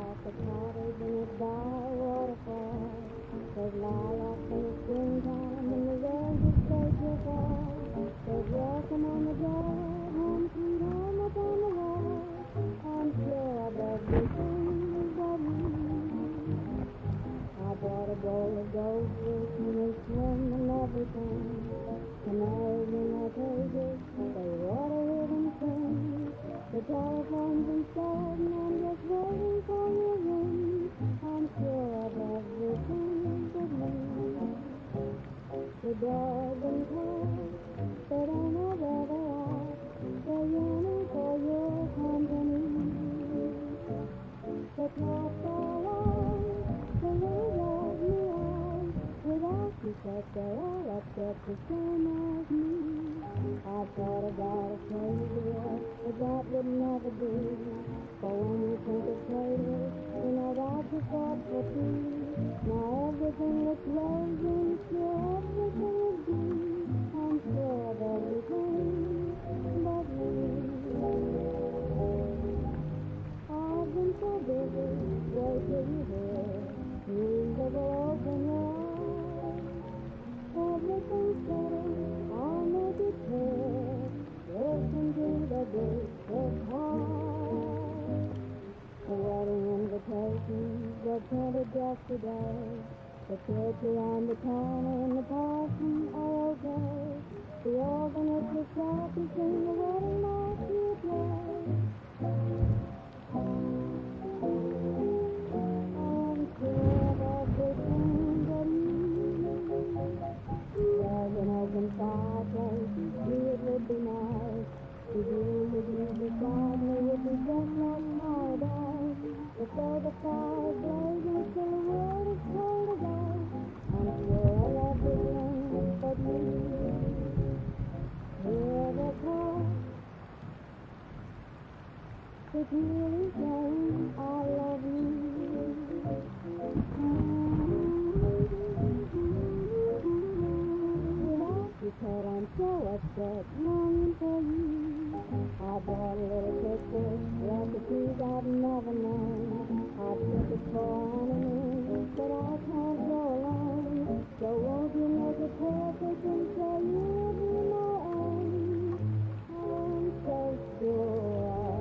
a cottage in a dark waterfall. There's lilacs in the springtime and the roses fade to fall. There's welcome on the door, home sweet home up on the wall. I'm sure of everything but you. I bought a bowl of goldfish and they swim and everything. Canaries in their cages, they water here and sing. The telephone's installed and I'm just waiting for your ring. I'm sure of everything but you. The dog and cat, they don't know where they are. They're yearning for your company. The cat's all on, the little dog meows. Without you, said they're all upset the same as me. I thought about a failure, but that would never do. For when you think of failure, you know that's a thought for two. Now everything looks rosy, sure everything is blue. I'm sure of everything but you. I've been so busy, wait till you hear. Music will open your eyes. Everything's settled, I'll make it clear. Listen to the bishop call. The wedding invitations were printed yesterday. The kids around the corner and the parson are okay. The organist will start to sing the wedding march you play. I'm sure of everything but you. There's an open fireplace, gee, it would be nice. To be with you beside me would be just like paradise. But though the fire is blazing, still the world is cold as ice. I'm sure of everything but you. Hear the clock, it's really saying I love you said I'm so upset, longing for you. I bought a little picture, recipes I've never known. I took it for honeymoon, but I can't go alone. So won't you make it perfect and say you'll be my own? I'm so sure of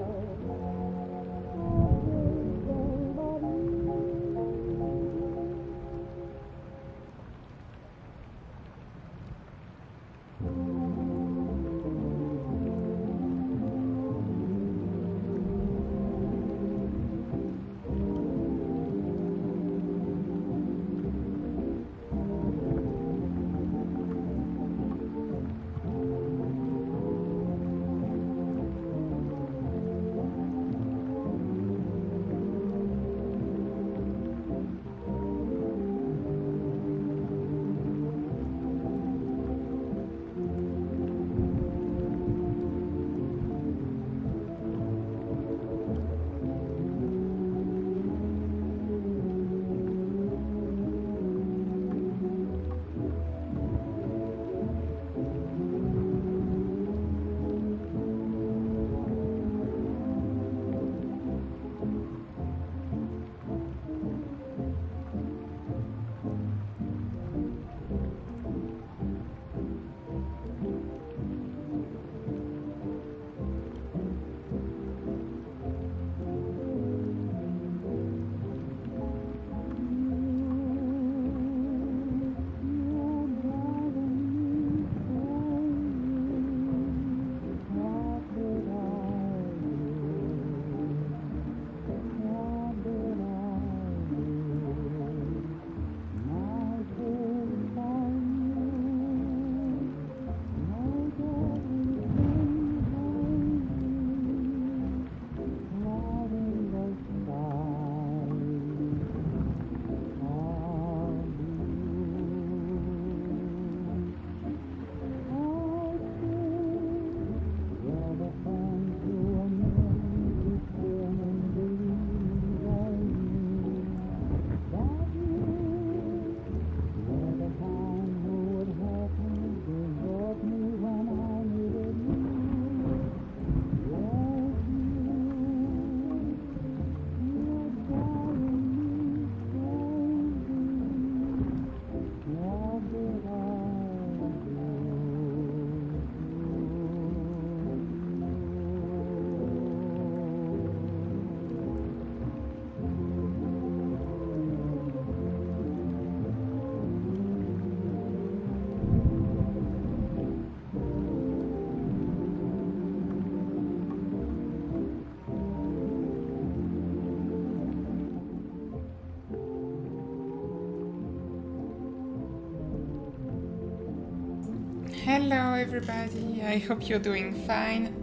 Hello everybody, I hope you're doing fine.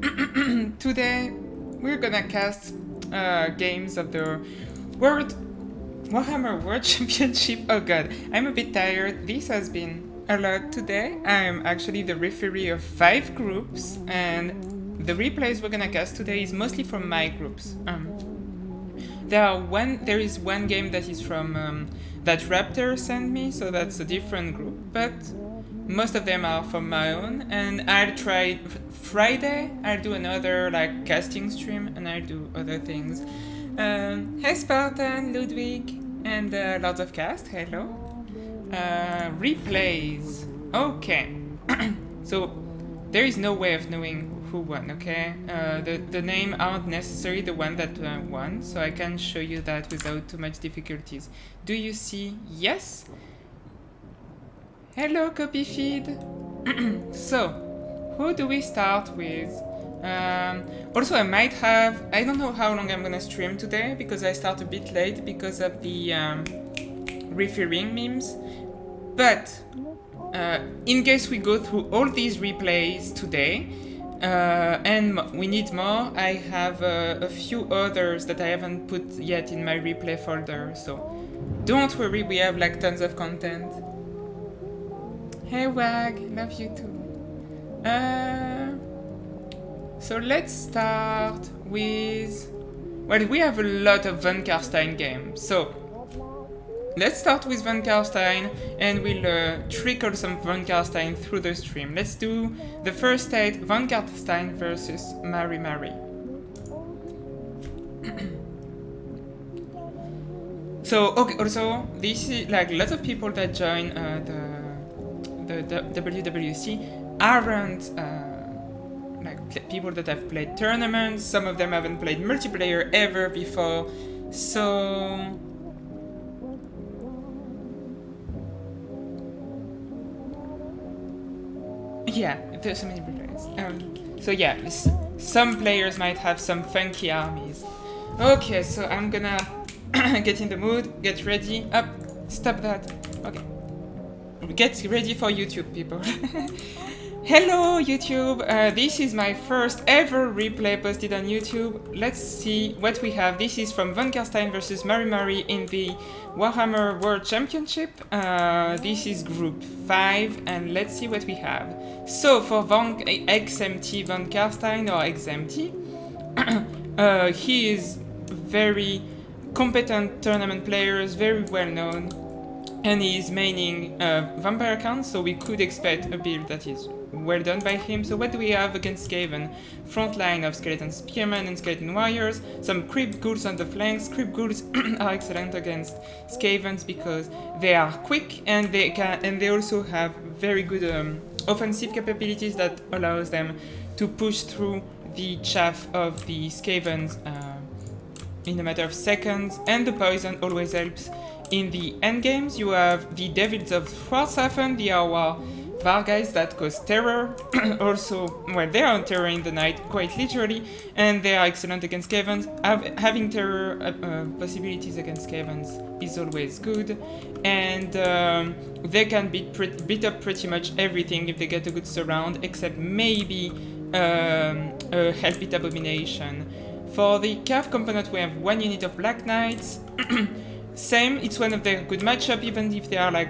Today we're gonna cast games of the World Warhammer World Championship. Oh god, I'm a bit tired. This has been a lot today. I'm actually the referee of 5 groups, and the replays we're gonna cast today is mostly from my groups. There is one game that is from that Raptor sent me, so that's a different group, but most of them are from my own. And I'll try Friday, I'll do another like casting stream, and I'll do other things. Hey Spartan, Ludwig, and Lords of Cast, hello. Replays. Okay. So there is no way of knowing who won, okay? The name aren't necessarily the one that won, so I can show you that without too much difficulties. Do you see? Yes? Hello, copy feed. So, who do we start with? Also, I don't know how long I'm gonna stream today, because I start a bit late because of the referring memes. But, in case we go through all these replays today, and we need more, I have a few others that I haven't put yet in my replay folder, so don't worry, we have like tons of content. Hey Wag, love you too. So let's start with... Well, we have a lot of Von Karstein games, so let's start with Von Karstein, and we'll trickle some Von Karstein through the stream. Let's do the first state, Von Karstein versus Mary Mary. So, okay, also, this is like lots of people that join the WWC aren't like people that have played tournaments. Some of them haven't played multiplayer ever before, so yeah, there's so many players. So yeah, some players might have some funky armies. Okay, so I'm gonna get in the mood, get ready. Up, stop that. Okay. Get ready for YouTube, people. Hello, YouTube. This is my first ever replay posted on YouTube. Let's see what we have. This is from Von Karstein versus Mary Mary in the Warhammer World Championship. This is Group 5, and let's see what we have. So for XMT Von Karstein, or XMT, he is very competent tournament player, very well known, and he is maining Vampire Count, so we could expect a build that is well done by him. So what do we have against Skaven? Front line of Skeleton Spearmen and Skeleton Warriors, some Crypt Ghouls on the flanks. Crypt Ghouls are excellent against Skavens because they are quick, and they also have very good offensive capabilities that allows them to push through the chaff of the Skavens in a matter of seconds, and the poison always helps in the endgames. You have the Devils of Thwarshafen, the Arwar Varguys that cause terror. Also, well, they are terror in the night, quite literally, and they are excellent against Skavens. Having terror possibilities against Skavens is always good, and they can beat up pretty much everything if they get a good surround, except maybe a Hellpit Abomination. For the Cav component, we have 1 unit of Black Knights. Same, it's one of their good matchup, even if they are like,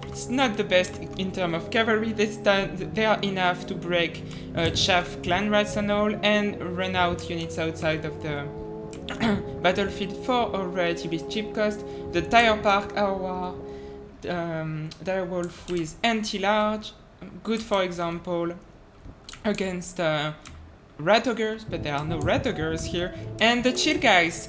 it's not the best in terms of cavalry. They are enough to break chaff, clan rats and all, and run out units outside of the battlefield for a relatively cheap cost. The Tire Park Arwar Direwolf with anti-large, good for example against Rat Ogres, but there are no Rat Ogres here. And the Chill Guys.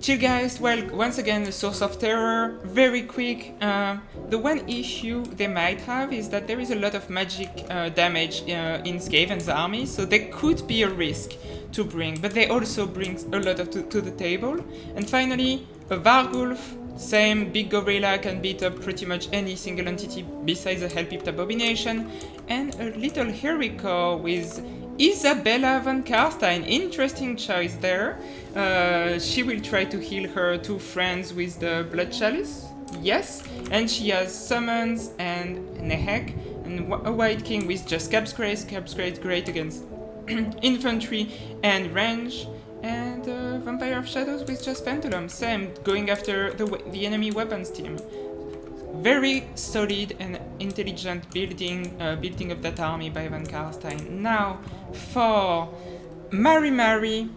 Chill Guys, well, once again, a source of terror, very quick. The one issue they might have is that there is a lot of magic damage in Skaven's army, so they could be a risk to bring, but they also bring a lot to the table. And finally, a Vargulf, same, big gorilla, can beat up pretty much any single entity besides a Hellpit Abomination. And a little Hurricane with Isabella Von Karstein, interesting choice there. She will try to heal her 2 friends with the Blood Chalice, yes, and she has Summons and Nehek and a White King with just Scab's Grace. Scab's Grace great against infantry and range, and Vampire of Shadows with just Pendulum. Same, going after the enemy weapons team. Very solid and intelligent building of that army by Van Karstein. Now for Mary.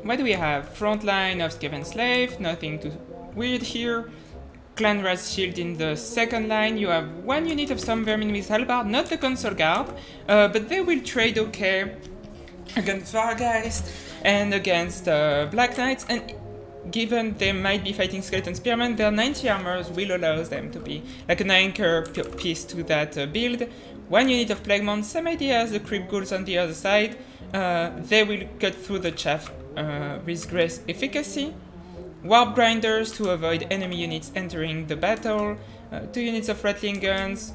What do we have? Frontline of Skaven Slave, nothing too weird here. Clanra's Shield in the second line. You have one unit of some vermin with Halberd, not the Console Guard, but they will trade okay against Vargeist and against Black Knights, and given they might be fighting Skeleton Spearmen, their 90 armors will allow them to be like an anchor piece to that build. One unit of Plaguemon, same idea as the Crypt Ghouls on the other side. They will cut through the chaff with Grace efficacy. Warp Grinders to avoid enemy units entering the battle. 2 units of Rattling Guns.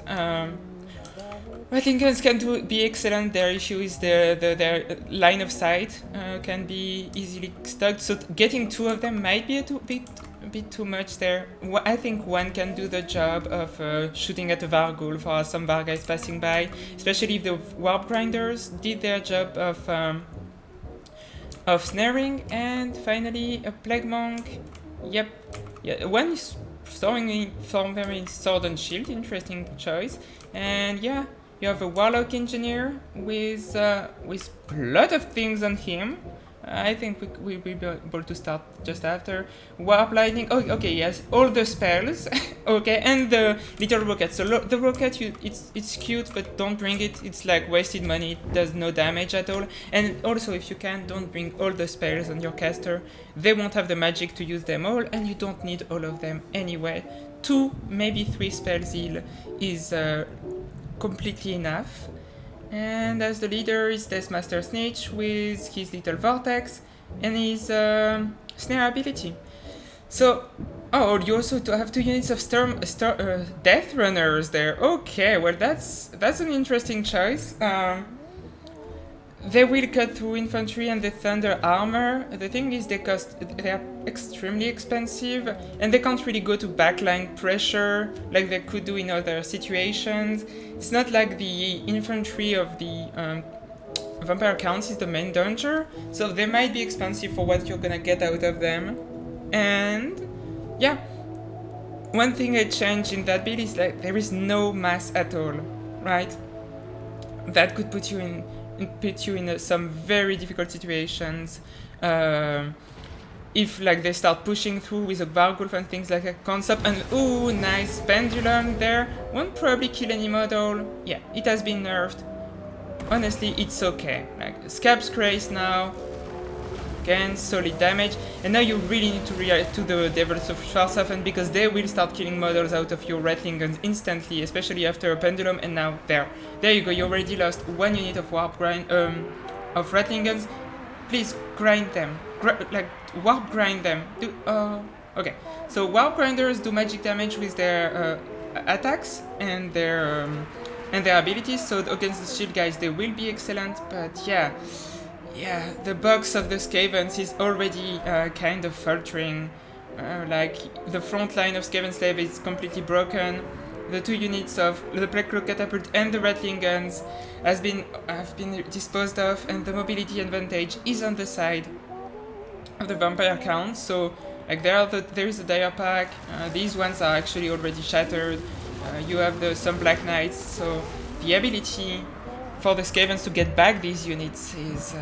Rattling Guns can be excellent. Their issue is their line of sight can be easily stuck. So getting 2 of them might be a bit too much there. I think one can do the job of shooting at a Varghul for some Vargeist passing by, especially if the Warp Grinders did their job of snaring. And finally a Plague Monk. Yep, yeah, one is throwing them in Sword and Shield, interesting choice. And yeah, you have a Warlock Engineer with a lot of things on him. I think we'll be able to start just after. Warp Lightning, oh, okay, yes, all the spells, okay, and the little rocket. So the rocket, it's cute, but don't bring it, it's like wasted money, it does no damage at all. And also, if you can, don't bring all the spells on your caster. They won't have the magic to use them all, and you don't need all of them anyway. 2, maybe 3 spells heal is completely enough. And as the leader is Deathmaster Snitch with his little vortex and his snare ability. So, oh, you also have 2 units of Death Runners there. Okay, well that's an interesting choice. They will cut through infantry and the Thunder armor. The thing is they are extremely expensive and they can't really go to backline pressure like they could do in other situations. It's not like the infantry of the Vampire Counts is the main danger, so they might be expensive for what you're gonna get out of them. And yeah, one thing I changed in that build is like there is no mass at all, right? That could put you in some very difficult situations. If like they start pushing through with a Varghulf and things like a concept, and ooh, nice Pendulum there. Won't probably kill any model. Yeah, it has been nerfed. Honestly, it's okay. Like Scab's Grace now. Again, solid damage. And now you really need to react to the Devils of Schwarzhafen because they will start killing models out of your Rattling Guns instantly, especially after a Pendulum. And now there you go. You already lost 1 unit of of Rattling Guns. Please grind them. Warp grind them. Okay. So Warp Grinders do magic damage with their attacks and their abilities. So against the shield guys, they will be excellent. But yeah, the box of the Skavens is already kind of faltering. Like the front line of Skaven Slave is completely broken. The 2 units of the Plague Cloak Catapult and the Rattling Guns have been disposed of, and the mobility advantage is on the side of the Vampire Counts. So like there is a Dire Pack. These ones are actually already shattered. You have some Black Knights, so the ability for the Skavens to get back these units is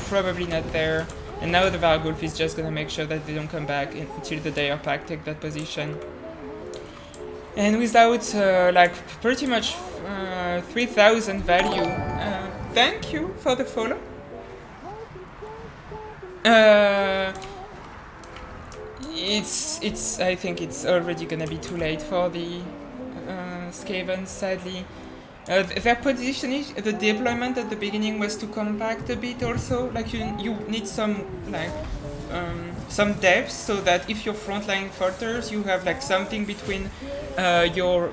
probably not there. And now the Varghulf is just gonna make sure that they don't come back until the Dire Pack take that position. And without like pretty much 3000 value, thank you for the follow. I think it's already gonna be too late for the Skavens, sadly. Their positioning, the deployment at the beginning was too compact a bit also. Like you need some depth so that if your frontline falters, you have like something between your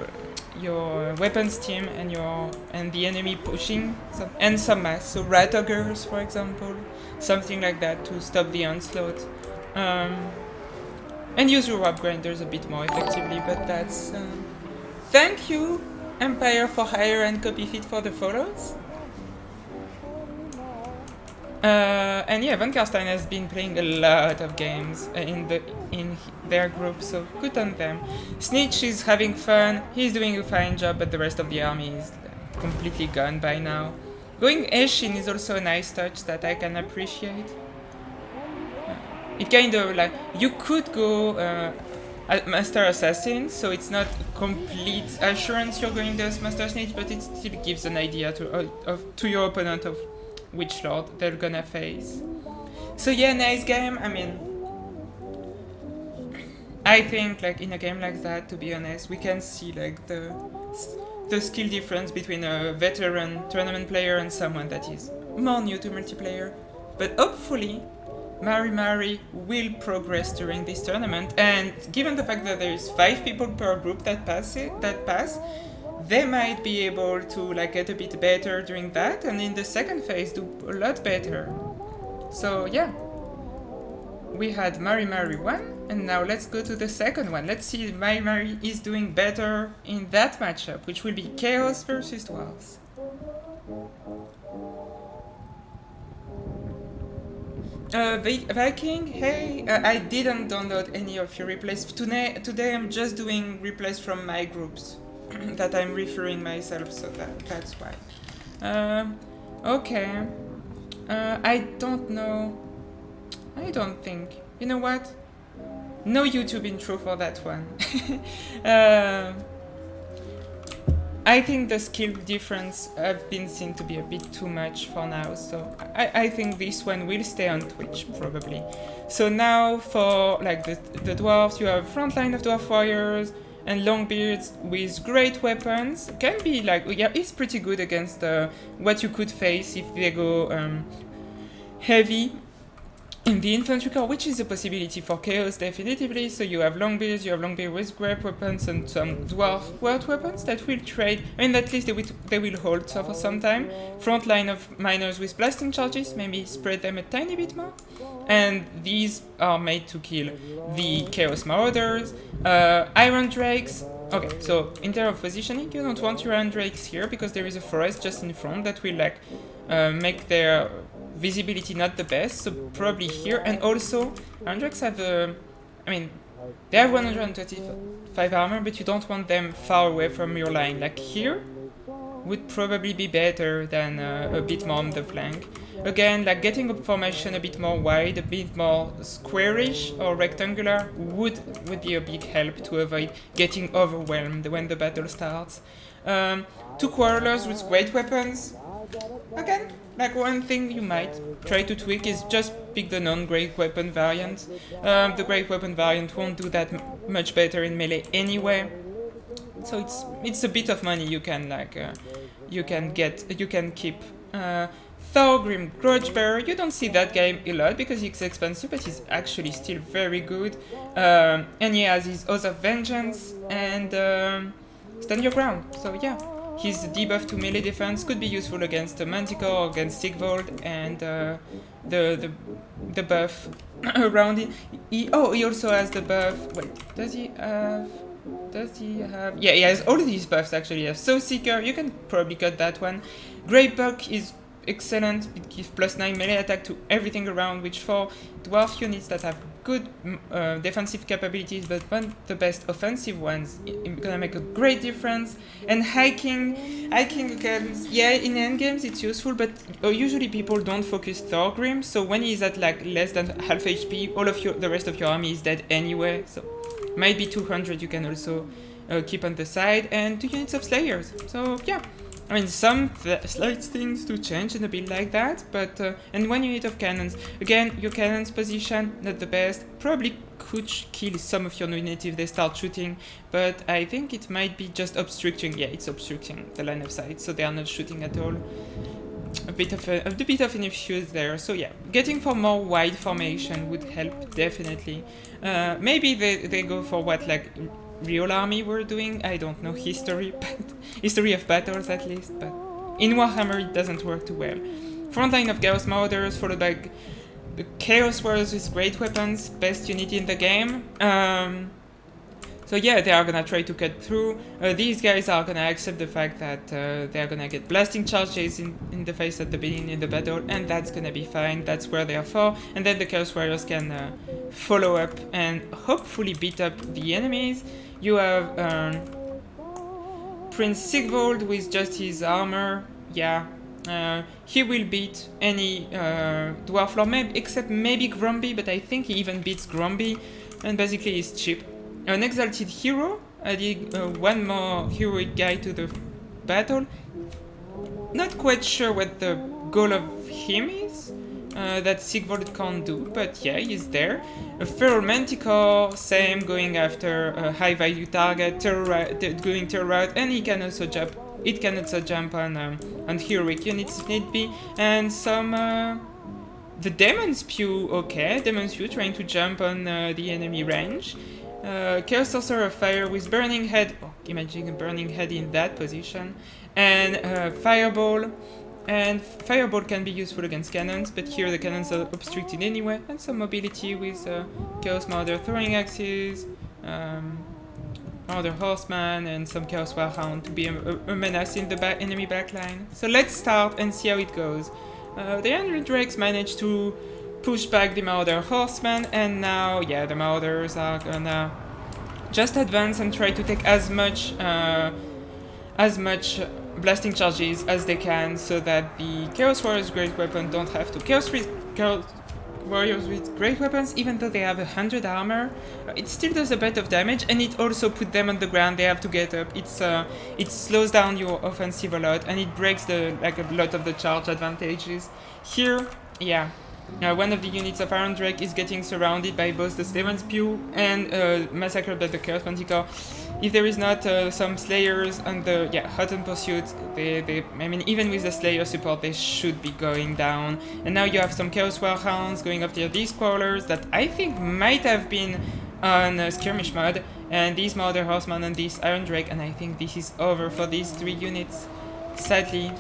weapons team and the enemy pushing, and some mass. So Rat Augurs, for example, something like that to stop the onslaught. And use your Warp Grinders a bit more effectively, but that's... Thank you Empire for hire and copy fit for the photos. And yeah, Van Karstein has been playing a lot of games in their group, so good on them. Snitch is having fun, he's doing a fine job, but the rest of the army is completely gone by now. Going Eshin is also a nice touch that I can appreciate. It kind of like, you could go Master Assassin, so it's not complete assurance you're going as Master Snitch, but it still gives an idea to your opponent of which lord they're gonna face. So yeah, nice game. I mean, I think like in a game like that, to be honest, we can see like the skill difference between a veteran tournament player and someone that is more new to multiplayer. But hopefully Mari will progress during this tournament, and given the fact that there is 5 people per group that pass, they might be able to like get a bit better during that, and in the second phase do a lot better. So yeah, we had Mari 1, and now let's go to the second one. Let's see if Mari is doing better in that matchup, which will be Chaos versus Dwarves. Viking, hey, I didn't download any of your replays. Today I'm just doing replays from my groups that I'm referring myself, so that's why. Okay. I don't know. I don't think. You know what? No YouTube intro for that one. I think the skill difference have been seen to be a bit too much for now, so I think this one will stay on Twitch, probably. So now for like the dwarves, you have front line of dwarf warriors and longbeards with great weapons. Can be like, yeah, it's pretty good against what you could face if they go heavy in the infantry corps, which is a possibility for Chaos, definitively. So you have longbeards, with great weapons and some dwarf world weapons that will trade. I mean, at least they will hold for some time. Front line of miners with blasting charges, maybe spread them a tiny bit more. And these are made to kill the Chaos Marauders. Iron Drakes. Okay, so in terms of positioning, you don't want your Iron Drakes here because there is a forest just in front that will like make their visibility not the best, so probably here. And also, Iron Drakes have I mean, they have 125 armor, but you don't want them far away from your line. Like here would probably be better than a bit more on the flank. Again, like getting a formation a bit more wide, a bit more squarish or rectangular would be a big help to avoid getting overwhelmed when the battle starts. 2 quarrelers with great weapons. Again, like one thing you might try to tweak is just pick the non-great weapon variant. The great weapon variant won't do that much better in melee anyway. So it's a bit of money you can like you can keep. Thorgrim Grudgebearer, you don't see that game a lot because it's expensive, but he's actually still very good. And he has his Oath of Vengeance and Stand Your Ground. So yeah, his debuff to melee defense could be useful against Manticore or against Sigvold, and the buff around it. He also has the buff. Wait, does he have? Yeah, he has all these buffs actually. He has Soul Seeker, you can probably cut that one. Grey Buck is excellent, it gives +9 melee attack to everything around, which for dwarf units that have good defensive capabilities but want the best offensive ones, it's gonna make a great difference. And hiking again, yeah, in endgames it's useful, but usually people don't focus Thorgrim, so when he's at like less than half HP, the rest of your army is dead anyway, so might be 200 you can also keep on the side, and 2 units of Slayers, so yeah. I mean, some slight things to change in a build like that, but and 1 unit of cannons. Again, your cannons position, not the best. Probably could kill some of your units if they start shooting, but I think it might be just obstructing. Yeah, it's obstructing the line of sight, so they are not shooting at all. A bit of an issue there. So yeah, getting for more wide formation would help, definitely. Maybe they go for what like real army were doing. I don't know history of battles at least, but in Warhammer it doesn't work too well. Frontline of Chaos Marauders followed by the Chaos Warriors with great weapons, best unit in the game. So yeah, they are gonna try to cut through. These guys are gonna accept the fact that they are gonna get blasting charges in the face at the beginning of the battle, and that's gonna be fine. That's where they are for. And then the Chaos Warriors can follow up and hopefully beat up the enemies. You have Prince Sigvold with just his armor. Yeah, he will beat any Dwarf Lord, except maybe Grumby, but I think he even beats Grumby, and basically he's cheap. An Exalted Hero, adding one more heroic guy to the battle. Not quite sure what the goal of him is, that Sigvold can't do, but yeah, he's there. A Feral Manticore, same, going after a high value target, going terror route, and he can also jump. It can also jump on heroic units if need be, and some the Demon Spew. Okay, Demon Spew trying to jump on the enemy range. Chaos Sorcerer of Fire with Burning Head. Oh, imagine a Burning Head in that position, and Fireball. And Fireball can be useful against cannons, but here the cannons are obstructed anyway, and some mobility with Chaos Marauder Throwing Axes, Marauder Horseman, and some Chaos Warhound to be a menace in the enemy backline. So let's start and see how it goes. The Iron Drakes managed to push back the Marauder Horseman, and now, yeah, the Marauders are gonna just advance and try to take as much blasting charges as they can, so that the Chaos Warriors Great Weapon don't have to. Chaos Warriors with Great Weapons, even though they have 100 armor, it still does a bit of damage, and it also puts them on the ground. They have to get up. It slows down your offensive a lot, and it breaks a lot of the charge advantages. Here, yeah. One of the units of Iron Drake is getting surrounded by both the Demon Spew and massacred by the Chaos Manticore. If there is not some Slayers on the Hot and Pursuit, I mean, even with the Slayer support, they should be going down. And now you have some Chaos Warhounds going after these Crawlers that I think might have been on skirmish mode, and these Marauder Horseman and this Iron Drake, and I think this is over for these three units, sadly.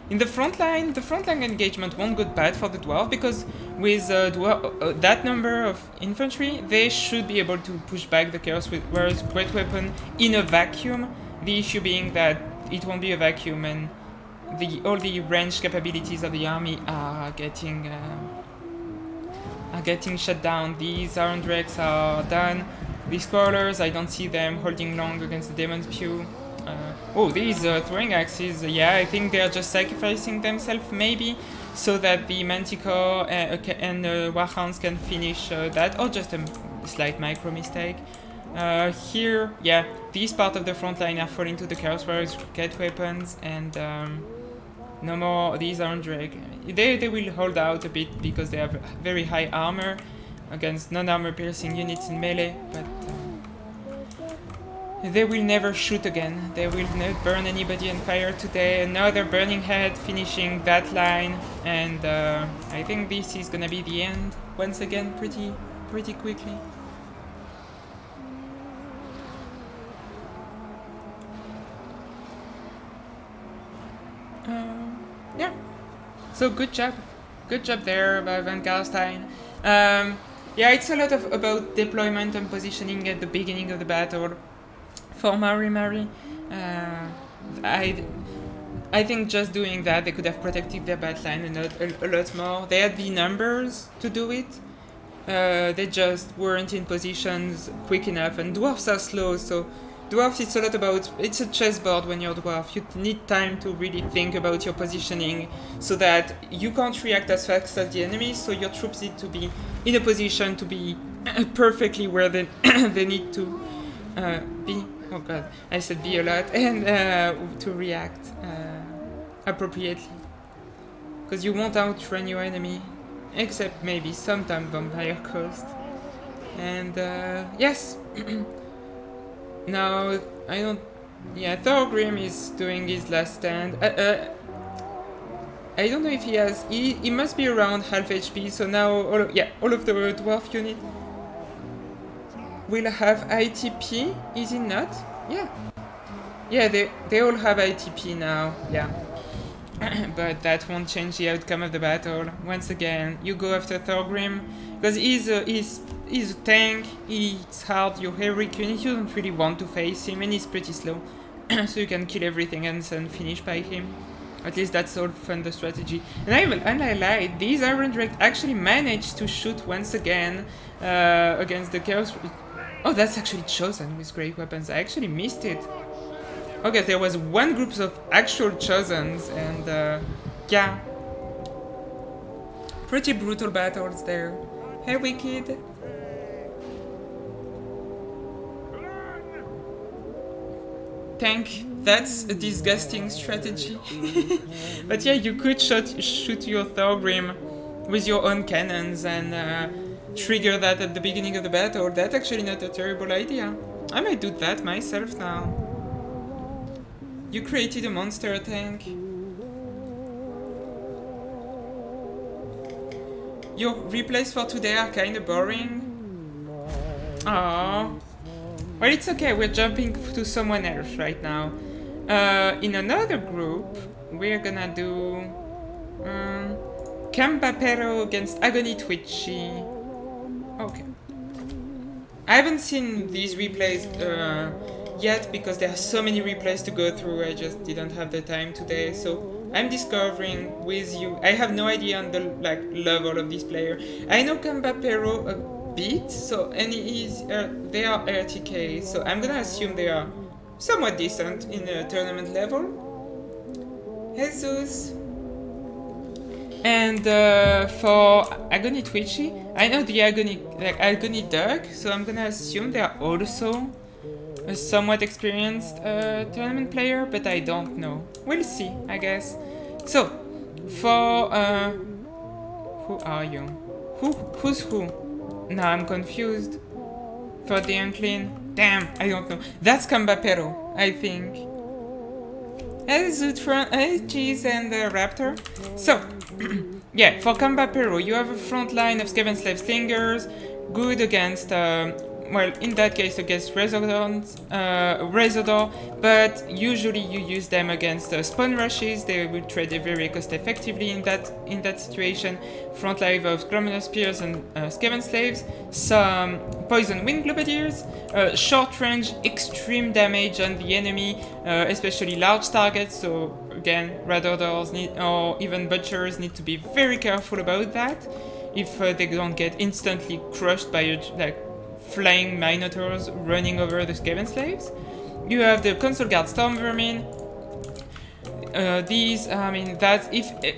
In the front line engagement won't go bad for the Dwarf, because with that number of infantry, they should be able to push back the Chaos Warriors Great Weapon in a vacuum. The issue being that it won't be a vacuum, and all the range capabilities of the army are getting shut down. These Iron Drakes are done. These Crawlers, I don't see them holding long against the Demon Spew. These Throwing Axes, yeah, I think they're just sacrificing themselves, maybe, so that the Manticore and Warhounds can finish that, or just a slight micro mistake. Here, yeah, these part of the front line are falling to the Chaos Warriors Great Weapons, and no more these Iron Drake. They will hold out a bit because they have very high armor against non-armor piercing units in melee, but they will never shoot again. They will not burn anybody on fire today. And now they're Burning Head, finishing that line, and I think this is gonna be the end once again, pretty quickly. Yeah. So good job there by Van Karstein. Yeah, it's a lot about deployment and positioning at the beginning of the battle. For Mari, I think just doing that, they could have protected their backline a lot more. They had the numbers to do it. They just weren't in positions quick enough, and Dwarfs are slow, so Dwarfs, it's a lot about, it's a chessboard when you're Dwarf. You need time to really think about your positioning, so that you can't react as fast as the enemy, so your troops need to be in a position to be perfectly where they, they need to be. Oh god, I said be a lot, and to react appropriately. Because you won't outrun your enemy, except maybe sometime Vampire Coast. And yes, now I don't. Yeah, Thorgrim is doing his last stand. I don't know if he has. He must be around half HP. So now all of the Dwarf unit will have ITP, is it not? Yeah. Yeah, they all have ITP now, yeah. But that won't change the outcome of the battle. Once again, you go after Thorgrim, because he's a tank, it's hard, you're heroic unit, you don't really want to face him, and he's pretty slow. So you can kill everything and then finish by him. At least that's all fun, the strategy. And I lied, these Iron Drake actually managed to shoot once again against the Chaos... Oh, that's actually Chosen with great weapons, I actually missed it. Okay, there was one group of actual Chosens, and yeah. Pretty brutal battles there. Hey, Wicked. Tank, that's a disgusting strategy. But yeah, you could shoot your Thorgrim with your own cannons and trigger that at the beginning of the battle. That's actually not a terrible idea. I might do that myself now. You created a monster tank. Your replays for today are kinda boring. Aww. Well, it's okay, we're jumping to someone else right now. In another group, we're gonna do... Cambapero against Agony Twitchy. Okay. I haven't seen these replays yet because there are so many replays to go through, I just didn't have the time today, so... I'm discovering with you. I have no idea on the level of this player. I know Cambapero a bit, so and they are RTK, so I'm gonna assume they are somewhat decent in a tournament level. Jesus. And for Agony Twitchy, I know the Agony Duck, so I'm gonna assume they are also a somewhat experienced tournament player, but I don't know. We'll see, I guess. So, for who are you? Who's who? Now I'm confused. For the Unclean, damn, I don't know. That's Cambapero, I think. Hey Zootron, hey Cheese and Raptor. So, yeah, for Cambapero, you have a front line of Skaven Slave Slingers, good against well, in that case against Razordor, but usually you use them against spawn rushes. They will trade very cost effectively in that situation. Front line of Glominous Spears and Skaven Slaves, some Poison Wind Globadiers, short range, extreme damage on the enemy, especially large targets. So again, Razordors or even Butchers need to be very careful about that. If they don't get instantly crushed by flying Minotaurs running over the Skaven Slaves. You have the Console Guard Storm Vermin. These, I mean,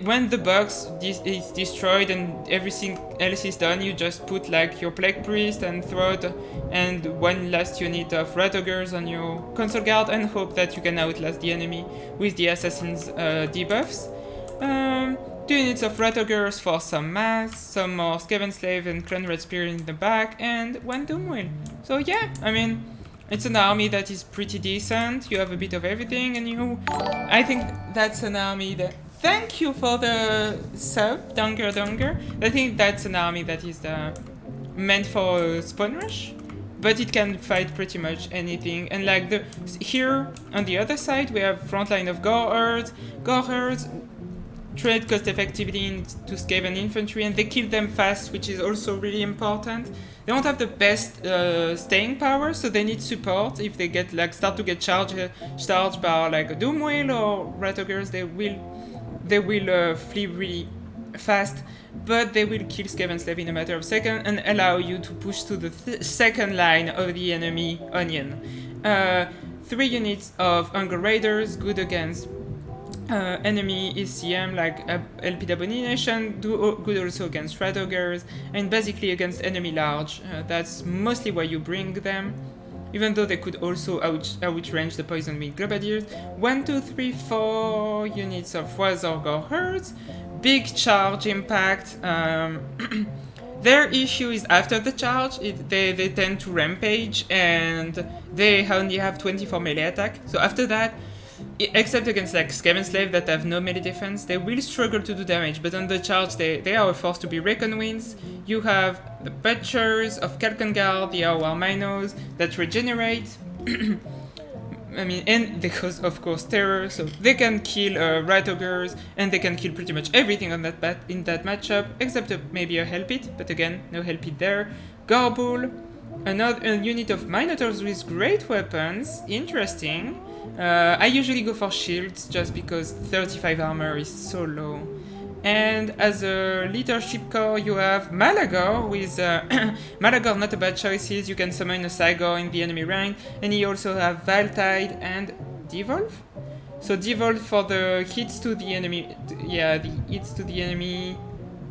when the box is destroyed and everything else is done, you just put your Plague Priest and Throat and one last unit of Rat Ogres on your Console Guard and hope that you can outlast the enemy with the Assassin's debuffs. 2 units of Rat Ogres for some mass, some more Skaven Slave and Clan Red Spear in the back, and 1 Doomwheel. So yeah, I mean, it's an army that is pretty decent, you have a bit of everything, and I think that's an army that... Thank you for the sub, Donger. I think that's an army that is meant for Spawn Rush, but it can fight pretty much anything. And here, on the other side, we have frontline of Goreherd. Goreherd trade cost effectively into Skaven infantry, and they kill them fast, which is also really important. They don't have the best staying power, so they need support. If they get start to get charged by a Doomwheel or Rat Ogres, they will flee really fast, but they will kill Skaven Slave in a matter of seconds and allow you to push to the second line of the enemy Onion. 3 units of Hunger Raiders, good against enemy ECM LP Abomination, good also against Rat Ogres, and basically against enemy large. That's mostly why you bring them, even though they could also outrange the Poison Wind Globadiers. 1, 2, 3, 4 units of Razor Goreherds, big charge impact. Their issue is after the charge, they tend to rampage and they only have 24 melee attack. So after that, except against Skaven Slave that have no melee defense, they will struggle to do damage, but on the charge they are a force to be reckoned with. You have the Butchers of Kalkengard, the War Minos that regenerate. I mean, and because of course terror, so they can kill rat ogres, and they can kill pretty much everything on that in that matchup, except maybe a hell pit. But again, no hell pit there. Garble, another unit of minotaurs with great weapons. Interesting. I usually go for shields just because 35 armor is so low. And as a leadership core, you have Malagor with Malagor, not a bad choice. You can summon a Cygor in the enemy rank, and you also have Valtide and Devolve. So Devolve for the hits to the enemy, the hits to the enemy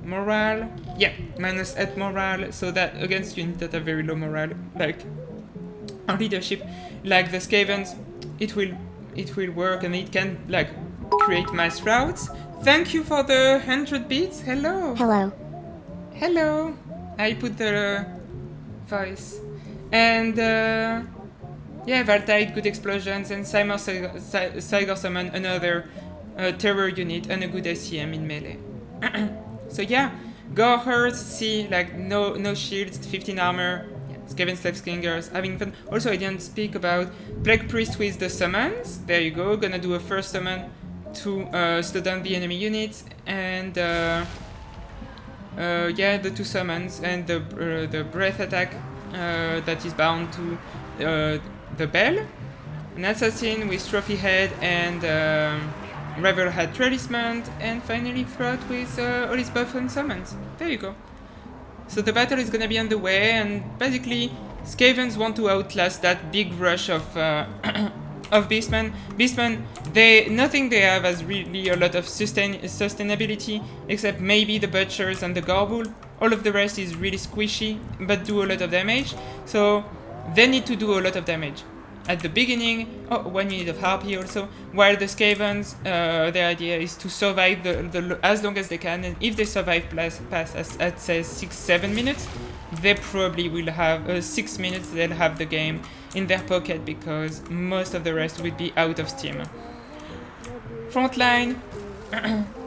morale. Yeah, -8 morale. So that against units that have very low morale, like our leadership, like the Skavens, it will work, and it can like create mass routes. Thank you for the 100 bits. Hello. Hello. Hello. I put the voice. And Valtide, good explosions, and Cygor summon another terror unit and a good SCM in melee. So yeah, Gorehurts, see, like no shields, 15 armor. Skaven Slaveskingers, having fun. Also, I didn't speak about Plague Priest with the summons. There you go. Gonna do a first summon to slow down the enemy units, and the 2 summons and the breath attack that is bound to the bell, an assassin with trophy head and Revel had Talisman, and finally Throat with all his buff and summons. There you go. So the battle is gonna be on the way, and basically Skavens want to outlast that big rush of Beastmen. Beastmen, nothing they have has really a lot of sustainability, except maybe the Butchers and the Garble. All of the rest is really squishy, but do a lot of damage. So they need to do a lot of damage at the beginning. Oh, 1 unit of Harpy also. While the Skavens, their idea is to survive the as long as they can, and if they survive past at say 6-7 minutes, they probably will have 6 minutes. They'll have the game in their pocket because most of the rest will be out of steam. Frontline,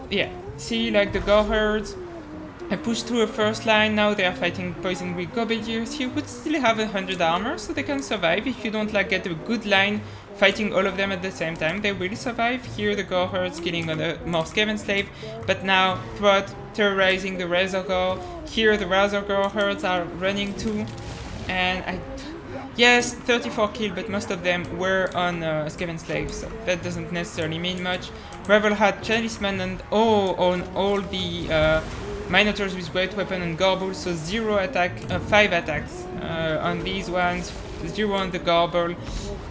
yeah. See, like the Gorehurts, I pushed through a first line. Now they are fighting Poison Greek Gobeliers. You would still have 100 armor, so they can survive. If you don't like get a good line fighting all of them at the same time, they will survive. Here the Gorehurts killing more Skaven Slave, but now Throat terrorizing the Razorgore. Here the Razorgore herds are running too, and yes, 34 kill, but most of them were on Skaven Slave, so that doesn't necessarily mean much. Revel had Talisman and on all the Minotaurs with great weapon and Garble, so 0 attack, 5 attacks on these ones, 0 on the Garble.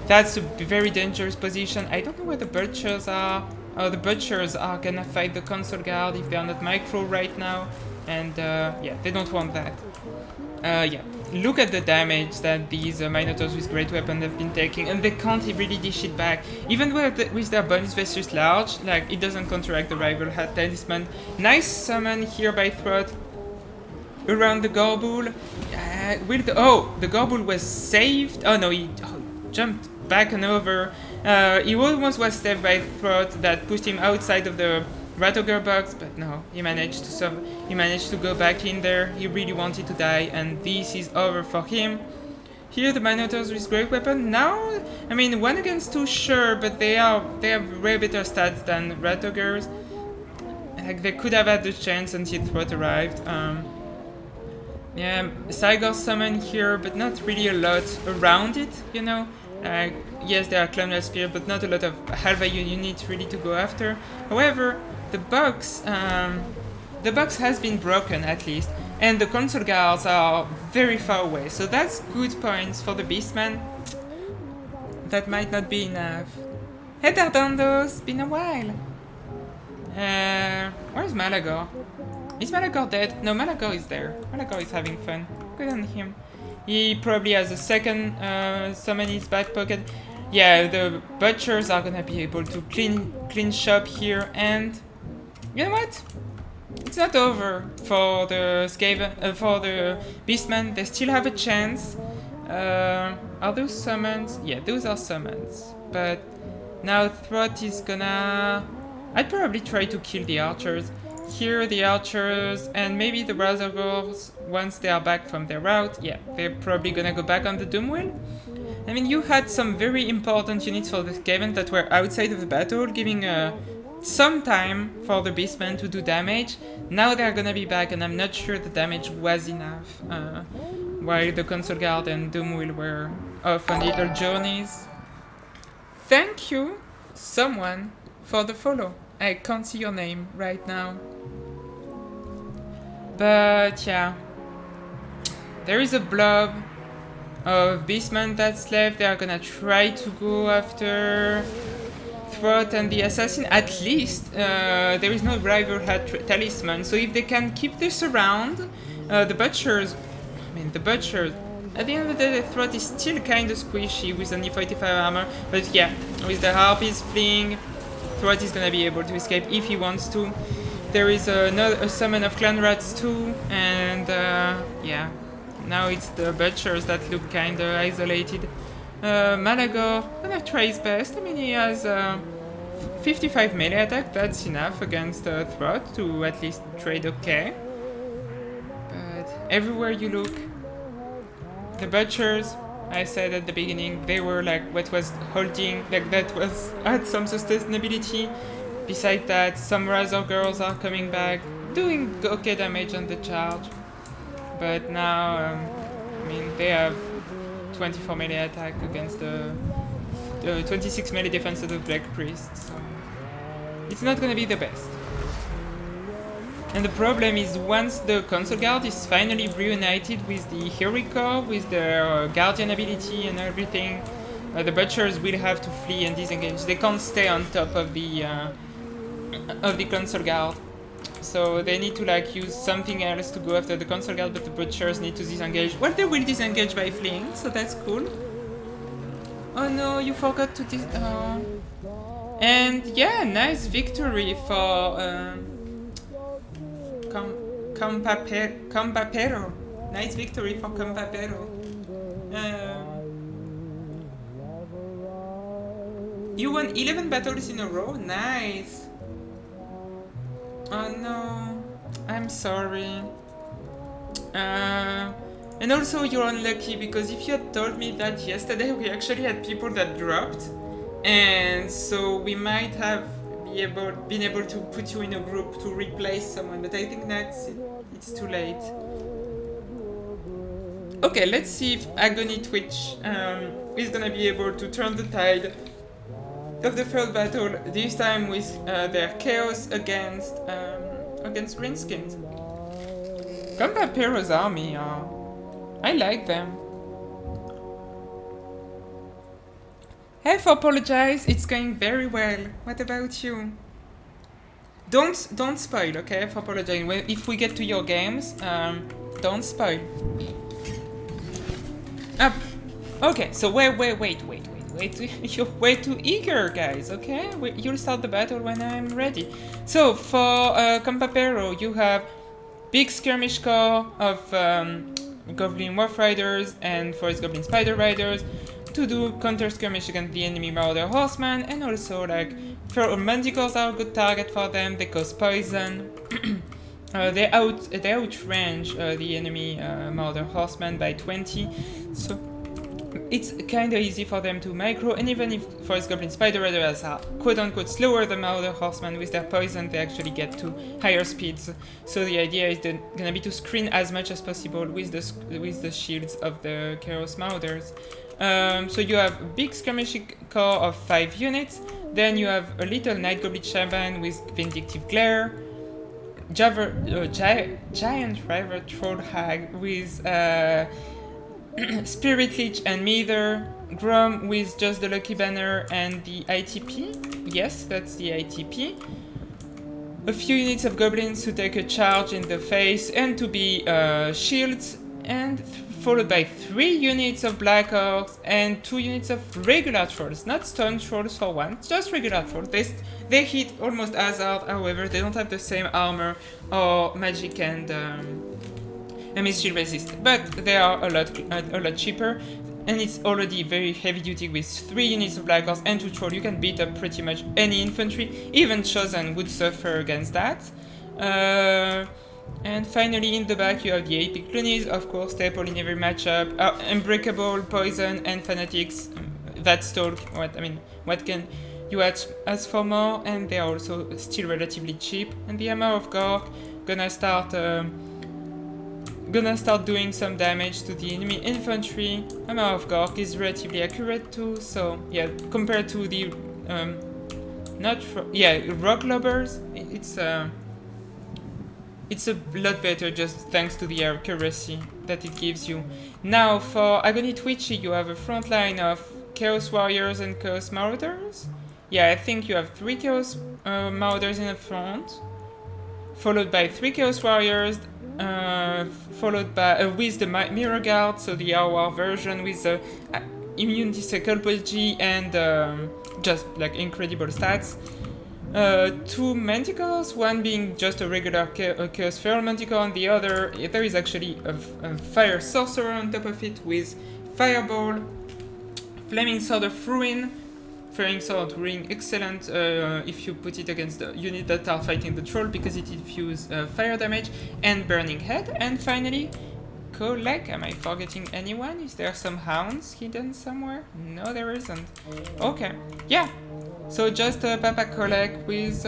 That's a very dangerous position. I don't know where the Butchers are. Oh, the Butchers are gonna fight the Console Guard if they are not micro right now, and they don't want that. Look at the damage that these Minotaurs with great weapon have been taking, and they can't really dish it back. Even with their bonus versus large, like it doesn't counteract the rival hat Talisman. Nice summon here by Throat around the Garble. The Garble was saved. Oh no, he jumped back and over. He almost was saved by Throat that pushed him outside of the Rat Ogre box, but no, he managed to go back in there. He really wanted to die, and this is over for him. Here the Minotaurs with great weapon. Now, I mean, 1 against 2, sure, but they have way better stats than Rat Ogres. Like they could have had the chance until Throat arrived. Cygor summon here, but not really a lot around it, you know. Yes, there are Colonial Spear, but not a lot of Halva units really to go after. However, the box has been broken at least, and the Console Guards are very far away, so that's good points for the Beastman. That might not be enough. Hey Dardandos, been a while. Where's Malagor? Is Malagor dead? No, Malagor is there. Malagor is having fun. Good on him. He probably has a second summon in his back pocket. Yeah, the Butchers are gonna be able to clean shop here, and you know what? It's not over for the for the Beastmen. They still have a chance. Are those summons? Yeah, those are summons. But now Throat is gonna... I'd probably try to kill the archers. Here the archers and maybe the Razorgores, once they are back from their route, yeah, they're probably gonna go back on the Doom Wheel. I mean, you had some very important units for this event that were outside of the battle, giving some time for the Beastmen to do damage. Now they're gonna be back, and I'm not sure the damage was enough, while the Console Guard and Doomwheel were off on little journeys. Thank you, someone, for the follow. I can't see your name right now. But yeah, there is a blob of Beastmen that's left. They are gonna try to go after Throat and the Assassin. At least there is no rival hat talisman, so if they can keep this around, the Butchers, at the end of the day, the Throat is still kind of squishy with only 45 armor, but yeah, with the Harpies fleeing, Throat is gonna be able to escape if he wants to. There is a summon of Clan Rats too, and yeah, now it's the Butchers that look kinda isolated. Malagor gonna try his best. I mean, he has 55 melee attack, that's enough against Throat to at least trade okay. But everywhere you look, the Butchers, I said at the beginning, they were like what was holding, like that was had some sustainability. Besides that, some Razor Girls are coming back, doing okay damage on the charge. But now, I mean, they have 24 melee attack against the 26 melee defense of the Black Priest, so it's not gonna be the best. And the problem is, once the Console Guard is finally reunited with the Heroic Corps, with their Guardian ability and everything, the Butchers will have to flee and disengage. They can't stay on top of the Console Guard. So they need to like use something else to go after the Console Guard, but the Butchers need to disengage. Well, they will disengage by fleeing, so that's cool. Oh no, you forgot to And yeah, nice victory for Compapero. Nice victory for Compapero. You won 11 battles in a row? Nice. Oh no, I'm sorry. And also you're unlucky, because if you had told me that yesterday, we actually had people that dropped, and so we might have been able to put you in a group to replace someone, but I think it's too late. Okay, let's see if Agony Twitch is gonna be able to turn the tide of the third battle, this time with their Chaos against Greenskins. Compapero's army, I like them. Have apologized, it's going very well. What about you? Don't spoil, okay? For apologizing. If we get to your games, don't spoil. Up. Okay, so wait. You're way too eager, guys, okay? You'll start the battle when I'm ready. So, for Compapero, you have big skirmish corps of Goblin Wolf Riders and Forest Goblin Spider Riders to do counter skirmish against the enemy Marauder Horseman, and also like Feral Manticores are a good target for them. They cause poison. They outrange the enemy Marauder Horseman by 20, so it's kinda easy for them to micro. And even if Forest Goblin Spider Riders are quote-unquote slower than Marauder Horseman, with their poison they actually get to higher speeds. So the idea is gonna be to screen as much as possible with the shields of the Chaos Marauders. So you have a big skirmish corps of 5 units, then you have a little Night Goblin Shaman with Vindictive Glare, Giant River Troll Hag with Spirit Leech and Meather, Grom with just the Lucky Banner and the ITP. Yes, that's the ITP. A few units of goblins to take a charge in the face and to be shields, and followed by 3 units of Black Orcs and 2 units of regular trolls, not stone trolls for one, just regular trolls. They hit almost as hard, however they don't have the same armor or magic and missile resist, but they are a lot cheaper, and it's already very heavy duty with 3 units of Black Orcs and 2 trolls. You can beat up pretty much any infantry, even Chosen would suffer against that. And finally, in the back, you have the AP Clunies, of course, staple in every matchup. Unbreakable, Poison, and Fanatics. That's Stalk. What can you ask for more? And they are also still relatively cheap. And the Hammer of Gork gonna start doing some damage to the enemy infantry. Hammer of Gork is relatively accurate too. So yeah, compared to the Rock Lobbers, it's a lot better just thanks to the accuracy that it gives you. Now for Agony Twitchy, you have a front line of Chaos Warriors and Chaos Marauders. Yeah, I think you have 3 Chaos Marauders in the front, followed by 3 Chaos Warriors, followed by with the Mirror Guard, so the RWAR version with the Immunity Psychology and just like incredible stats. 2 Manticores, one being just a regular Chaos Feral Manticore, and the other, there is actually a Fire Sorcerer on top of it with Fireball, Flaming Sword of Ruin. Flaming Sword of Ruin, excellent if you put it against the unit that are fighting the troll because it infuses fire damage, and Burning Head. And finally, Kolek. Am I forgetting anyone? Is there some hounds hidden somewhere? No, there isn't. Okay, yeah. So just Papa Kolek with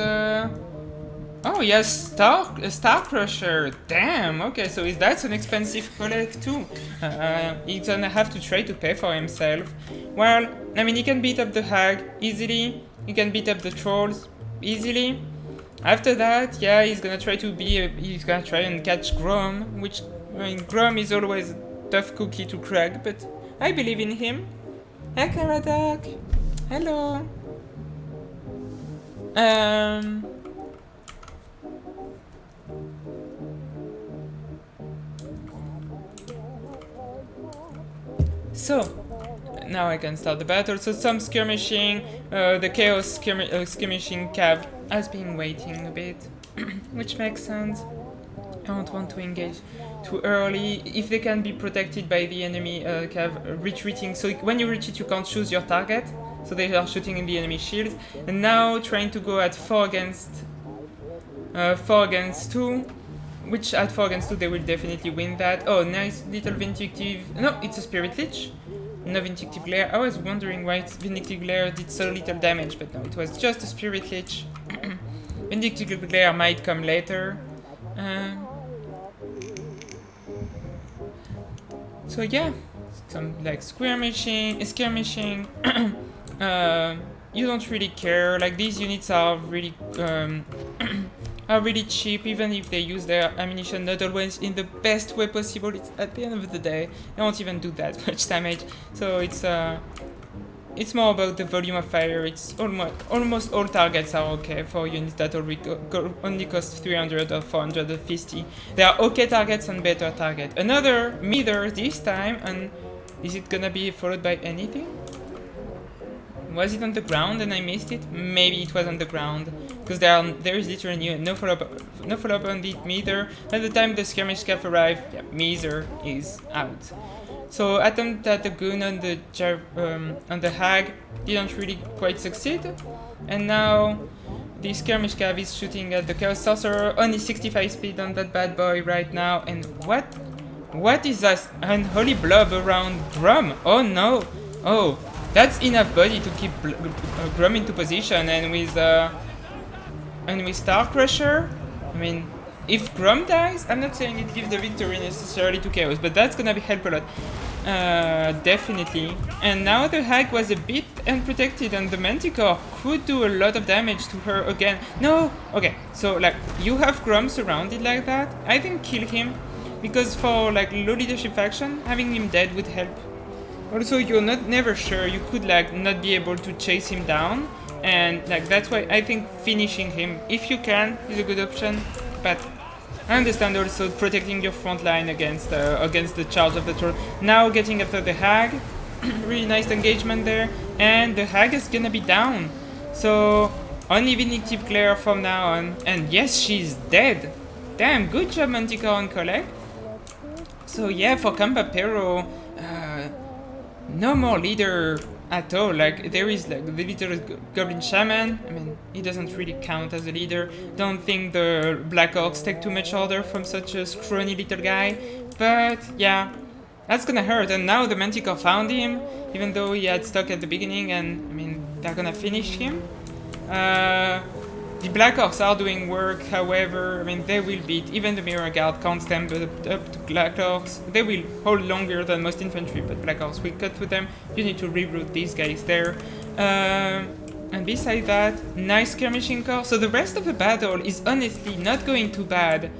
oh yes, Star Crusher. Damn. Okay, so that's an expensive Kolek too. He's gonna have to try to pay for himself. Well, I mean, he can beat up the Hag easily. He can beat up the trolls easily. After that, yeah, he's gonna try and catch Grom, which, I mean, Grom is always a tough cookie to crack, but I believe in him. Hey, Karadak. Hello. So, now I can start the battle. So some skirmishing, the Chaos skirmishing cav has been waiting a bit, which makes sense. I don't want to engage too early. If they can be protected by the enemy cav retreating, so when you retreat you can't choose your target, so they are shooting in the enemy shields. And now trying to go at 4 against 2, which at 4 against 2 they will definitely win that. Oh, nice little Vindictive. No, it's a Spirit Lich. No Vindictive Glare. I was wondering why Vindictive Glare did so little damage, but no, it was just a Spirit Lich. Vindictive Glare might come later. So yeah, some like skirmishing. You don't really care. Like, these units are really cheap, even if they use their ammunition not always in the best way possible. It's, at the end of the day, they won't even do that much damage. So it's more about the volume of fire. It's almost all targets are okay for units that only cost 300 or 450. There are okay targets and better targets. Another Meter this time, and is it gonna be followed by anything? Was it on the ground and I missed it? Maybe it was on the ground, because there is literally no follow-up on the Meter. By the time the skirmish cav arrived, yeah, Meter is out. So attempt at the goon on the Hag didn't really quite succeed, and now the skirmish cav is shooting at the Chaos Sorcerer. Only 65 speed on that bad boy right now. And what is that unholy blob around Grom? Oh no! Oh, that's enough body to keep Grom into position, and with Star Crusher, I mean, if Grom dies, I'm not saying it gives the victory necessarily to Chaos, but that's gonna help a lot. Definitely. And now the Hag was a bit unprotected, and the Manticore could do a lot of damage to her again. No! Okay, so like, you have Grom surrounded like that, I think kill him, because for like low leadership faction, having him dead would help. Also, you're never sure, you could like not be able to chase him down, and like that's why I think finishing him, if you can, is a good option. But I understand also protecting your front line against the charge of the troll. Now getting after the Hag, really nice engagement there, and the Hag is gonna be down. So only Vindictive Glare from now on, and yes, she's dead. Damn, good job Manticore and Kolek. So yeah, for Campapero, no more leader at all. Like, there is like the little goblin shaman. I mean, he doesn't really count as a leader. Don't think the Black Orcs take too much order from such a scrawny little guy. But yeah, that's gonna hurt. And now the Manticore found him, even though he had stuck at the beginning, and I mean, they're gonna finish him. The Black Orcs are doing work, however, I mean, they will beat, even the Mirror Guard can't stand up to Black Orcs. They will hold longer than most infantry, but Black Orcs will cut through them. You need to reroute these guys there. And beside that, nice skirmishing corps. So the rest of the battle is honestly not going too bad.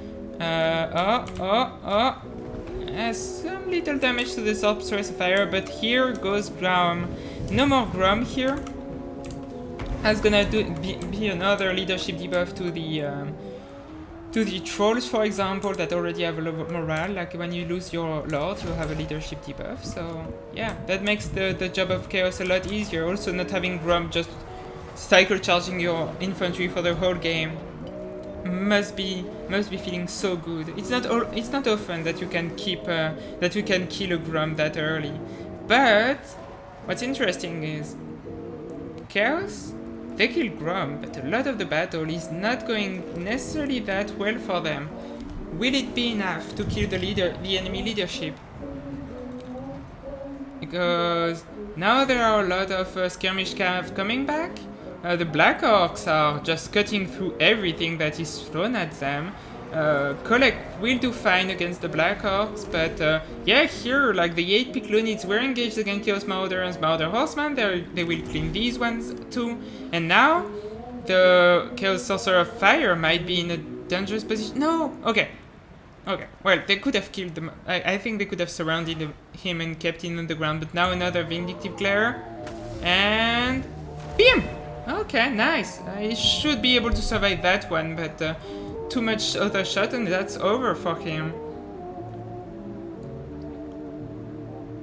Some little damage to the Sorceress of Fire, but here goes Grom. No more Grom here. That's gonna be another leadership debuff to the trolls, for example, that already have a lot of morale. Like when you lose your lord, you have a leadership debuff. So yeah, that makes the job of Chaos a lot easier. Also, not having Grom just cycle charging your infantry for the whole game must be feeling so good. It's not often that you can kill a Grom that early. But what's interesting is Chaos, they kill Grom, but a lot of the battle is not going necessarily that well for them. Will it be enough to kill the enemy leadership? Because now there are a lot of skirmish cav coming back. The Black Orcs are just cutting through everything that is thrown at them. Collect will do fine against the Black Orcs, but yeah, here, like the 8 Piclunids were engaged against Chaos Marauder and Marauder Horseman, they will clean these ones too. And now, the Chaos Sorcerer of Fire might be in a dangerous position. No! Okay. Well, they could have killed them. I think they could have surrounded him and kept him on the ground, but now another Vindictive Glare. And... BAM! Okay, nice. I should be able to survive that one, but... too much other shot and that's over for him.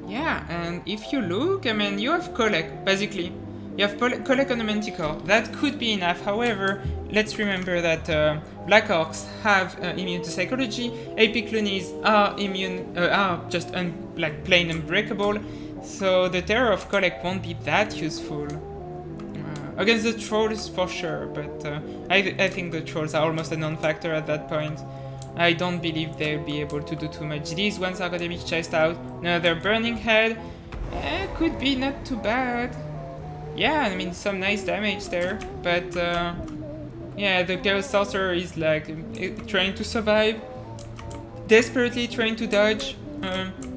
Yeah, and if you look, I mean, you have Kolek, basically. You have Kolek on the Manticore. That could be enough. However, let's remember that Black Orcs have immune to psychology. AP Clunies are immune, are just like plain unbreakable. So the Terror of Kolek won't be that useful. Against the trolls for sure, but I think the trolls are almost a non-factor at that point. I don't believe they'll be able to do too much. These ones are gonna be chased out. Another Burning Head. Could be not too bad. Yeah, I mean, some nice damage there, but yeah, the Chaos Sorcerer is like trying to survive, desperately trying to dodge.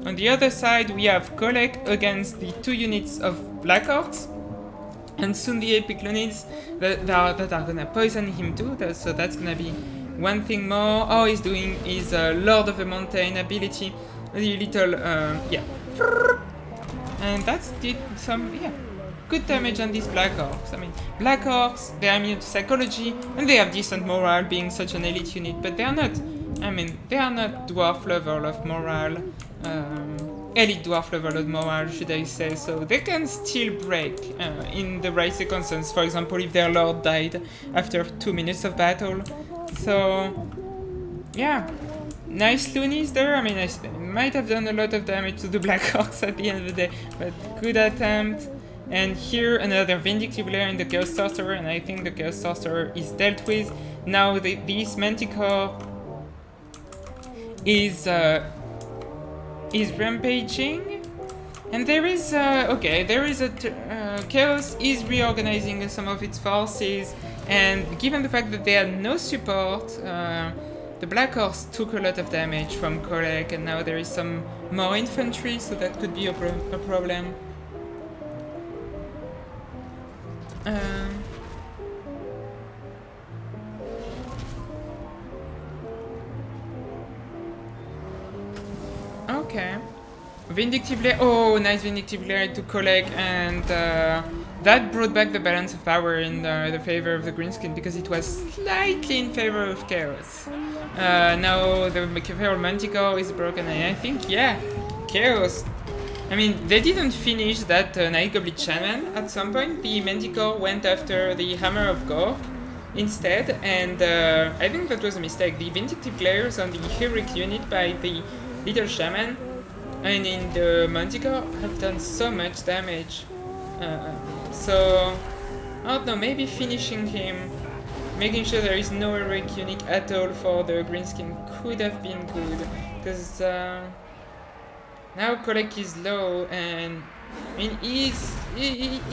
On the other side, we have Kolek against the 2 units of Black Orcs. And soon the Epic Lunids that are gonna poison him too, so that's gonna be one thing more. All he's doing is Lord of the Mountain ability, the little, yeah. And that's did some, yeah, good damage on these Black Orcs. I mean, Black Orcs, they are immune to psychology, and they have decent morale being such an elite unit, but they are not, I mean, they are not dwarf level of morale. Elite dwarf level of morale, should I say, so they can still break in the right circumstances. For example, if their lord died after 2 minutes of battle. So, yeah, nice loonies there. I mean, I might have done a lot of damage to the Black Orcs at the end of the day, but good attempt. And here another Vindictive Glare in the Chaos Sorcerer, and I think the Chaos Sorcerer is dealt with. Now this Manticore is rampaging, and there is Chaos is reorganizing some of its forces, and given the fact that they had no support, the Black Horse took a lot of damage from Kolek, and now there is some more infantry, so that could be a problem. Okay. Vindictive Glare. Oh, nice Vindictive Glare to Kolek, and that brought back the balance of power in the favor of the Greenskin, because it was slightly in favor of Chaos. Now the Feral Manticore is broken, and I think, yeah, Chaos. I mean, they didn't finish that Night Goblin Shaman at some point. The Manticore went after the Hammer of Gork instead, and I think that was a mistake. The Vindictive Glares on the heroic unit by the Little Shaman and in the Manticore have done so much damage. So I don't know, maybe finishing him, making sure there is no heroic unique at all for the green skin could have been good, because now Kolek is low, and I mean he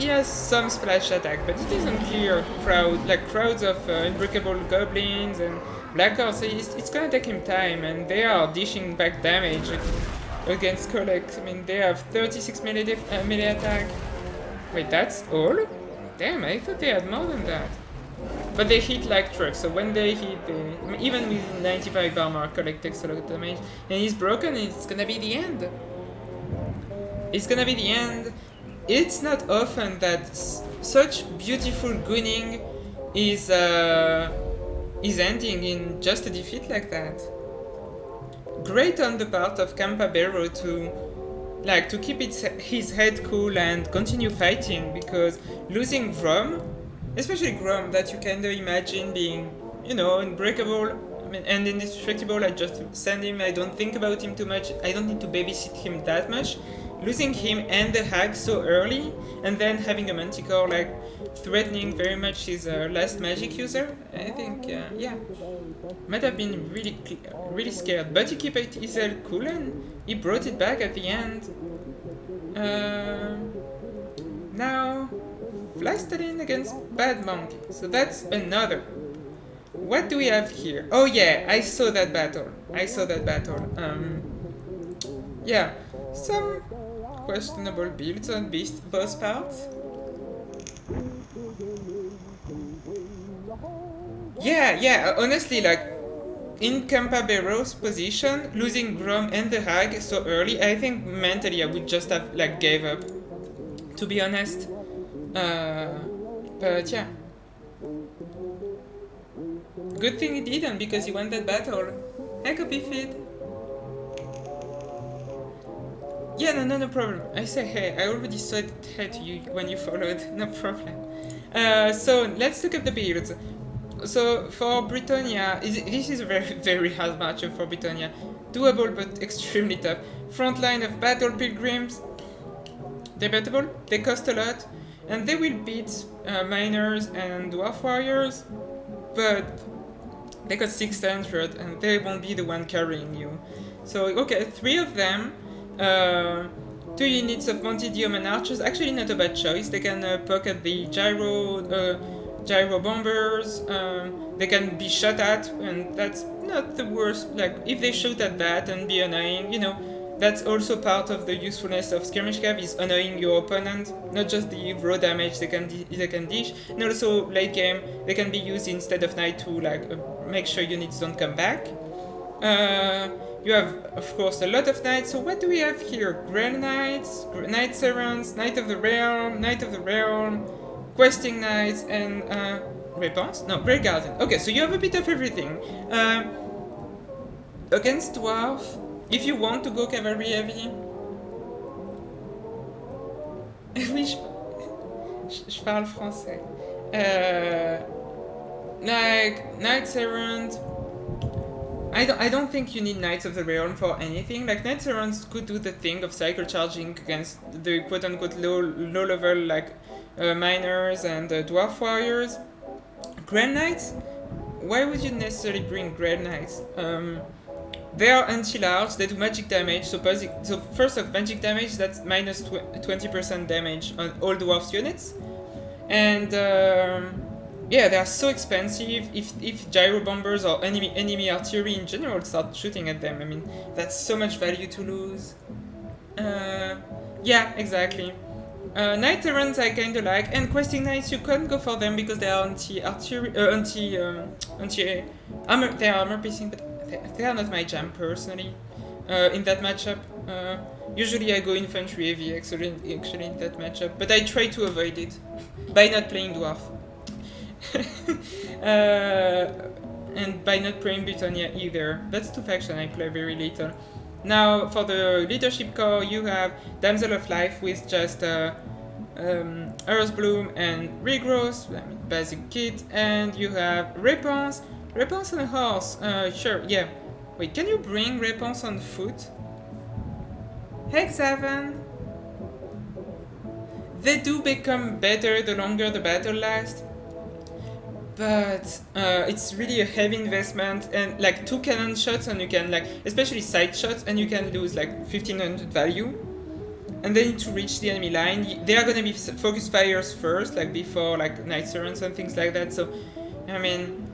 has some splash attack, but it isn't clear crowds of unbreakable goblins and black horse. So it's gonna take him time, and they are dishing back damage against Kolek. I mean, they have 36 melee attack. Wait, that's all? Damn, I thought they had more than that. But they hit like trucks, so when they hit, even with 95 armor, Kolek takes a lot of damage. And he's broken, and it's gonna be the end. It's gonna be the end. It's not often that such beautiful gunning is ending in just a defeat like that. Great on the part of Campabero to keep his head cool and continue fighting, because losing Grom, especially Grom, that you kind of imagine being, unbreakable, and indestructible. I just send him, I don't think about him too much, I don't need to babysit him that much. Losing him and the hag so early, and then having a Manticore threatening very much his last magic user, I think, might have been really scared. But he kept his head cool and he brought it back at the end. Now, Flastalin against Bad Monkey. So that's another. What do we have here? Oh yeah, I saw that battle. Yeah, some questionable builds on both parts. Yeah, honestly, in Campabero's position, losing Grom and the Hag so early, I think mentally I would just have, gave up, to be honest. But yeah. Good thing he didn't, because he won that battle. Heck up, Bifid. Yeah, no problem. I say hey, I already said hey to you when you followed, no problem. So, let's look at the builds. So, for Britannia, this is a very hard matchup for Britannia. Doable, but extremely tough. Front line of Battle Pilgrims. Debatable, they cost a lot, and they will beat Miners and Dwarf Warriors, but they got 600, and they won't be the one carrying you. So, okay, 3 of them. 2 units of Monty Dioman Archers, actually not a bad choice. They can pocket the gyro bombers, they can be shot at, and that's not the worst. If they shoot at that and be annoying, that's also part of the usefulness of Skirmish Cav, is annoying your opponent, not just the raw damage they can dish, and also late game they can be used instead of Knight to make sure units don't come back. You have, of course, a lot of Knights. So what do we have here? Grail Knights, Knight Servants, Knight of the Realm, Questing Knights, and Response? No, Grey Guardian. Okay, so you have a bit of everything. Against Dwarf, if you want to go cavalry heavy, oui, je parle français. Knight Servant. I don't think you need Knights of the Realm for anything. Knight Servants could do the thing of cycle charging against the quote-unquote low level Miners and Dwarf Warriors. Grand Knights? Why would you necessarily bring Grand Knights? They are anti-large, they do magic damage, so first off, magic damage, that's minus 20% damage on all Dwarfs units. And yeah, they are so expensive. If gyro bombers or enemy artillery in general start shooting at them, I mean, that's so much value to lose. Yeah, exactly. Knight Errants I kinda like, and Questing Knights you can't go for them because they are anti-artillery, armor. They are armor piercing, but they are not my jam personally. In that matchup, usually I go infantry heavy actually in that matchup, but I try to avoid it by not playing dwarf. And by not playing Britannia either. That's 2 factions I play very little. Now for the leadership core you have Damsel of Life with just Earthbloom and Regrowth, I mean basic kit, and you have Response on a horse, sure, yeah. Wait, can you bring Response on foot? Hey Xavan! They do become better the longer the battle lasts, but it's really a heavy investment, and like 2 cannon shots and you can like, especially side shots, and you can lose like 1500 value. And then to reach the enemy line, they are gonna be focus fires first, like before like Knight Errants and things like that. So, I mean,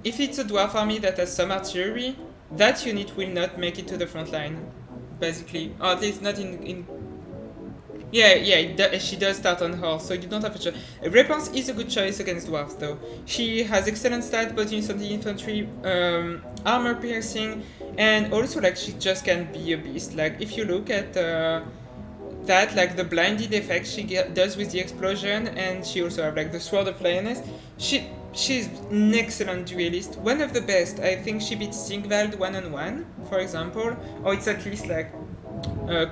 if it's a dwarf army that has some artillery, that unit will not make it to the front line, basically, or at least not in yeah, she does start on horse, so you don't have a choice. Repens is a good choice against dwarves, though. She has excellent stats, both in infantry, armor piercing, and also like she just can be a beast. Like if you look at that, like the blinded effect she does with the explosion, and she also have like the sword of lioness. She's an excellent duelist, one of the best. I think she beats Sigvald 1-on-1, for example, or it's at least like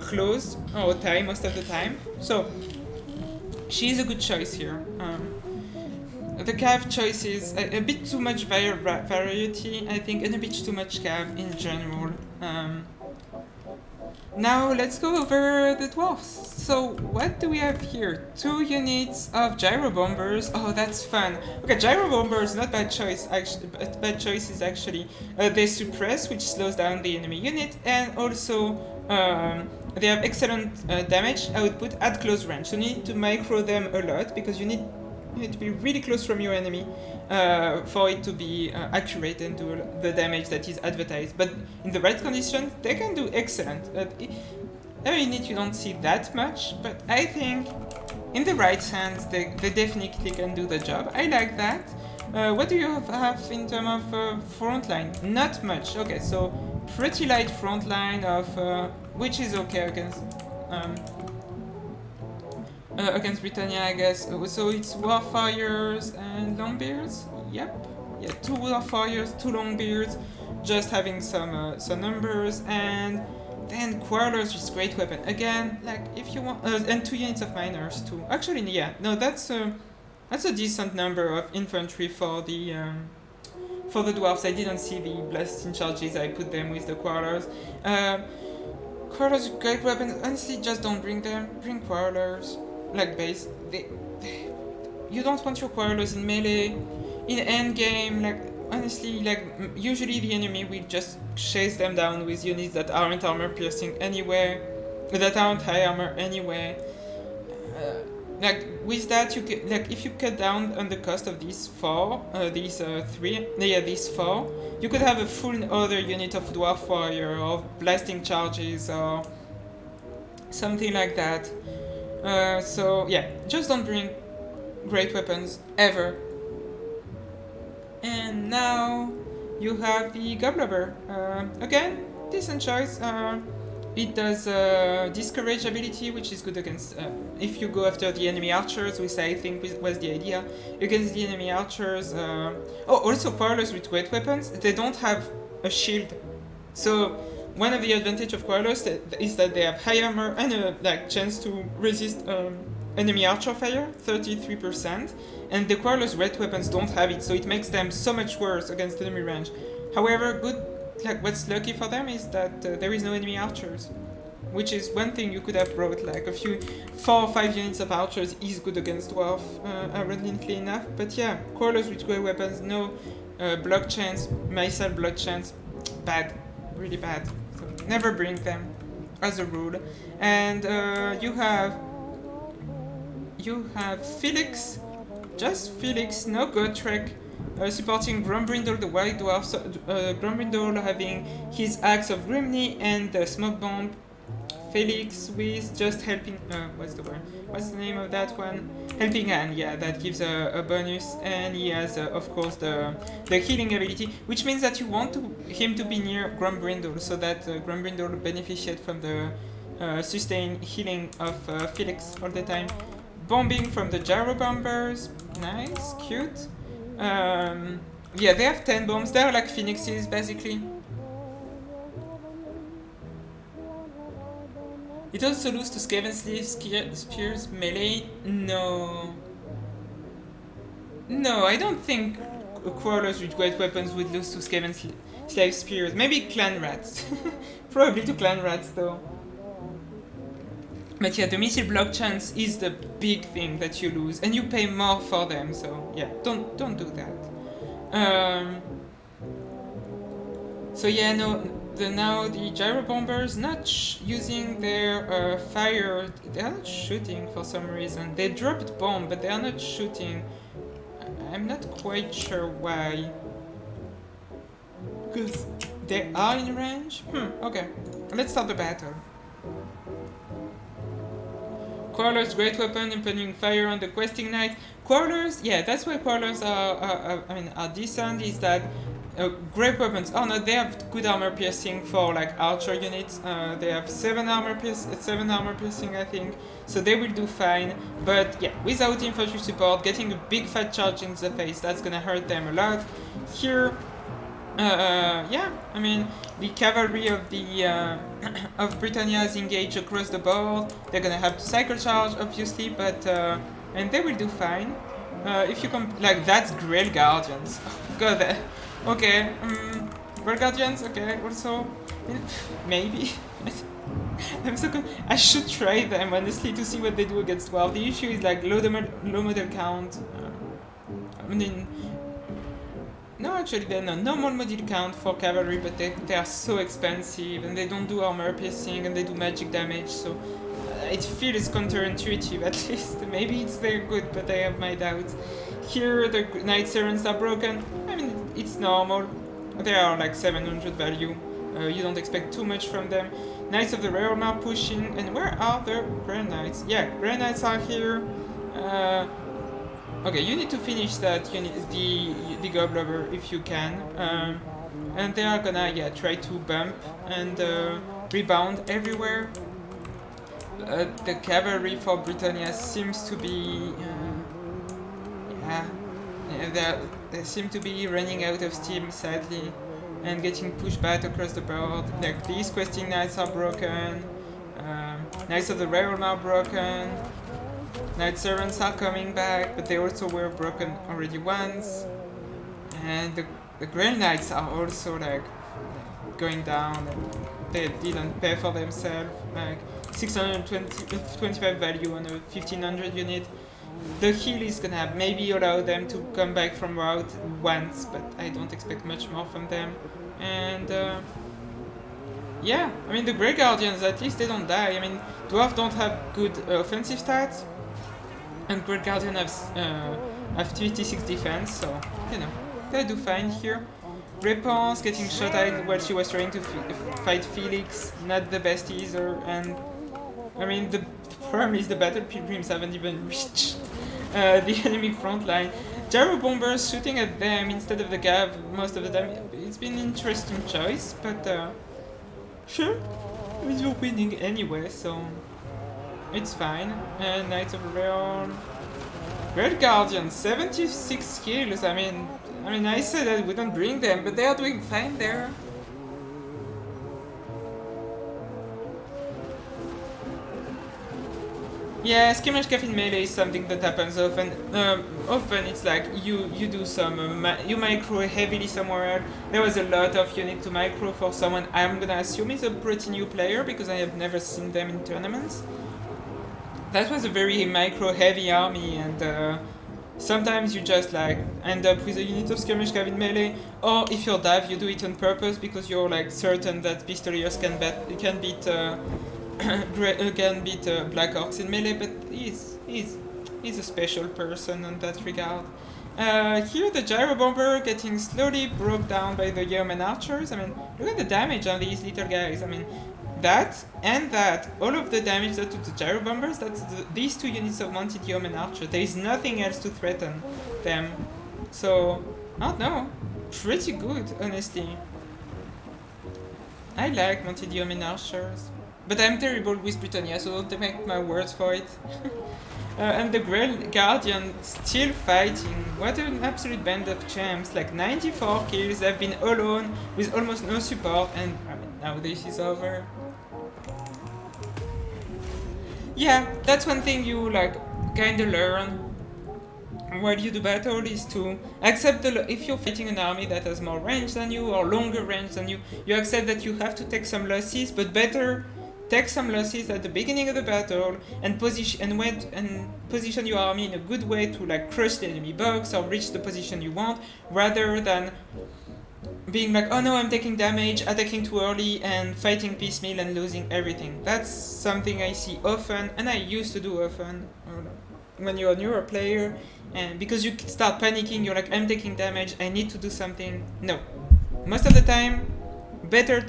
close or tie most of the time. So she's a good choice here. The cav choice is a bit too much variety, I think, and a bit too much cav in general. Now let's go over the dwarfs. So what do we have here? 2 units of gyro bombers. Oh, that's fun. Okay, gyro bombers, not bad choice. Actually, bad choices actually. They suppress, which slows down the enemy unit, and also they have excellent damage output at close range. So you need to micro them a lot because you need to be really close from your enemy for it to be accurate and do the damage that is advertised. But in the right conditions, they can do excellent. Every unit you don't see that much, but I think in the right hands, they definitely can do the job. I like that. What do you have in terms of front line? Not much. Okay, so pretty light front line of which is okay against Britannia, I guess. So it's Warfires and Longbeards. Yep. Yeah, 2 Warfires, 2 Longbeards, just having some numbers, and then Quarrelers is great weapon. Again, like if you want, and 2 units of miners too. Actually, yeah, no, that's a decent number of infantry for the dwarves. I didn't see the blasting charges. I put them with the Quarrelers. Quarrelers are great weapons. Honestly, just don't bring them. Bring Quarrelers. Like base, you don't want your Quarrelers in melee, in endgame. Like honestly, like usually the enemy will just chase them down with units that aren't armor piercing anyway, that aren't high armor anyway. Like with that, you can, like if you cut down on the cost of these 4, these 4, you could have a full other unit of dwarf warrior or blasting charges or something like that. So yeah, just don't bring great weapons ever. And now you have the Goblobber. Again, decent choice. It does discourage ability, which is good against if you go after the enemy archers, which I think was the idea. Against the enemy archers. Also Quarrelers with great weapons, they don't have a shield. So one of the advantage of Quarrelers is that they have high armor and a like chance to resist enemy archer fire, 33%, and the Quarrelers' red weapons don't have it, so it makes them so much worse against enemy range. However, what's lucky for them is that there is no enemy archers, which is one thing you could have brought. Like a few 4 or 5 units of archers is good against dwarf, ironically enough. But yeah, Quarrelers with great weapons, no block chance, missile block chance, bad, really bad. So never bring them, as a rule. And you have Felix, just Felix, no Gotrek, supporting Grombrindle the White Dwarf, so, Grombrindle having his Axe of Grimney and the Smoke Bomb. Felix with just helping, what's the name of that one? Helping Hand, yeah, that gives a bonus, and he has, of course, the healing ability, which means that you want him to be near Grombrindle, so that Grombrindle will benefit from the sustained healing of Felix all the time. Bombing from the Gyro Bombers, nice, cute. Yeah, they have 10 bombs, they're like phoenixes, basically. It also loses to Skaven Spears melee? No, I don't think Quarrelers with great weapons would lose to Skaven Slave Spears. Maybe Clan Rats. Probably to Clan Rats, though. But yeah, the missile block chance is the big thing that you lose, and you pay more for them. So yeah, don't do that. So yeah, now the gyro bombers not using their fire. They are not shooting for some reason. They dropped bomb, but they are not shooting. I'm not quite sure why. Because they are in range. Okay, let's start the battle. Crawlers, great weapon, impending fire on the questing knight. Crawlers, yeah, that's why crawlers are decent. Is that great weapons? Oh no, they have good armor piercing for like archer units. They have 7 armor piercing, I think. So they will do fine. But yeah, without infantry support, getting a big fat charge in the face, that's gonna hurt them a lot. Here, yeah, I mean, the cavalry of the of Britannia is engaged across the board. They're gonna have to cycle charge, obviously, but and they will do fine. If you like, that's Grail Guardians. God, okay, Grail Guardians, okay, also, maybe. I'm so I should try them, honestly, to see what they do against WoW. The issue is like low model count. I mean, no, actually, they're not normal model count for cavalry, but they are so expensive, and they don't do armor piercing, and they do magic damage, so it feels counterintuitive, at least. Maybe it's very good, but I have my doubts. Here, the Knight Sirens are broken. I mean, it's normal. They are like 700 value. You don't expect too much from them. Knights of the Realm are pushing, and where are the Grey Knights? Yeah, Grey Knights are here. Okay, you need to finish that unit, the Goblobber, if you can. And they are gonna, yeah, try to bump and rebound everywhere. The cavalry for Britannia seems to be... they seem to be running out of steam, sadly, and getting pushed back across the board. Like, these questing knights are broken. Knights of the Realm are broken. Knight Servants are coming back, but they also were broken already once. And the Grail Knights are also like going down. They didn't pay for themselves. Like 625 value on a 1500 unit. The heal is gonna maybe allow them to come back from route once, but I don't expect much more from them. And yeah, I mean, the Grey Guardians, at least they don't die. I mean, Dwarf don't have good offensive stats, and Grey Guardian have 56 defense, so, you know, they do fine here. Reponse getting shot at while she was trying to fight Felix, not the best either, and I mean, the problem is the Battle Pilgrims haven't even reached the enemy front line. Gyro bombers shooting at them instead of the Gav most of the time. It's been an interesting choice, but sure, I mean, you're winning anyway, so it's fine. And Knights of the Realm, Red Guardian, 76 kills. I mean, I said I wouldn't bring them, but they are doing fine there. Yeah, skirmish cav in melee is something that happens often. Often it's like you do some you micro heavily somewhere. There was a lot of unit to micro for someone I'm gonna assume is a pretty new player because I have never seen them in tournaments. That was a very micro heavy army, and sometimes you just like end up with a unit of skirmish cav in melee, or if you're dive you do it on purpose because you're like certain that Pistoliers can beat can beat Black Orcs in melee, but he's a special person in that regard. Here the Gyro Bomber getting slowly broke down by the Yeoman Archers. I mean, look at the damage on these little guys. I mean, that and that, all of the damage that took the Gyro Bombers, that's these two units of Mounted Yeoman Archer. There is nothing else to threaten them. So, I don't know, pretty good, honestly. I like Mounted Yeoman Archers. But I'm terrible with Britannia, so don't take my words for it. And the Grail Guardian still fighting. What an absolute band of champs. Like 94 kills, they've been alone with almost no support, and I mean, now this is over. Yeah, that's one thing you like kinda learn while you do battle, is to accept if you're fighting an army that has more range than you or longer range than you accept that you have to take some losses, but better take some losses at the beginning of the battle and position your army in a good way to like crush the enemy box or reach the position you want, rather than being like, oh no, I'm taking damage, attacking too early and fighting piecemeal and losing everything. That's something I see often, and I used to do often when you're a newer player, and because you start panicking, you're like, I'm taking damage, I need to do something. No, most of the time better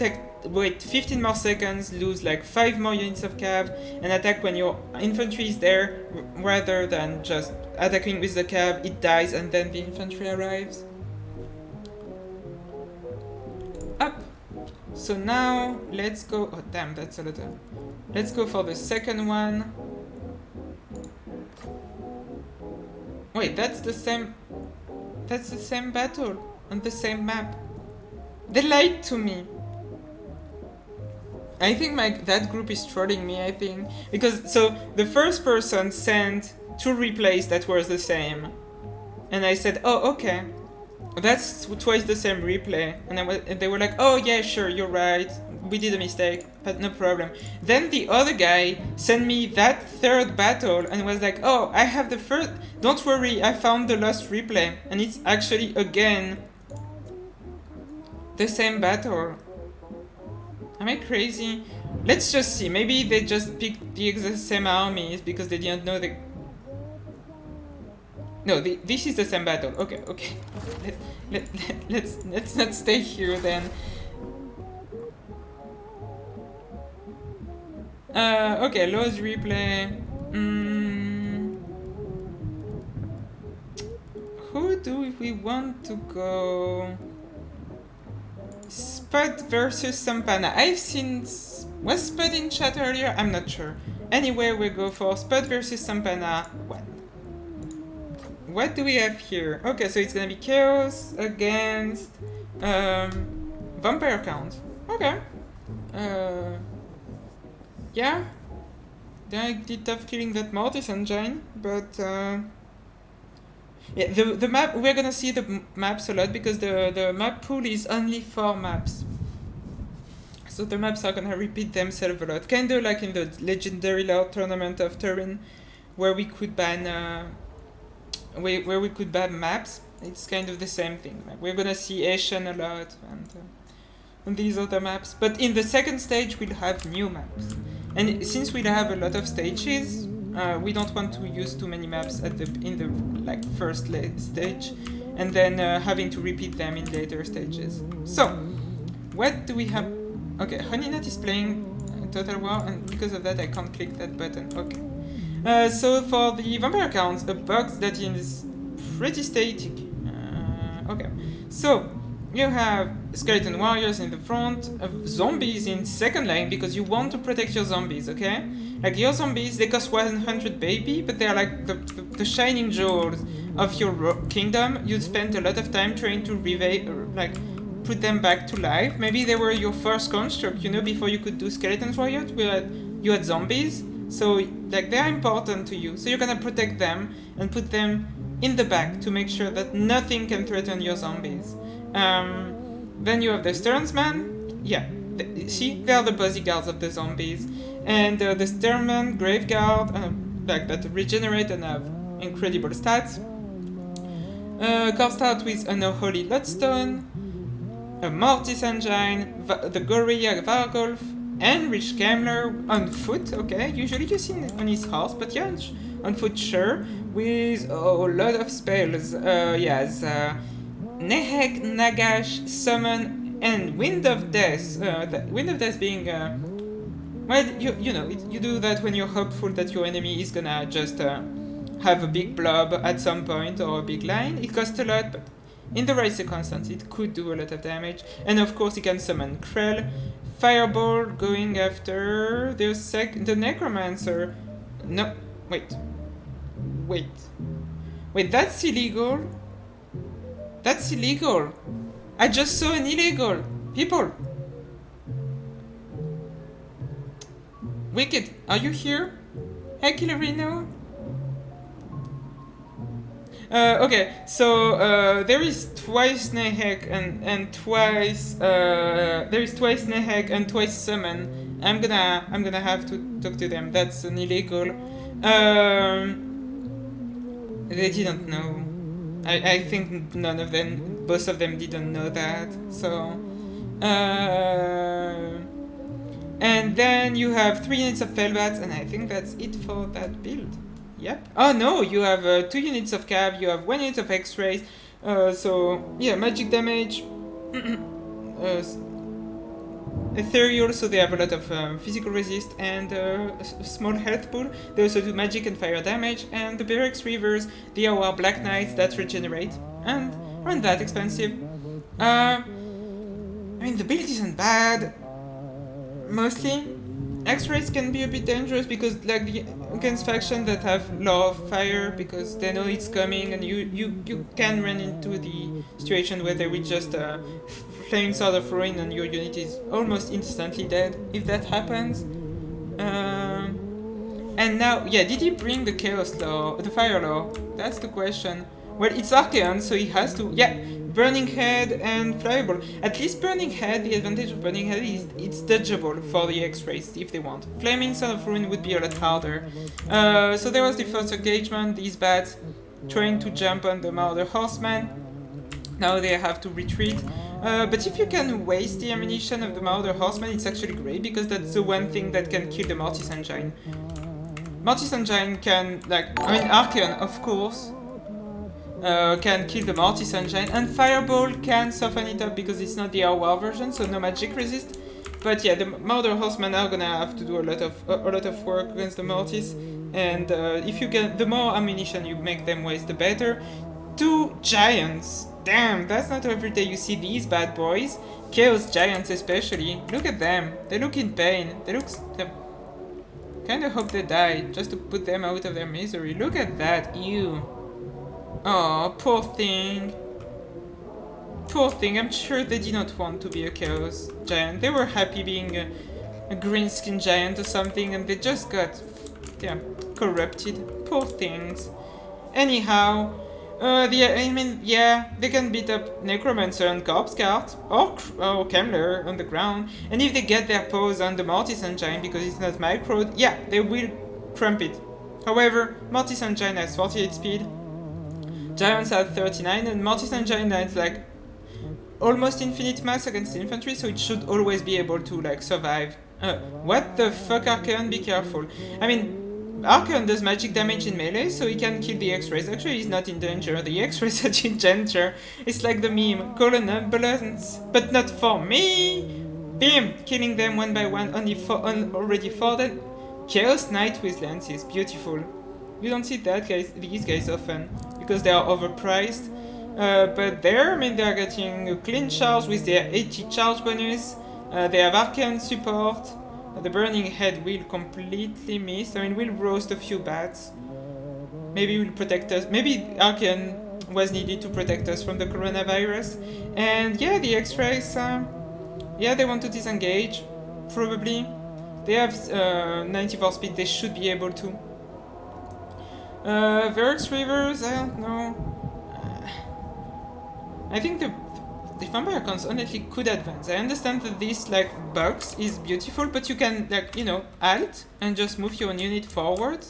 wait 15 more seconds, lose like 5 more units of cav, and attack when your infantry is there, rather than just attacking with the cav, it dies, and then the infantry arrives. Up! So now, let's go... Oh damn, that's a lot of... Let's go for the second one. Wait, that's the same... That's the same battle, on the same map. They lied to me. I think that group is trolling me, I think. Because, so, the first person sent 2 replays that were the same. And I said, oh, okay. That's twice the same replay. And they were like, oh yeah, sure, you're right. We did a mistake, but no problem. Then the other guy sent me that third battle and was like, oh, I have the first... Don't worry, I found the lost replay. And it's actually, again, the same battle. Am I crazy? Let's just see. Maybe they just picked the exact same armies because they didn't know the... No, this is the same battle. Okay, okay. Let's not stay here then. Okay, lost replay. Who do we want to go? Spud versus Sampana. I've seen... Was Spud in chat earlier? I'm not sure. Anyway, we go for Spud versus Sampana 1. What do we have here? Okay, so it's gonna be Chaos against... Vampire Count. Okay. Yeah. Then I did tough killing that Mortis Engine, but... Yeah, the map, we're gonna see the maps a lot because the map pool is only 4 maps. So the maps are gonna repeat themselves a lot. Kinda like in the Legendary Lord Tournament of Turin, where we could ban where we could ban maps. It's kind of the same thing. Like we're gonna see Ashen a lot and these other maps. But in the second stage we'll have new maps. And since we'll have a lot of stages, we don't want to use too many maps in the like first stage, and then having to repeat them in later stages. So, what do we have? Okay, Honeynut is playing Total War, and because of that I can't click that button. Okay. So for the Vampire Counts, a box that is pretty static. Okay. So you have Skeleton Warriors in the front, zombies in second line because you want to protect your zombies, okay? Like your zombies, they cost 100 baby, but they are like the shining jewels of your kingdom. You spent a lot of time trying to put them back to life. Maybe they were your first construct, you know, before you could do Skeleton Warriors, you had zombies. So like they're important to you. So you're gonna protect them and put them in the back to make sure that nothing can threaten your zombies. Then you have the Sternsman. Yeah, see, they are the bodyguards of the zombies. And the Sternman, Graveguard, like that regenerate and have incredible stats. Card start with an Holy Lodestone, a Mortis Engine, the Gorilla Vargolf, and Rich Kamler on foot. Okay, usually you see on his horse, but yeah, on foot, sure, with a lot of spells. Yes, Nehek, Nagash, Summon, and Wind of Death. Wind of Death being... well, you know, you do that when you're hopeful that your enemy is gonna just have a big blob at some point or a big line. It costs a lot, but in the right circumstance, it could do a lot of damage. And of course, you can summon Krell, Fireball going after the Necromancer. No, wait, that's illegal. That's illegal. I just saw an illegal. People. Wicked, are you here? Hey, Killerino. Okay, so there is twice Nehek and twice there is twice Nehek and twice Summon I'm gonna have to talk to them. That's an illegal. They didn't know. I think none of them, both of them didn't know that. So, and then you have 3 units of Felbats, and I think that's it for that build. Yep. Oh no, you have 2 units of Cav, you have 1 unit of X-rays. So yeah, magic damage. Ethereal, so they have a lot of physical resist and a small health pool. They also do magic and fire damage, and the Berex Reavers, they are Black Knights that regenerate and aren't that expensive. I mean, the build isn't bad. Mostly, X-rays can be a bit dangerous because, like, against factions that have law of fire, because they know it's coming, and you can run into the situation where they will just Flaming Sword of Ruin and your unit is almost instantly dead if that happens. And now, yeah, did he bring the Chaos Law, the Fire Law? That's the question. Well, it's Archaean, so he has to, yeah, Burning Head and Flyable. At least Burning Head, the advantage of Burning Head is it's dodgeable for the X-rays if they want. Flaming Sword of Ruin would be a lot harder. So there was the first engagement, these bats trying to jump on the Marauder Horseman. Now they have to retreat. But if you can waste the ammunition of the Marauder Horseman, it's actually great, because that's the one thing that can kill the Mortis Engine. Mortis Engine can, like, I mean, Archaean, of course, can kill the Mortis Engine, and Fireball can soften it up because it's not the R-War version, so no magic resist. But yeah, the Marauder Horsemen are gonna have to do a lot of work against the Mortis, and if you can, the more ammunition you make them waste, the better. 2 giants. Damn, that's not every day you see these bad boys. Chaos Giants especially. Look at them. They look in pain. They kinda hope they die, just to put them out of their misery. Look at that. Ew. Oh, poor thing. Poor thing. I'm sure they did not want to be a Chaos Giant. They were happy being a green skin giant or something, and they just got, yeah, corrupted. Poor things. Anyhow, I mean, yeah, they can beat up Necromancer and Corpse Cart, or Kemmler on the ground, and if they get their paws on the Mortis Engine because it's not microed, yeah, they will crump it. However, Mortis Engine has 48 speed, Giants have 39, and Mortis Engine has like almost infinite mass against infantry, so it should always be able to like survive. What the fuck, Archaean? Be careful. I mean, Archaean does magic damage in melee, so he can kill the X-rays. Actually, he's not in danger. The X-rays are in danger. It's like the meme, call an ambulance, but not for me. Bim! Killing them one by one, already for them. Chaos Knight with lances, beautiful. You don't see these guys often, because they are overpriced. But there, I mean, they're getting a clean charge with their 80 charge bonus. They have Archaean support. The Burning Head will completely miss. I mean, we'll roast a few bats. Maybe we'll protect us. Maybe Archaean was needed to protect us from the coronavirus. And yeah, the X-rays, yeah, they want to disengage. Probably. They have 94 speed, they should be able to. Berex Reavers, I don't know. I think the Vampire Cons honestly could advance. I understand that this like box is beautiful, but you can like, you know, alt and just move your unit forward,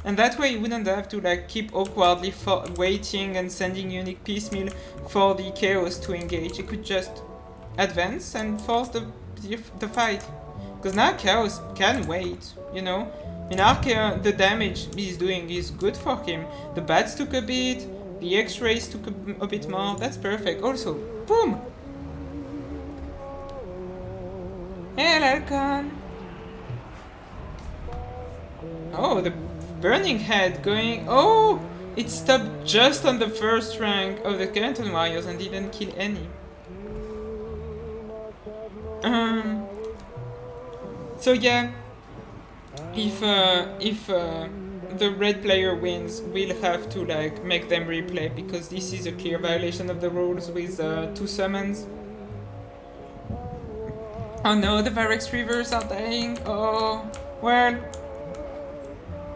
and that way you wouldn't have to like keep awkwardly waiting and sending unit piecemeal for the Chaos to engage. You could just advance and force the fight, because now Chaos can wait, you know. In Archaean, the damage he's doing is good for him. The bats took a bit. The X-rays took a bit more. That's perfect. Also, boom! Hey, Lalcon! Oh, the Burning Head going... Oh! It stopped just on the first rank of the Canton Warriors and didn't kill any. So yeah, if the red player wins, we'll have to like make them replay, because this is a clear violation of the rules with 2 summons. Oh no, the Berex Reavers are dying. Oh, well.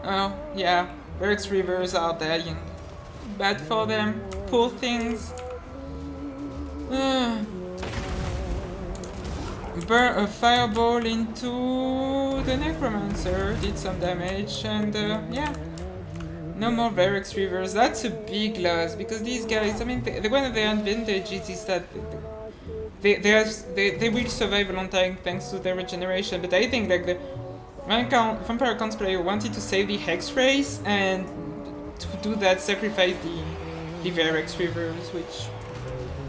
Oh, yeah, Berex Reavers are dying. Bad for them. Poor things. a fireball into the Necromancer, did some damage, and yeah. No more Verex Reavers. That's a big loss, because these guys, I mean, one of their advantages is that they will survive a long time thanks to their regeneration, but I think like the Vampire Accounts player wanted to save the Hex Race, and to do that sacrifice the Verex Reavers, which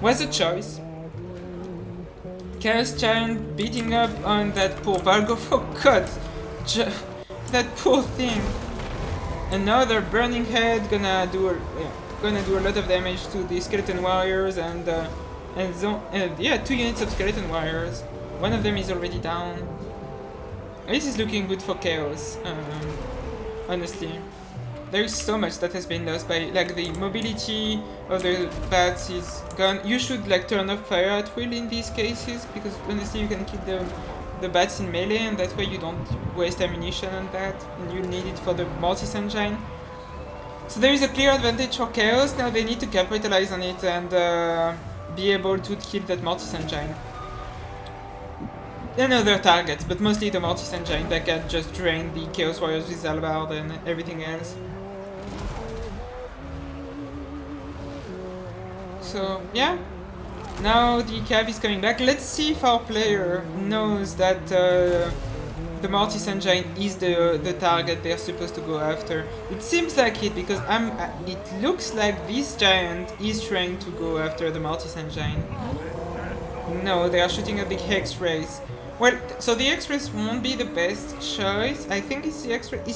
was a choice. Chaos Giant beating up on that poor Valgor. Oh god! That poor thing! Another Burning Head gonna do a lot of damage to the Skeleton Warriors, and yeah, 2 units of Skeleton Warriors. One of them is already down. This is looking good for Chaos, honestly. There is so much that has been lost by, like, the mobility of the bats is gone. You should like turn off fire at will in these cases, because honestly you can kill the bats in melee, and that way you don't waste ammunition on that, and you need it for the Mortis Engine. So there is a clear advantage for Chaos. Now they need to capitalize on it and be able to kill that Mortis Engine. And other targets, but mostly the Mortis Engine that can just drain the Chaos Warriors with Halberd and everything else. So yeah, now the Cav is coming back. Let's see if our player knows that the Mortis Engine is the target they're supposed to go after. It seems like it, because it looks like this giant is trying to go after the Mortis Engine. No, they are shooting at the Hex Race. Well, so the X-Rays won't be the best choice. I think it's the X-Ray. I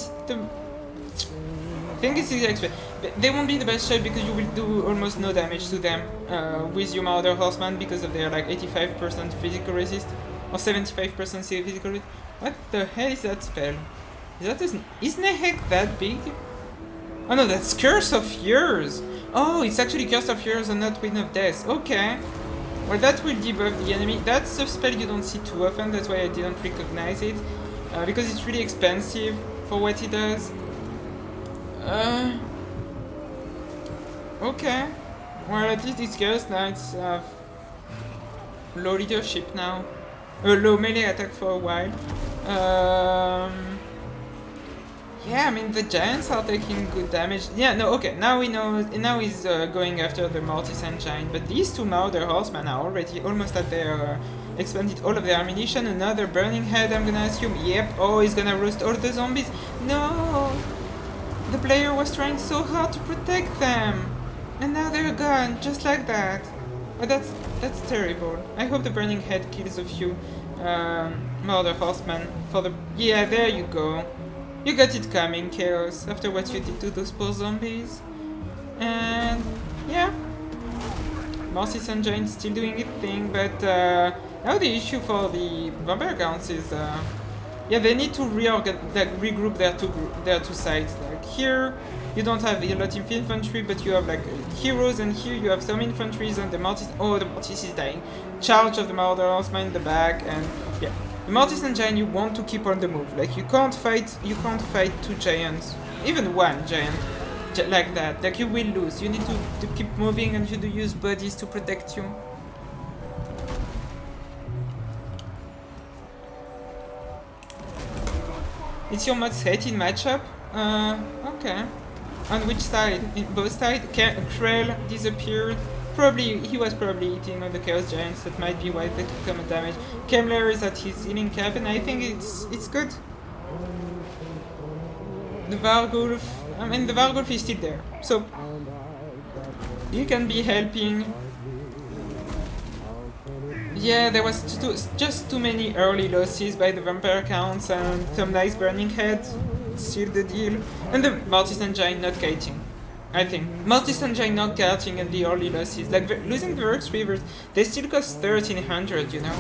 think it's the X-Ray. They won't be the best choice because you will do almost no damage to them with your Marauder Horseman, because of their like 85% physical resist or 75% physical resist. What the hell is that spell? Is Nehek that big? Oh no, that's Curse of Years. Oh, it's actually Curse of Years and not Wind of Death. Okay. Well, that will debuff the enemy. That's a spell you don't see too often, that's why I didn't recognize it. Because it's really expensive for what it does. Okay. Well, at least these Chaos Knights have low leadership now. Low melee attack for a while. Yeah, I mean, the Giants are taking good damage. Yeah, no, okay, now we know, now he's going after the Mortis Engine, but these two Marauder Horsemen are already almost at their, expended all of their ammunition. Another Burning Head, I'm gonna assume. Yep, oh, he's gonna roast all the zombies. No! The player was trying so hard to protect them! And now they're gone, just like that. But that's terrible. I hope the Burning Head kills a few Marauder Horsemen for the... Yeah, there you go. You got it coming, Chaos, after what you did to those poor zombies. And yeah, Mortis Engine still doing its thing, but now the issue for the Vampire Counts is, yeah, they need to regroup their two sides. Like here, you don't have a lot of infantry, but you have like heroes, and here you have some infantries, and the Mortis. Oh, the Mortis is dying. Charge of the Marauder Horseman in the back, and yeah. The Mortis Engine you want to keep on the move. Like you can't fight two giants, even one giant, like that. Like you will lose. You need to keep moving, and you do use bodies to protect you. It's your most hated matchup? Okay. On which side? In both sides? Krell disappeared. Probably, he was probably eating on the Chaos Giants, that might be why they took some damage. Kemler is at his healing cap, and I think it's good. The Vargulf, I mean, the Vargulf is still there, so he can be helping. Yeah, there was just too many early losses by the Vampire Counts, and some nice Burning Heads sealed the deal. And the Mortis Engine not kiting. I think. Mortis Engine not catching and the early losses. Like, losing the Verex Reavers, they still cost 1300, you know?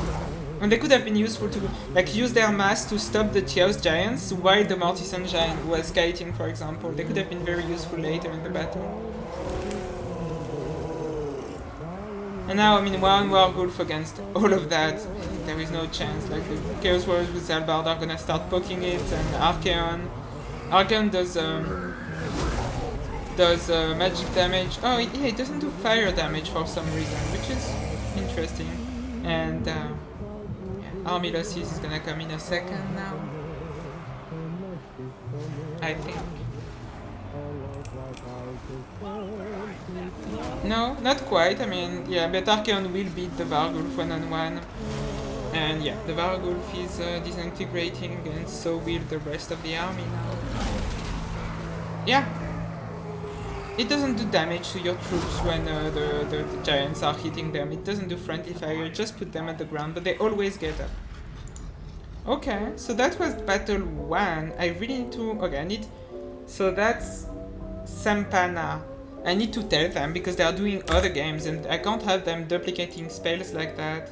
And they could have been useful to, like, use their mass to stop the Chaos Giants while the Mortis Engine was kiting, for example. They could have been very useful later in the battle. And now, I mean, one Wargulf against all of that, there is no chance. Like, the Chaos Warriors with Halberd are gonna start poking it, and Archaon does magic damage. Oh, yeah, it doesn't do fire damage for some reason, which is interesting. And yeah. army losses is gonna come in a second now. I think. No, not quite. I mean, yeah, but Archeon will beat the Vargulf 1-on-1. And yeah, the Vargulf is disintegrating, and so will the rest of the army now. Yeah. It doesn't do damage to your troops when the giants are hitting them. It doesn't do friendly fire, just put them at the ground, but they always get up. Okay, so that was battle 1. I really need to... Okay, I need... So that's Sampana. I need to tell them because they are doing other games and I can't have them duplicating spells like that.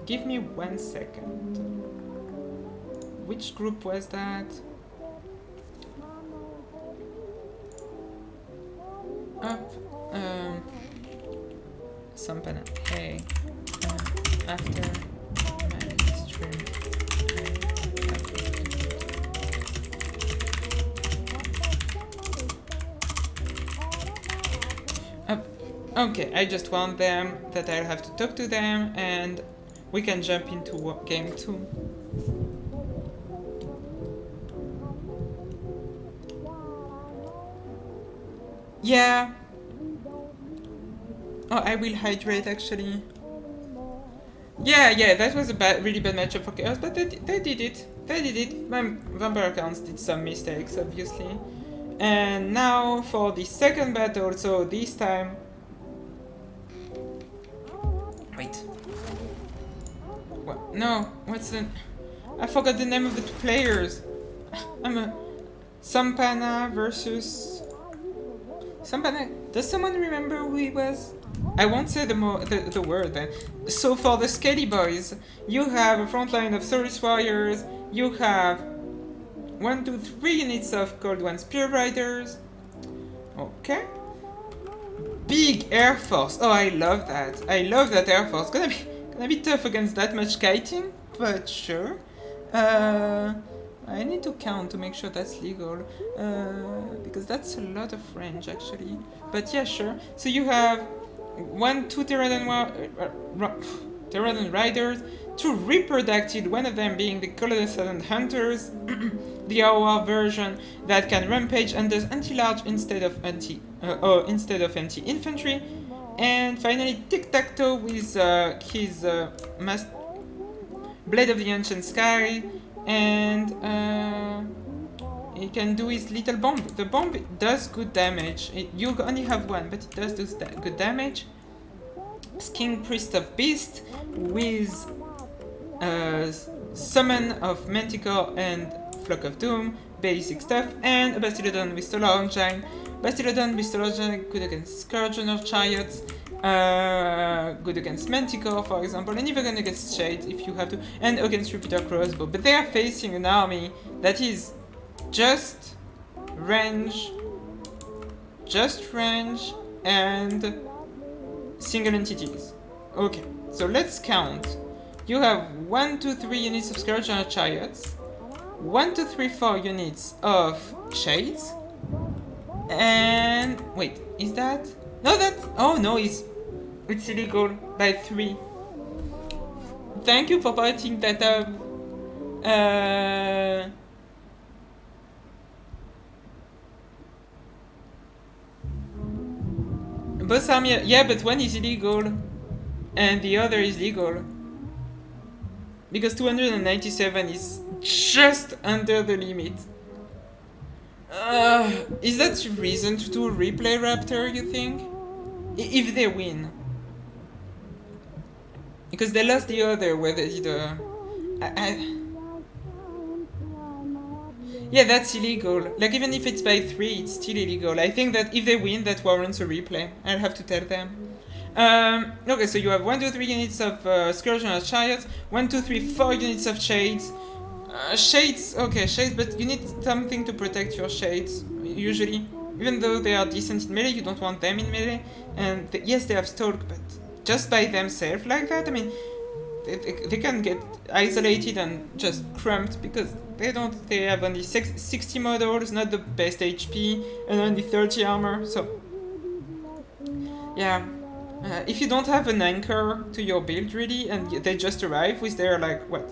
Give me 1 second. Which group was that? Up. Sampana. Hey. After my stream. Okay, I just warned them that I'll have to talk to them and we can jump into game 2. Yeah. Oh, I will hydrate actually. Yeah, that was a really bad matchup for Chaos, but they did it. They did it. My vampire accounts did some mistakes, obviously. And now for the second battle, so this time... Wait. What? No, what's the... I forgot the name of the 2 players. I'm a... Sampana versus... Sampana... Does someone remember who he was? I won't say the word then. So for the Skelly Boys, you have a front line of Soulless Warriors, you have 1, 2, 3 units of Cold One Spear Riders. Okay. Big Air Force. Oh, I love that. I love that Air Force. Gonna be tough against that much kiting, but sure. I need to count to make sure that's legal, because that's a lot of range actually. But yeah, sure. So you have 1, 2 Pterodon Riders, 2 Reproducted, one of them being the Colossus Hunters, the Aurora version that can rampage and does anti-large instead of anti-infantry, and finally Tic-Tac-Toe with his Blade of the Ancient Sky, and he can do his little bomb. The bomb does good damage. You only have 1, but it does do good damage. King Priest of Beast with Summon of Manticore and Flock of Doom, basic stuff, and a Bastiodon with Solar Engine. Bastiodon with Solar Engine good against Scourgeoner Chariots, good against Manticore, for example, and even against Shades if you have to, and against Repeater Crossbow. But they are facing an army that is just range, and single entities. Okay, so let's count. You have 1, 2, 3 units of Scourgeoner Chariots, 1, 2, 3, 4 units of Shades, and wait, is that? No, that. Oh no, it's illegal by 3. Thank you for pointing that up. Both army, yeah, but one is illegal, and the other is legal. Because 297 is just under the limit. Is that reason to do a replay Raptor, you think? If they win. Because they lost the other where they did a... Yeah, that's illegal. Like, even if it's by 3, it's still illegal. I think that if they win, that warrants a replay. I'll have to tell them. Okay, so you have 1, 2, 3 units of Scourgeoner Chariots, 1, 2, 3, 4 units of Shades. Shades, okay, Shades, but you need something to protect your Shades, usually. Even though they are decent in melee, you don't want them in melee. And yes, they have Stalk, but just by themselves like that, I mean, they can get isolated and just crumped because they have only 60 models, not the best HP, and only 30 armor, so yeah. if you don't have an anchor to your build really, and they just arrive with their like what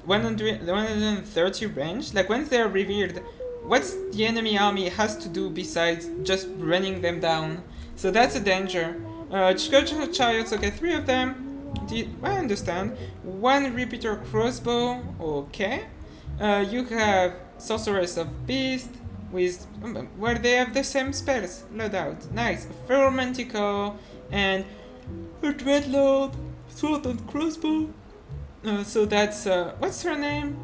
130 range, like once they're revealed, what's the enemy army has to do besides just running them down? So that's a danger. Scourger chariots, okay, 3 of them. I understand. 1 repeater crossbow, okay. You have Sorceress of Beast with where they have the same spells loadout. Nice. Feral Manticore and a Dreadlord, sword and crossbow. So that's what's her name?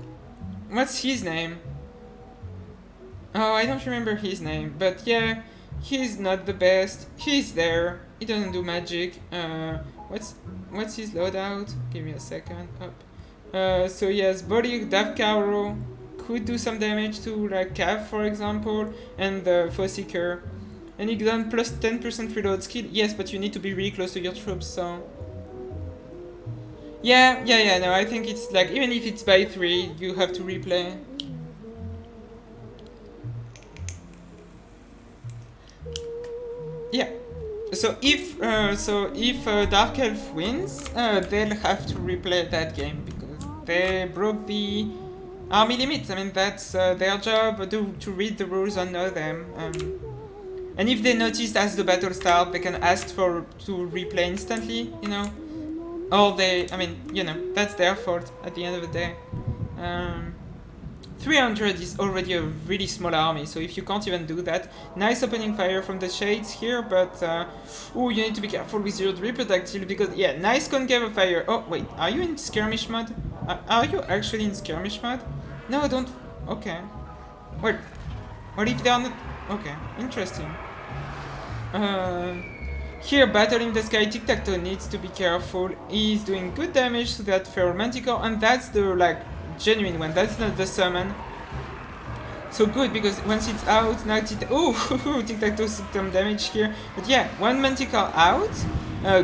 What's his name? Oh, I don't remember his name, but yeah, he's not the best. He's there. He doesn't do magic. What's his loadout? Give me a second. Up. So yes, body Davkaro could do some damage to like Cav, for example, and the Foeseeker. And he done plus 10% reload skill. Yes, but you need to be really close to your troops, so. Yeah, no, I think it's like, even if it's by 3, you have to replay. Yeah. So if Dark Elf wins, they'll have to replay that game because they broke the army limit. I mean, that's their job to read the rules and know them. And if they notice as the battle starts, they can ask to replay instantly, you know. Or I mean, you know, that's their fault at the end of the day. 300 is already a really small army, so if you can't even do that, nice opening fire from the Shades here, but oh, you need to be careful with your Reproductile because, yeah, nice concave of fire. Oh, wait, are you in skirmish mode? Are you actually in skirmish mode? No, don't. Okay. What if they are not? Okay, interesting. Here, Battle in the Sky, Tic-Tac-Toe needs to be careful. He's doing good damage to that Feral Manticore, and that's the, like, genuine one. That's not the summon. So good, because once it's out, now Tic-Tac-Toe took some damage here. But yeah, 1 Manticore out.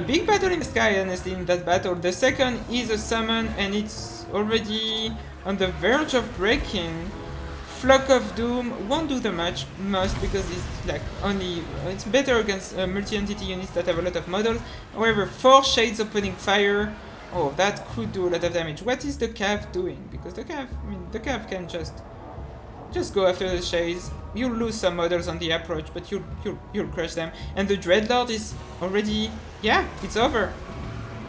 Big Battle in the Sky, honestly, in that battle. The second is a summon, and it's already on the verge of breaking. Flock of Doom won't do the most because it's like it's better against multi-entity units that have a lot of models. However, 4 Shades opening fire, oh, that could do a lot of damage. What is the Cav doing? Because the Cav can just go after the Shades. You'll lose some models on the approach, but you'll crush them. And the Dreadlord is already, yeah, it's over.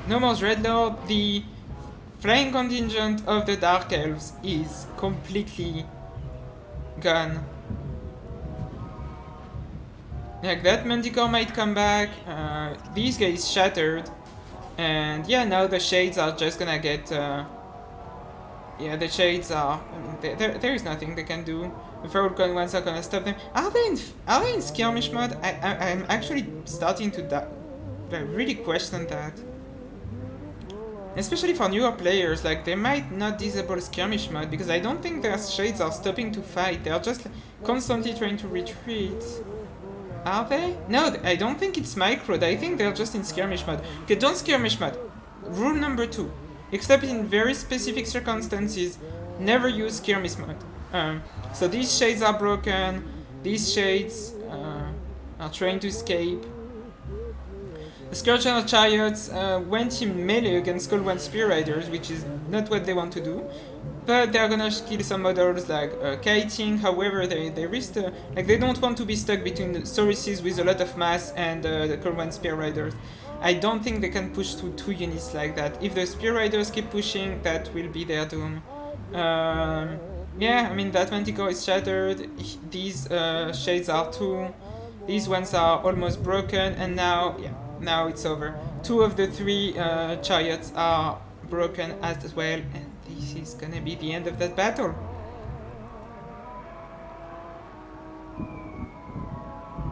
No more Dreadlord. The flying contingent of the Dark Elves is completely gone. Like that Manticore might come back. These guys shattered, and yeah, now the Shades are just gonna get. Yeah, the Shades are. I mean, there is nothing they can do. The Feral ones are gonna stop them. Are they in skirmish mode? I'm actually starting to really question that. Especially for newer players, like, they might not disable skirmish mode, because I don't think their Shades are stopping to fight, they're just constantly trying to retreat. Are they? No, I don't think it's micro, I think they're just in skirmish mode. Okay, don't skirmish mode. Rule number 2. Except in very specific circumstances, never use skirmish mode. So these Shades are broken, these Shades are trying to escape. The Scourger Chariots went in melee against Cold One Spear Riders, which is not what they want to do. But they're gonna kill some models like Kiting, however they risk like they don't want to be stuck between the Sauruses with a lot of mass and the Cold One Spear Riders. I don't think they can push to 2 units like that. If the Spear Riders keep pushing, that will be their doom. Yeah, I mean that Manticore is shattered, these Shades are too, these ones are almost broken, and now, yeah. Now it's over. 2 of the 3 chariots are broken as well, and this is gonna be the end of that battle.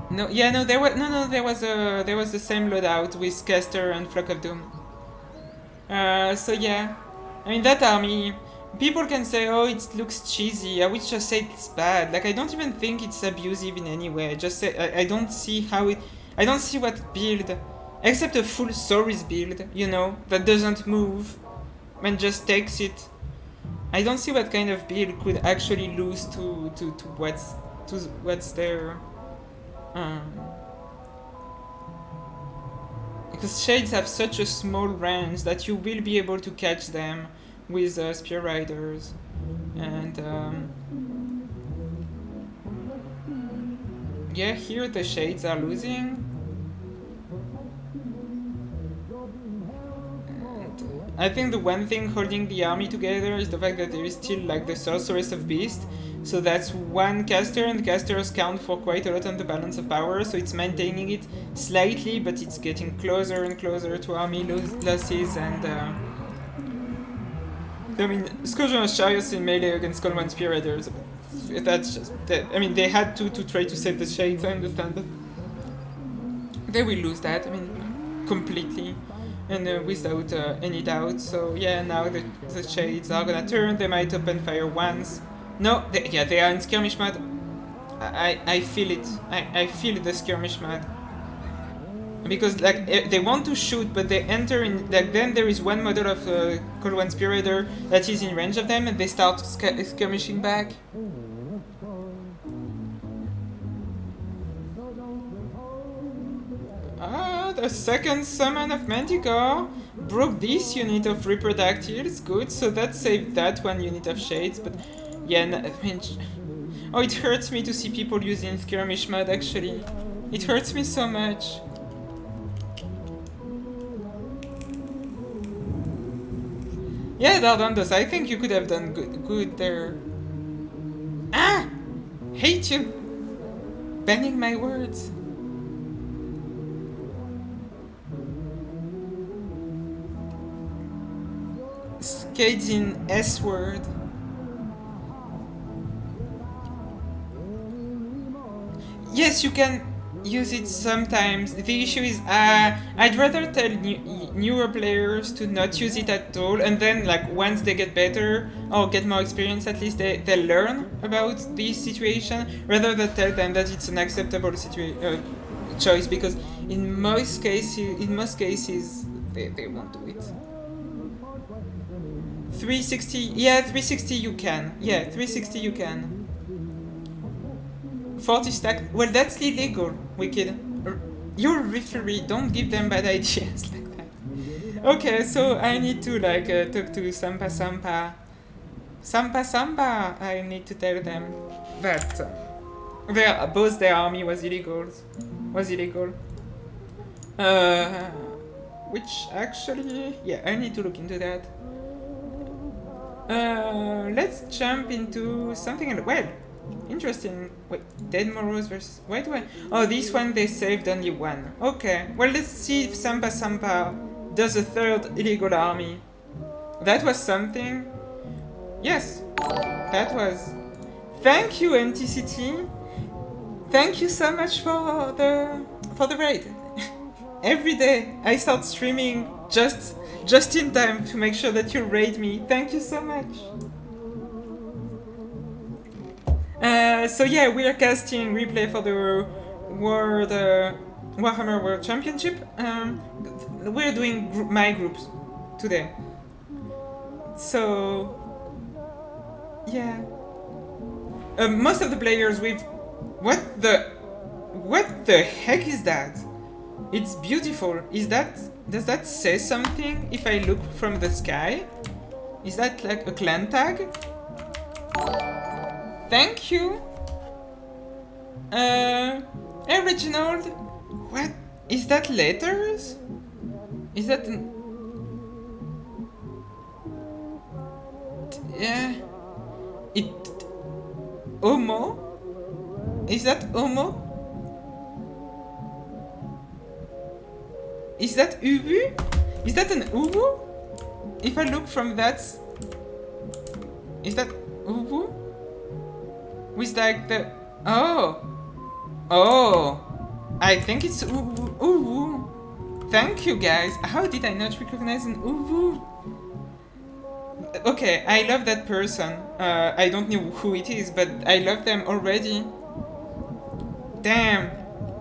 No, yeah, no, there was the same loadout with Caster and Flock of Doom. So yeah, I mean that army. People can say, oh, it looks cheesy. I would just say it's bad. Like, I don't even think it's abusive in any way. I just say I don't see how it. I don't see what build. Except a full Saurus build, you know, that doesn't move and just takes it. I don't see what kind of build could actually lose to what's there. because Shades have such a small range that you will be able to catch them with Spear Riders. And yeah, here the Shades are losing. I think the one thing holding the army together is the fact that there is still like the Sorceress of Beast, so that's one caster, and casters count for quite a lot on the balance of power, so it's maintaining it slightly, but it's getting closer and closer to army losses. And I mean, Scourge of Chariots in melee against Cold One Spear Raiders, that's just that. I mean, they had to try to save the Shades, I understand, but they will lose that, I mean, completely. And without any doubt. So yeah, now the Shades are gonna turn. They might open fire once. No, they are in skirmish mode. I feel it. I feel the skirmish mode. Because like they want to shoot, but they enter in. Like then there is one model of Cold One Spear Raider that is in range of them, and they start skirmishing back. The second summon of Manticore broke this unit of Reproductiles, good, so that saved that one unit of Shades, but yeah, I mean, oh, it hurts me to see people using skirmish mode, actually. It hurts me so much. Yeah, Dardandos, I think you could have done good there. Ah! Hate you! Banning my words. Skades in S-word. Yes, you can use it sometimes. The issue is, I'd rather tell newer players to not use it at all, and then, like, once they get better, or get more experience at least, they learn about this situation, rather than tell them that it's an acceptable choice, because in most cases, they won't do it. 360, yeah, 360 you can. Yeah, 360 you can. 40 stack, well, that's illegal, Wicked. You're a referee, don't give them bad ideas like that. Okay, so I need to, like, talk to Sampa. Sampa, I need to tell them that both their army was illegal. Which actually, yeah, I need to look into that. Let's jump into something else. Well, interesting. Wait, Dead Morose versus... Wait. Oh, this one they saved only one. Okay, well, let's see if Sampa does a third illegal army. That was something. Yes, that was. Thank you, MTCT. Thank you so much for the raid. Every day I start streaming just in time to make sure that you raid me. Thank you so much. So yeah, we are casting replay for the Warhammer World Championship. We're doing my groups today. So yeah, most of the players with what the heck is that? It's beautiful. Does that say something if I look from the sky? Is that like a clan tag? Thank you. Hey Reginald, what? Is that letters? Is that yeah. Homo? Is that Homo? Is that Ubu? Is that an Ubu? If I look from that... Is that Ubu? With like the... Oh! I think it's Ubu. Thank you guys. How did I not recognize an Ubu? Okay, I love that person. I don't know who it is, but I love them already. Damn.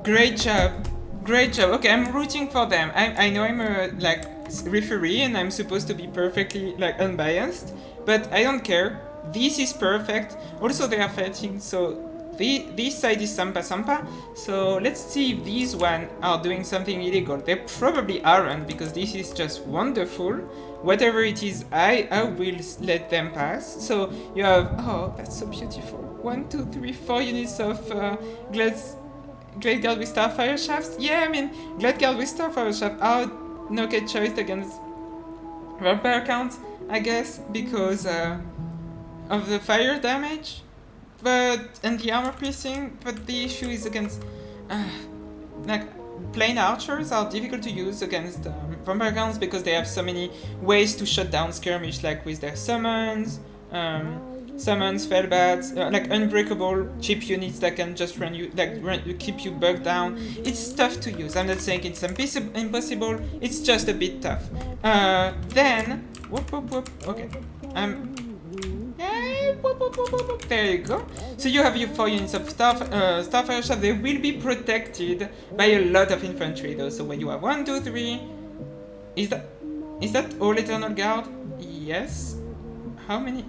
Great job. Great job. Okay, I'm rooting for them. I know I'm a like referee and I'm supposed to be perfectly like unbiased, but I don't care. This is perfect. Also, they are fighting, so this side is Sampa Sampa, so let's see if these one are doing something illegal. They probably aren't, because this is just wonderful. Whatever it is, I will let them pass. So you have, oh, that's so beautiful. 1, 2, 3, 4 units of Glade Guard with Starfire Shafts. Yeah, I mean, Glade Guard with Starfire Shaft are no get choice against Vampire Counts, I guess, because of the fire damage, and the armor piercing. But the issue is against like plain archers are difficult to use against Vampire Counts because they have so many ways to shut down skirmish, like with their summons, Fellbats, like unbreakable cheap units that can just keep you bugged down. It's tough to use. I'm not saying it's impossible. It's just a bit tough. Then whoop. Okay. Whoop. There you go. So you have your 4 units of Starfire Shaft. They will be protected by a lot of infantry though. So when you have 1, 2, 3, is that all Eternal Guard? Yes. How many?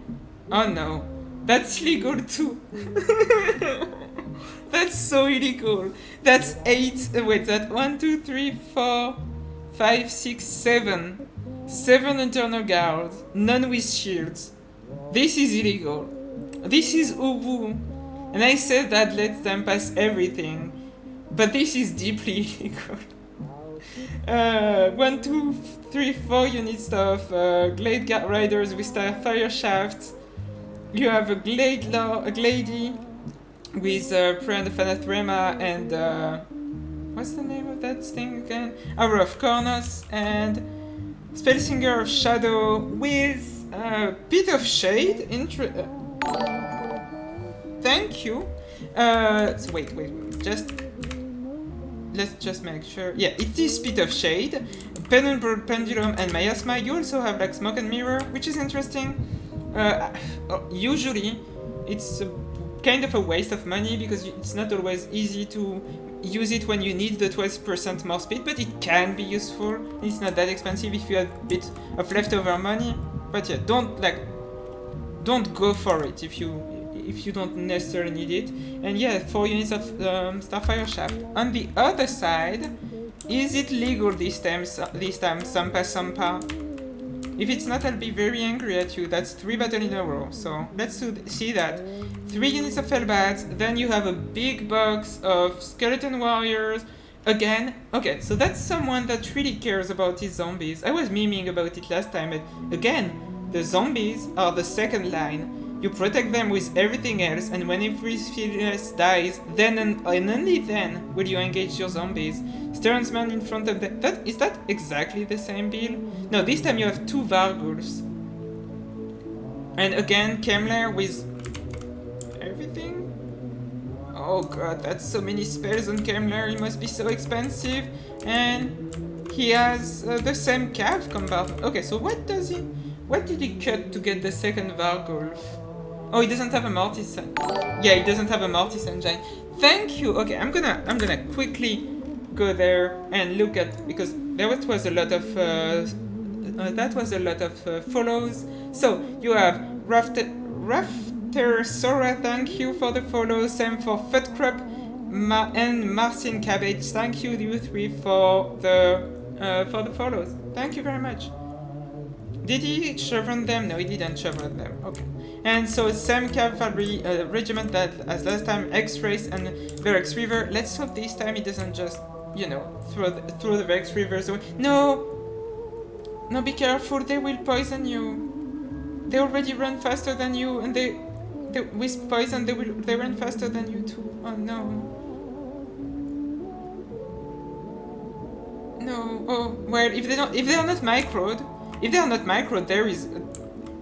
Oh no, that's illegal too. That's so illegal. That's 8. Wait, that 1, 2, 3, 4, 5, 6, 7. 7 Eternal Guards, none with shields. This is illegal. This is Ubu. And I said that lets them pass everything. But this is deeply illegal. 1, 2, 3, 4 units of Glade Guard Riders with Starfire Shafts. You have a Glady with Prayer and Fanathrema and what's the name of that thing again? Hour of Kornos, and Spellsinger of Shadow with Pit of Shade. Thank you. So wait. Let's just make sure. Yeah, it is Pit of Shade, Penumbral Pendulum, and Miasma. You also have like Smoke and Mirror, which is interesting. Usually, it's kind of a waste of money because it's not always easy to use it when you need the 12% more speed, but it can be useful. It's not that expensive if you have a bit of leftover money. But yeah, don't go for it if you don't necessarily need it. And yeah, 4 units of Starfire Shaft. On the other side, is it legal this time, Sampa? If it's not, I'll be very angry at you. That's 3 battles in a row. So let's see that. 3 units of Fellbats, then you have a big box of Skeleton Warriors. Again, okay, so that's someone that really cares about his zombies. I was memeing about it last time, but again, the zombies are the second line. You protect them with everything else, and when everything else dies, then and only then will you engage your zombies. Stearnsman in front of them. Is that exactly the same build? No, this time you have 2 Varguls. And again, Kemler with everything? Oh god, that's so many spells on Kemler, he must be so expensive. And he has the same Cav combat. Okay, so what did he cut to get the second Vargul? Oh, he doesn't have a Mortis. Yeah, he doesn't have a Mortis engine. Thank you. Okay, I'm gonna quickly go there and look at, because there was a lot of follows. So you have Rafter Sora, thank you for the follow. Same for Futcrup and Marcin Cabbage. Thank you 3 for the follows. Thank you very much. Did he chevron them? No, he didn't chevron them. Okay. And so same cavalry regiment that as last time, X-Race and Verex River. Let's hope this time he doesn't just, throw the Verex Rivers away. No, be careful. They will poison you. They already run faster than you, and they with poison they run faster than you too. Oh no. No. Oh well, if they are not microed, there is a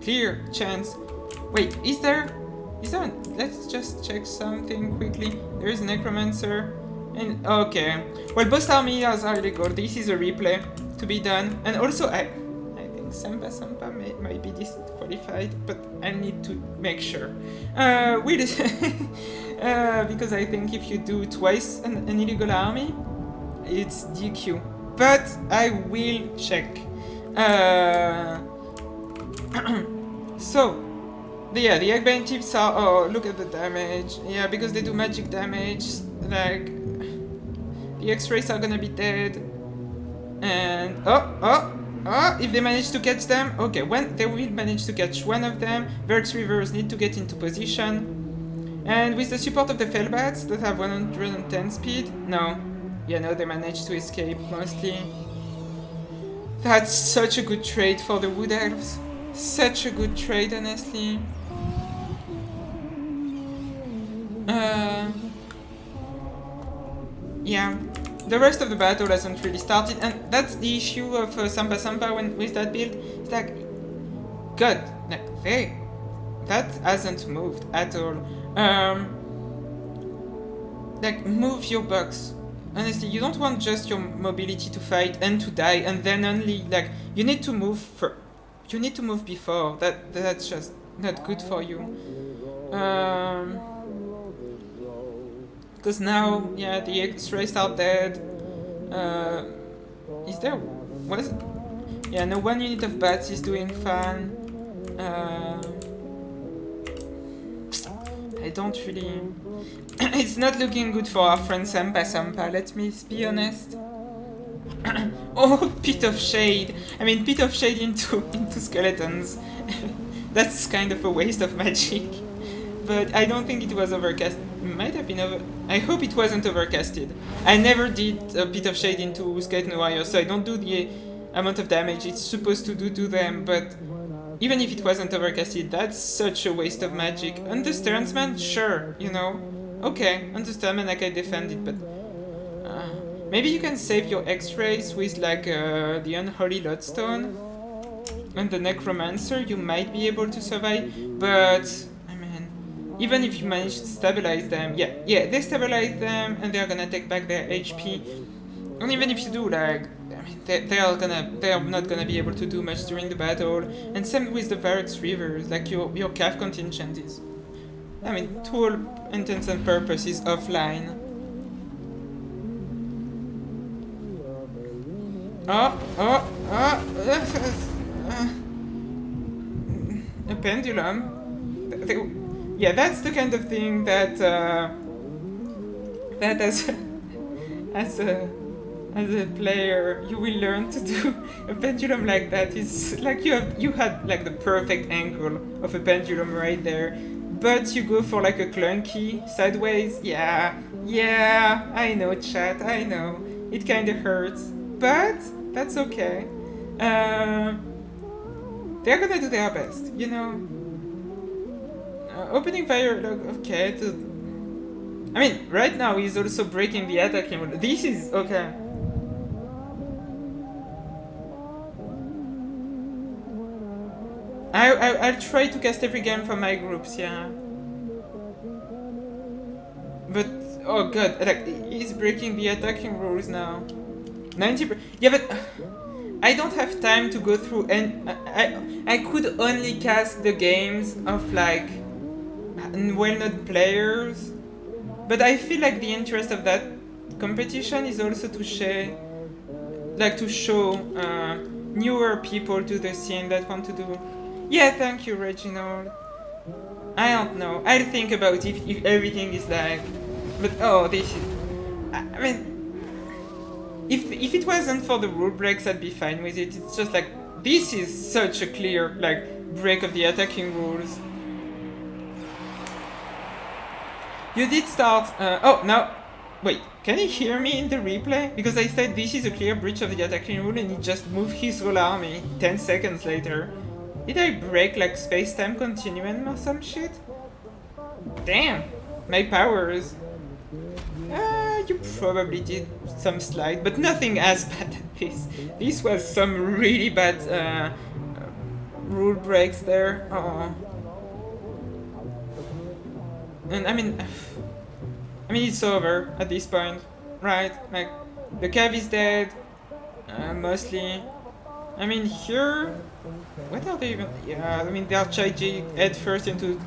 clear chance. Wait, is there? Let's just check something quickly. There is Necromancer, and okay. Well, both armies are illegal. This is a replay to be done, and also I think Sampa might be disqualified, but I need to make sure. Because I think if you do twice an illegal army, it's DQ. But I will check. So Yeah, the Eggbane tips are... Oh, look at the damage. Yeah, because they do magic damage. Like... The X-rays are gonna be dead. And... Oh! If they manage to catch them... Okay, when they will manage to catch one of them, Verx Reavers need to get into position. And with the support of the Fellbats that have 110 speed... No. Yeah, no, they managed to escape, mostly. That's such a good trade for the Wood Elves. Such a good trade, honestly. Yeah, the rest of the battle hasn't really started, and that's the issue of Sampa Sampa with that build. It's like, God, like, that hasn't moved at all. Like, move your bucks. Honestly, you don't want just your mobility to fight and to die, and then only, like, you need to move you need to move before. That's just not good for you. Because now, yeah, the X-rays are dead. Is there... What is it? Yeah, no, 1 unit of bats is doing fine. I don't really... It's not looking good for our friend Sampa Sampa, let me be honest. Oh, Pit of Shade! I mean, Pit of Shade into skeletons. That's kind of a waste of magic. But I don't think it was overcast. It might have been over... I hope it wasn't overcasted. I never did a Pit of Shade into Skeleton Warriors, so I don't do the amount of damage it's supposed to do to them, but even if it wasn't overcasted, that's such a waste of magic. Understandsman? Sure, you know. Okay, Understandman, like I defend it, but... maybe you can save your X-rays with, like, the Unholy Lodestone and the Necromancer, you might be able to survive, but... Even if you manage to stabilize them, yeah, they stabilize them and they're gonna take back their HP. And even if you do, like, I mean, they are not gonna be able to do much during the battle. And same with the Verx Reavers, like your CAF contingent is, I mean, to all intents and purposes, offline. A pendulum. Yeah, that's the kind of thing that that as a player you will learn to do. A pendulum like that is like you had like the perfect angle of a pendulum right there, but you go for like a clunky sideways. Yeah, I know, chat, I know. It kind of hurts, but that's okay. They're gonna do their best, you know. Opening fire, okay. I mean, right now he's also breaking the attacking rule. This is okay. I'll try to cast every game from my groups, yeah. But oh god, like he's breaking the attacking rules now. 90%. Yeah, but I don't have time to go through, and I could only cast the games of like well-known players, but I feel like the interest of that competition is also to share, like to show newer people to the scene that want to do. Yeah, thank you, Reginald. I don't know. I'll think about if everything is like, but oh, this is. I mean, if it wasn't for the rule breaks, I'd be fine with it. It's just like this is such a clear like break of the attacking rules. You did start... oh, now... Wait, can you hear me in the replay? Because I said this is a clear breach of the attacking rule and he just moved his whole army 10 seconds later. Did I break like space-time continuum or some shit? Damn! My powers. You probably did some slide, but nothing as bad as this. This was some really bad rule breaks there. Oh. And I mean it's over at this point, right? Like, the Cav is dead, mostly. I mean, here, what are they even? Yeah, I mean, they are charging head first into.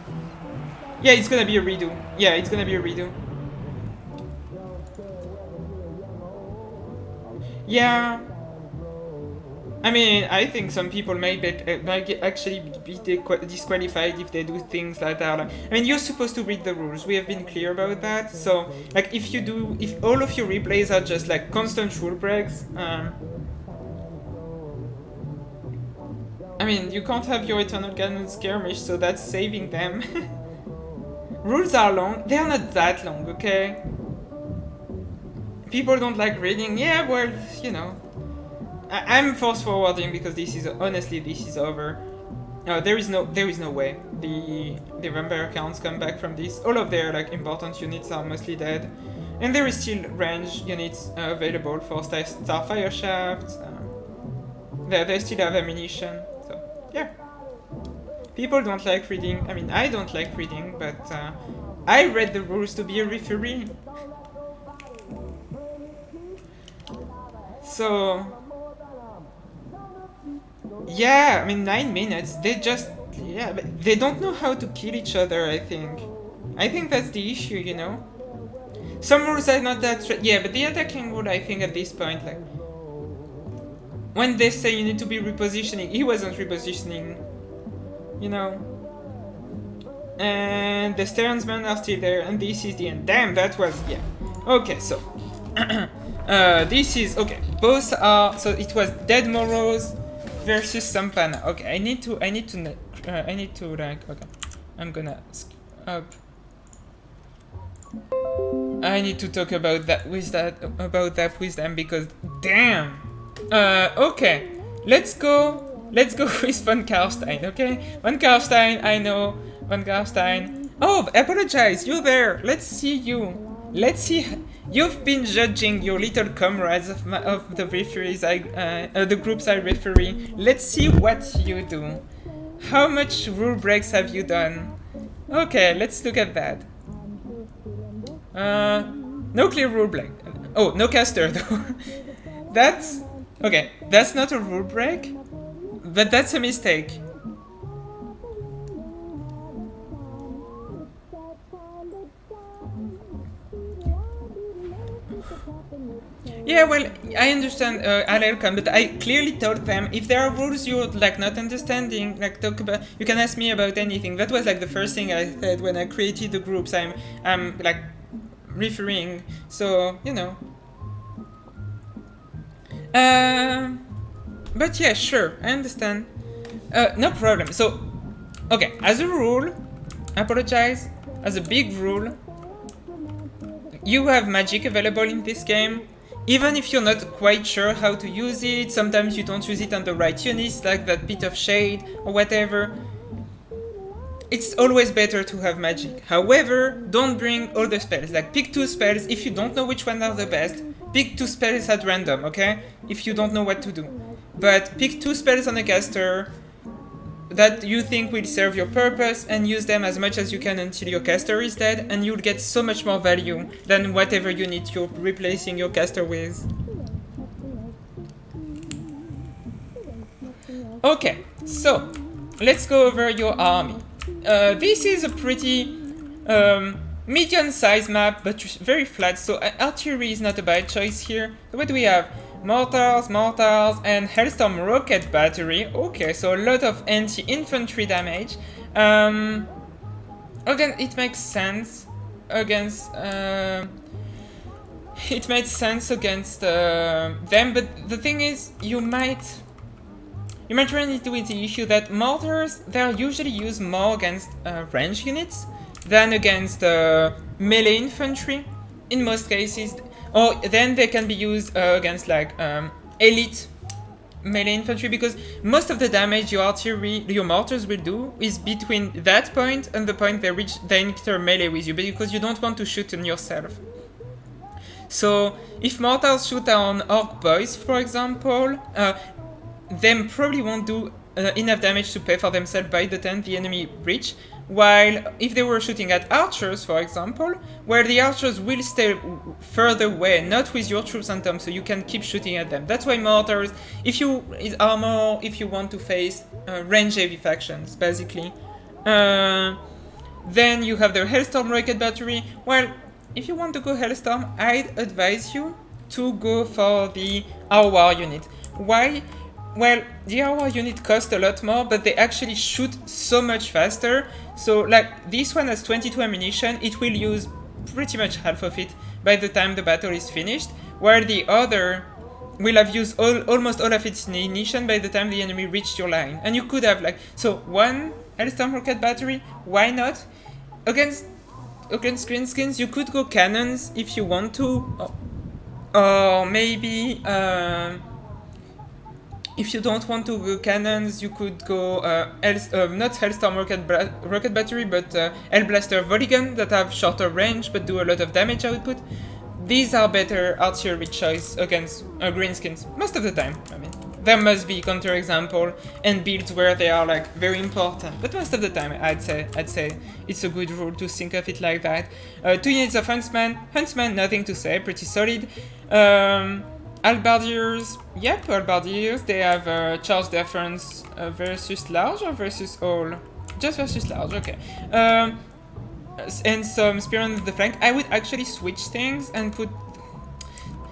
Yeah, it's gonna be a redo. Yeah, it's gonna be a redo. Yeah. I mean, I think some people might actually be disqualified if they do things like that. I mean, you're supposed to read the rules. We have been clear about that. So, like, if all of your replays are just like constant rule breaks, I mean, you can't have your Eternal Ganon skirmish, so that's saving them. Rules are long. They are not that long, okay? People don't like reading. Yeah, well, you know. I'm fast forwarding because this is over. There is no way the vampire counts come back from this. All of their like important units are mostly dead, and there is still range units available for Starfire Shaft. They still have ammunition, so yeah. People don't like reading. I mean, I don't like reading, but I read the rules to be a referee. So yeah, I mean 9 minutes. They just but they don't know how to kill each other. I think that's the issue, you know. Some rules are not that yeah, but the attacking rule, I think at this point, like when they say you need to be repositioning, he wasn't repositioning, you know. And the Sternsmen are still there, and this is the end. Damn, that was yeah. Okay, so this is okay. Both are so it was Dead Morrows versus Sampana. Okay, I need to like okay. I'm gonna up. I need to talk about that with them because damn. Okay, let's go with Von Karstein. Okay, Von Karstein, I know Von Karstein. Oh, apologize, you're there. Let's see you. Let's see. You've been judging your little comrades of the referees, the groups I referee. Let's see what you do. How much rule breaks have you done? Okay, let's look at that. No clear rule break. Oh, no caster though. That's okay. That's not a rule break, but that's a mistake. Yeah, well, I understand Alelcom, but I clearly told them if there are rules you're like not understanding, like talk about, you can ask me about anything. That was like the first thing I said when I created the groups. I'm like refereeing, so you know. But yeah, sure, I understand. No problem. So, okay, as a rule, I apologize. As a big rule, you have magic available in this game. Even if you're not quite sure how to use it, sometimes you don't use it on the right units, like that bit of shade or whatever. It's always better to have magic. However, don't bring all the spells. Like, pick 2 spells. If you don't know which one are the best, pick 2 spells at random, okay? If you don't know what to do. But pick 2 spells on a caster that you think will serve your purpose and use them as much as you can until your caster is dead, and you'll get so much more value than whatever unit you're replacing your caster with. Okay, so let's go over your army. This is a pretty medium-sized map, but very flat, so artillery is not a bad choice here. What do we have? Mortars, and Hellstorm Rocket Battery. Okay, so a lot of anti-infantry damage. Again, it makes sense against them, but the thing is, you might run into the issue that mortars, they're usually used more against range units than against melee infantry in most cases. Or then they can be used against like elite melee infantry, because most of the damage your mortars will do is between that point and the point they enter melee with you, because you don't want to shoot on yourself. So if mortars shoot on orc boys, for example, they probably won't do enough damage to pay for themselves by the time the enemy reach. While if they were shooting at archers, for example, where the archers will stay further away, not with your troops on top, so you can keep shooting at them. That's why mortars, if you want to face range-heavy factions, basically. Then you have the Hellstorm Rocket Battery. Well, if you want to go Hellstorm, I'd advise you to go for the Arwar unit. Why? well, the Aurora unit cost a lot more, but they actually shoot so much faster. So, like, this one has 22 ammunition, it will use pretty much half of it by the time the battle is finished, while the other will have used almost all of its ammunition by the time the enemy reached your line. And you could have, like, so one Hellstorm rocket battery, why not? Against Greenskins, you could go cannons if you want to, or maybe, if you don't want to go cannons, you could go not Hellstorm rocket battery, but Hellblaster volley gun that have shorter range but do a lot of damage output. These are better artillery choice against greenskins most of the time. I mean, there must be counterexample and builds where they are like very important, but most of the time I'd say it's a good rule to think of it like that. 2 units of Huntsman, nothing to say, pretty solid. Halberdiers, yep, Halberdiers, they have charge difference versus large or versus all? Just versus large, okay. And some Spearmen at the flank. I would actually switch things and put...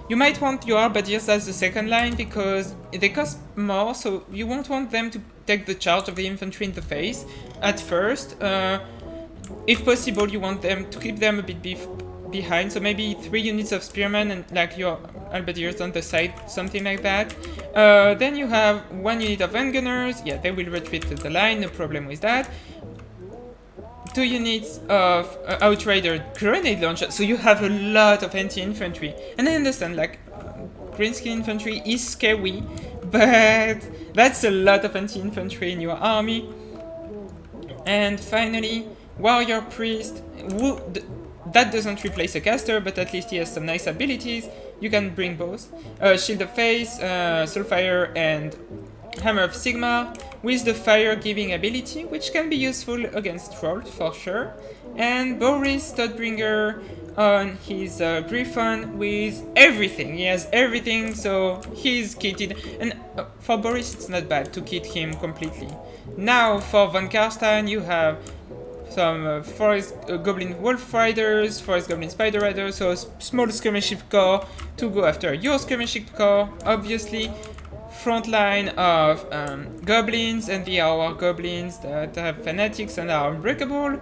You might want your Halberdiers as the second line because they cost more, so you won't want them to take the charge of the infantry in the face at first. If possible, you want them to keep them a bit behind, so maybe 3 units of Spearmen and like your Halberdiers on the side, something like that. Then you have 1 unit of Handgunners. Yeah, they will retreat to the line, no problem with that. 2 units of Outrider grenade launcher, so you have a lot of anti-infantry. And I understand, like, Greenskin infantry is scary, but that's a lot of anti-infantry in your army. And finally, Warrior Priest. That doesn't replace a caster, but at least he has some nice abilities. You can bring both. Shield of Faith, Soulfire, and Hammer of Sigmar, with the fire-giving ability, which can be useful against trolls for sure. And Boris Stonebringer on his Griffon with everything. He has everything, so he's kitted. And for Boris, it's not bad to kit him completely. Now, for Von Karstein, you have some Forest Goblin Wolf Riders, Forest Goblin Spider Riders, so a small skirmishing corps to go after your skirmishing corps, obviously. Front line of goblins and the Aurora goblins that have fanatics and are unbreakable.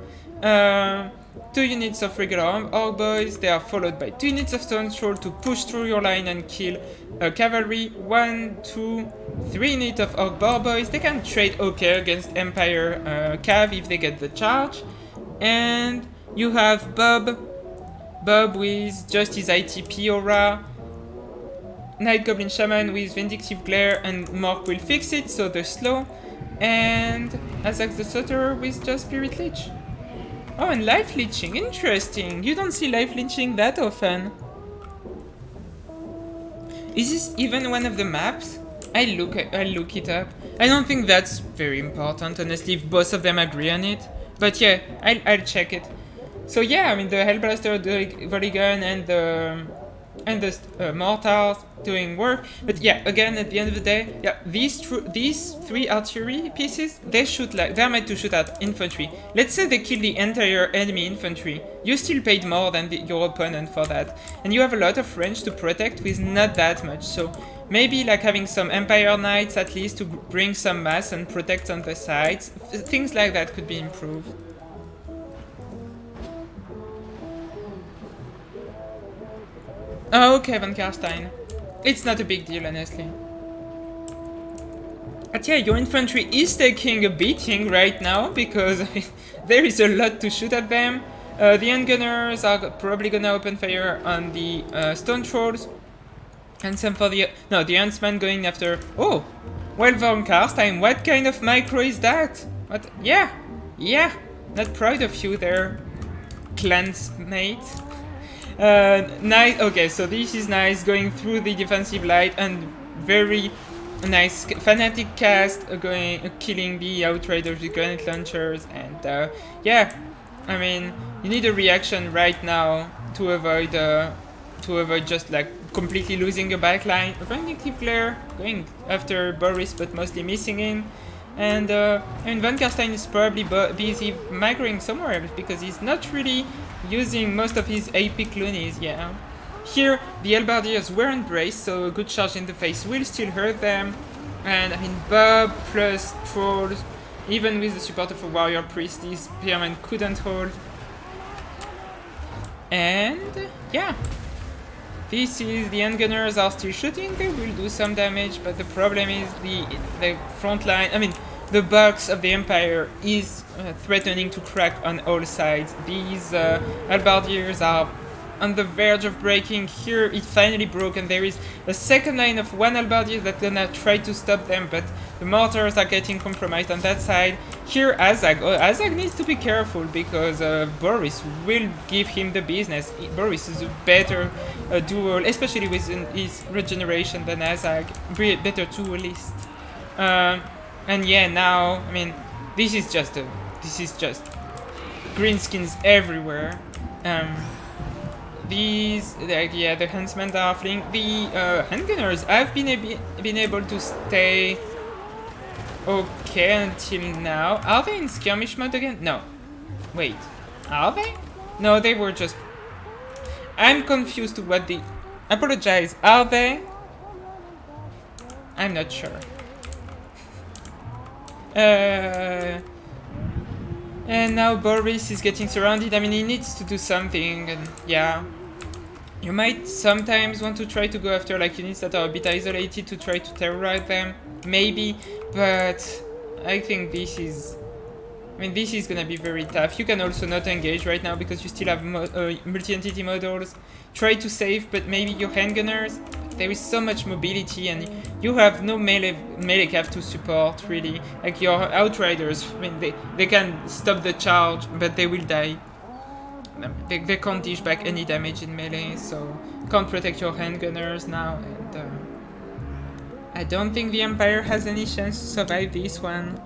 2 units of regular orc boys, they are followed by 2 units of stone troll to push through your line and kill cavalry. 1, 2, 3 units of orc boar boys, they can trade okay against Empire cav if they get the charge. And you have Bob with just his ITP aura, Night Goblin Shaman with Vindictive Glare, and Mork will fix it, so they're slow. And Azak the Stutterer with just Spirit Leech. Oh, and Life Leeching, interesting. You don't see Life Leeching that often. Is this even one of the maps? I'll look it up. I don't think that's very important, honestly, if both of them agree on it. But yeah, I'll check it. So yeah, I mean, the Hellblaster, the Volley Gun, and the mortars doing work, but yeah, again, at the end of the day, yeah, these 3 artillery pieces, they're meant to shoot at infantry. Let's say they kill the entire enemy infantry, you still paid more than your opponent for that, and you have a lot of range to protect with not that much, so maybe like having some Empire Knights at least to bring some mass and protect on the sides, things like that could be improved. Oh, okay, Von Karstein. It's not a big deal, honestly. But yeah, your infantry is taking a beating right now, because there is a lot to shoot at them. The Handgunners are probably gonna open fire on the Stone Trolls. And same for the Huntsman going after... Oh! Well, Von Karstein, what kind of micro is that? What? Yeah! Not proud of you there, clansmate. Nice. Okay, so this is nice, going through the defensive light, and very nice fanatic cast, killing the Outriders with grenade launchers, and yeah, I mean, you need a reaction right now to avoid just like completely losing your backline. Vindictive Glare going after Boris, but mostly missing him. And I mean, Von Karstein is probably busy migrating somewhere else because he's not really using most of his AP loonies, yeah. Here, the Halberdiers were embraced, so a good charge in the face will still hurt them. And I mean, Bob plus Trolls, even with the support of a Warrior Priest, this Spearman couldn't hold. And yeah, this is the Handgunners are still shooting. They will do some damage, but the problem is the front line. I mean, the box of the Empire is threatening to crack on all sides. These Halbardiers are on the verge of breaking. Here it finally broke, and there is a second line of one Halbardier that's gonna try to stop them, but the mortars are getting compromised on that side. Here Azag needs to be careful because Boris will give him the business. Boris is a better duel, especially with his regeneration than Azag, better duelist. And yeah, now I mean this is just greenskins everywhere. The huntsmen are fleeing. The handgunners have been able to stay okay until now. Are they in skirmish mode again? No. Wait. Are they? No, they were just... I'm confused to what the... Apologize. Are they? I'm not sure. And now Boris is getting surrounded. I mean, he needs to do something, and yeah. You might sometimes want to try to go after like units that are a bit isolated to try to terrorize them, maybe, but I think this is... I mean, this is gonna be very tough. You can also not engage right now because you still have multi-entity models. Try to save, but maybe your handgunners, there is so much mobility and you have no melee cav to support, really. Like your outriders, I mean, they can stop the charge, but they will die. They can't dish back any damage in melee, so can't protect your handgunners now, and I don't think the Empire has any chance to survive this one.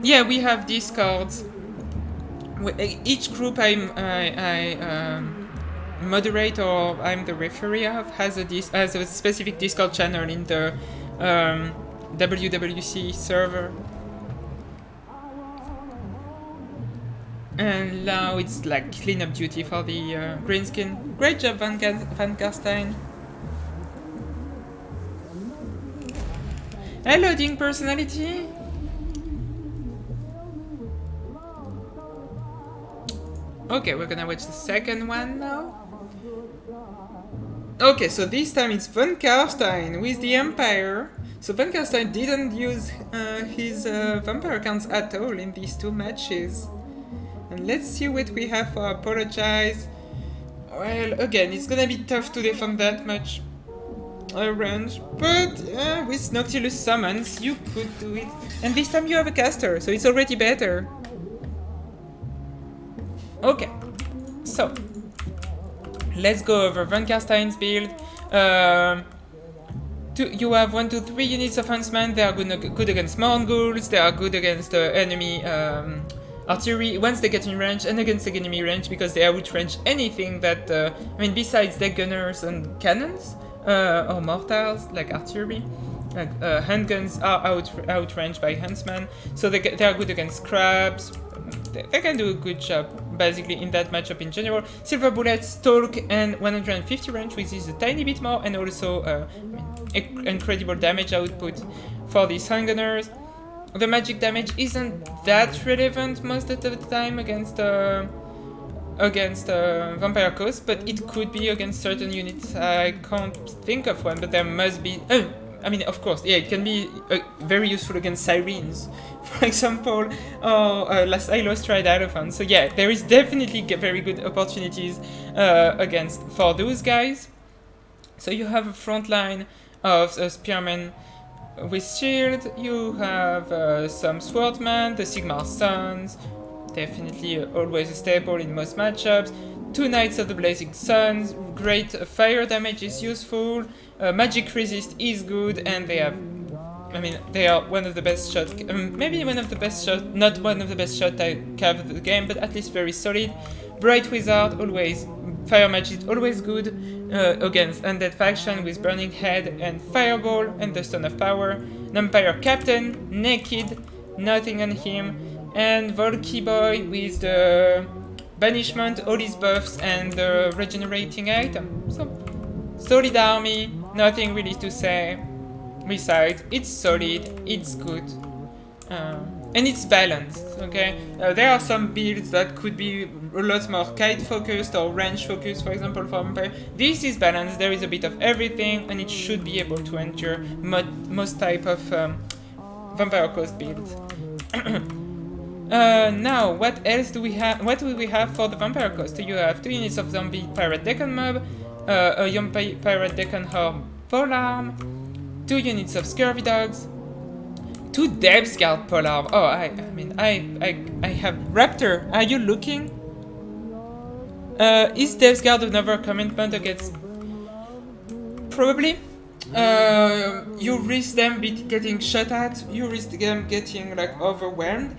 Yeah, we have discords. Each group I moderate or I'm the referee of has a specific Discord channel in the WWC server. And now it's like cleanup duty for the greenskin. Great job, Van Karstein. Hello, Ding Personality. Okay, we're gonna watch the second one now. Okay, so this time it's Van Karstein with the Empire. So Van Karstein didn't use his vampire counts at all in these two matches. And let's see what we have for Apologize. Well, again, it's gonna be tough to defend that much range, but with Noctilus summons, you could do it. And this time you have a caster, so it's already better. Okay, so let's go over Van Karstein's build. You have 1, 2, 3 units of huntsmen. They are good against Mongols. They are good against enemy artillery once they get in range, and against the enemy range because they outrange anything that I mean, besides deck gunners and cannons or mortars like artillery. Handguns are outranged by huntsmen, so they are good against crabs. They can do a good job, basically, in that matchup in general. Silver Bullets, Talk, and 150 range, which is a tiny bit more, and also incredible damage output for these handgunners. The magic damage isn't that relevant most of the time against Vampire Coast, but it could be against certain units. I can't think of one, but there must be... I mean, of course, yeah, it can be very useful against Sirens, for example, or I lost Tried So yeah, there is definitely very good opportunities for those guys. So you have a front line of Spearmen with shield, you have some Swordmen, the Sigmar Sons, definitely always a staple in most matchups. 2 Knights of the Blazing Suns, great fire damage is useful, magic resist is good, and they have, I mean, they are one of the best shots, maybe one of the best shots, not one of the best shot I have of the game, but at least very solid. Bright Wizard, always, fire magic, always good, against Undead Faction with Burning Head and Fireball and the Stone of Power. An Empire Captain, naked, nothing on him. and Volky Boy with the banishment, all his buffs, and the regenerating item. So, solid army, nothing really to say. Besides, it's solid, it's good, and it's balanced, okay? There are some builds that could be a lot more kite focused or range focused, for example, for Vampire. This is balanced, there is a bit of everything, and it should be able to endure most type of Vampire Coast builds. Now, what else do we have? What do we have for the Vampire Coast? You have 2 units of zombie pirate Deccan mob, a young pirate Deccan Horde polearm, 2 units of scurvy dogs, 2 Depth Guard polearm. Oh, I have Raptor. Are you looking? Is Depth Guard another commitment against? Probably. You risk them getting shot at. You risk them getting like overwhelmed.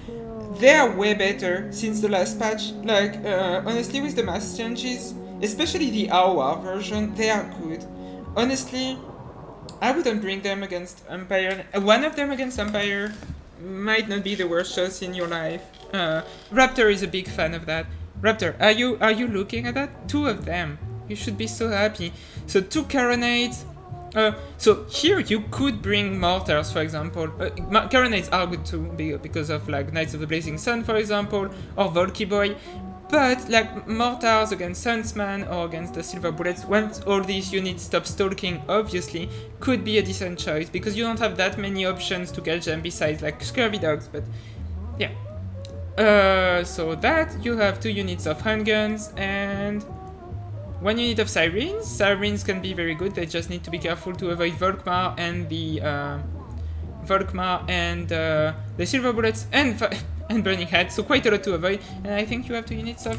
They are way better since the last patch. Like honestly, with the mass changes, especially the Awa version, they are good. Honestly, I wouldn't bring them against Empire. One of them against Empire might not be the worst choice in your life. Raptor is a big fan of that. Raptor, are you looking at that? 2 of them. You should be so happy. So 2 Carronades. So here you could bring Mortars, for example. Carronades are good too, because of like Knights of the Blazing Sun, for example, or Volky Boy. But like Mortars against Sunsman or against the Silver Bullets, once all these units stop stalking, obviously, could be a decent choice, because you don't have that many options to catch them besides like Scurvy Dogs, but yeah. So that, you have 2 units of handguns and 1 unit of Sirens. Sirens can be very good, they just need to be careful to avoid Volkmar and the Silver Bullets and Burning Head, so quite a lot to avoid. And I think you have 2 units of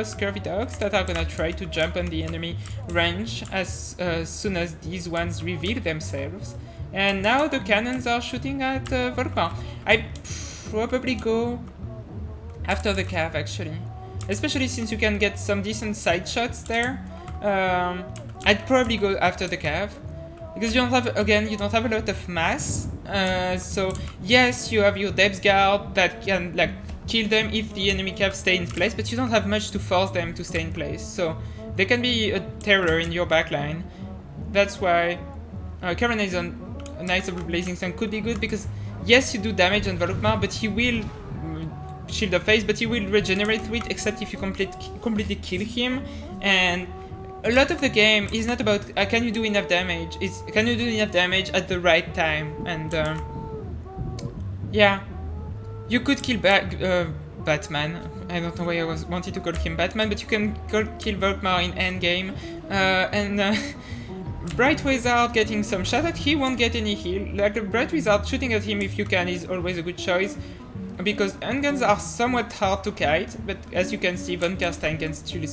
Scurvy Dogs that are gonna try to jump on the enemy range as soon as these ones reveal themselves. And now the cannons are shooting at Volkmar. I probably go after the Cav, actually. Especially since you can get some decent side shots there. I'd probably go after the Cav. Because you don't have a lot of mass. So yes, you have your Depth Guard that can like kill them if the enemy Cav stay in place, but you don't have much to force them to stay in place. So they can be a terror in your backline. That's why Carronades on Knights of the Blazing Sun could be good, because yes, you do damage on Volkmar, but he will shield of face, but he will regenerate with it, except if you completely kill him. And a lot of the game is not about can you do enough damage, it's can you do enough damage at the right time. And yeah, you could kill Batman. I don't know why I wanted to call him Batman, but you can kill Volkmar in endgame. Bright Wizard getting some shot at, he won't get any heal. Like the Bright Wizard shooting at him if you can is always a good choice, because handguns are somewhat hard to kite, but as you can see, Von Karstein can still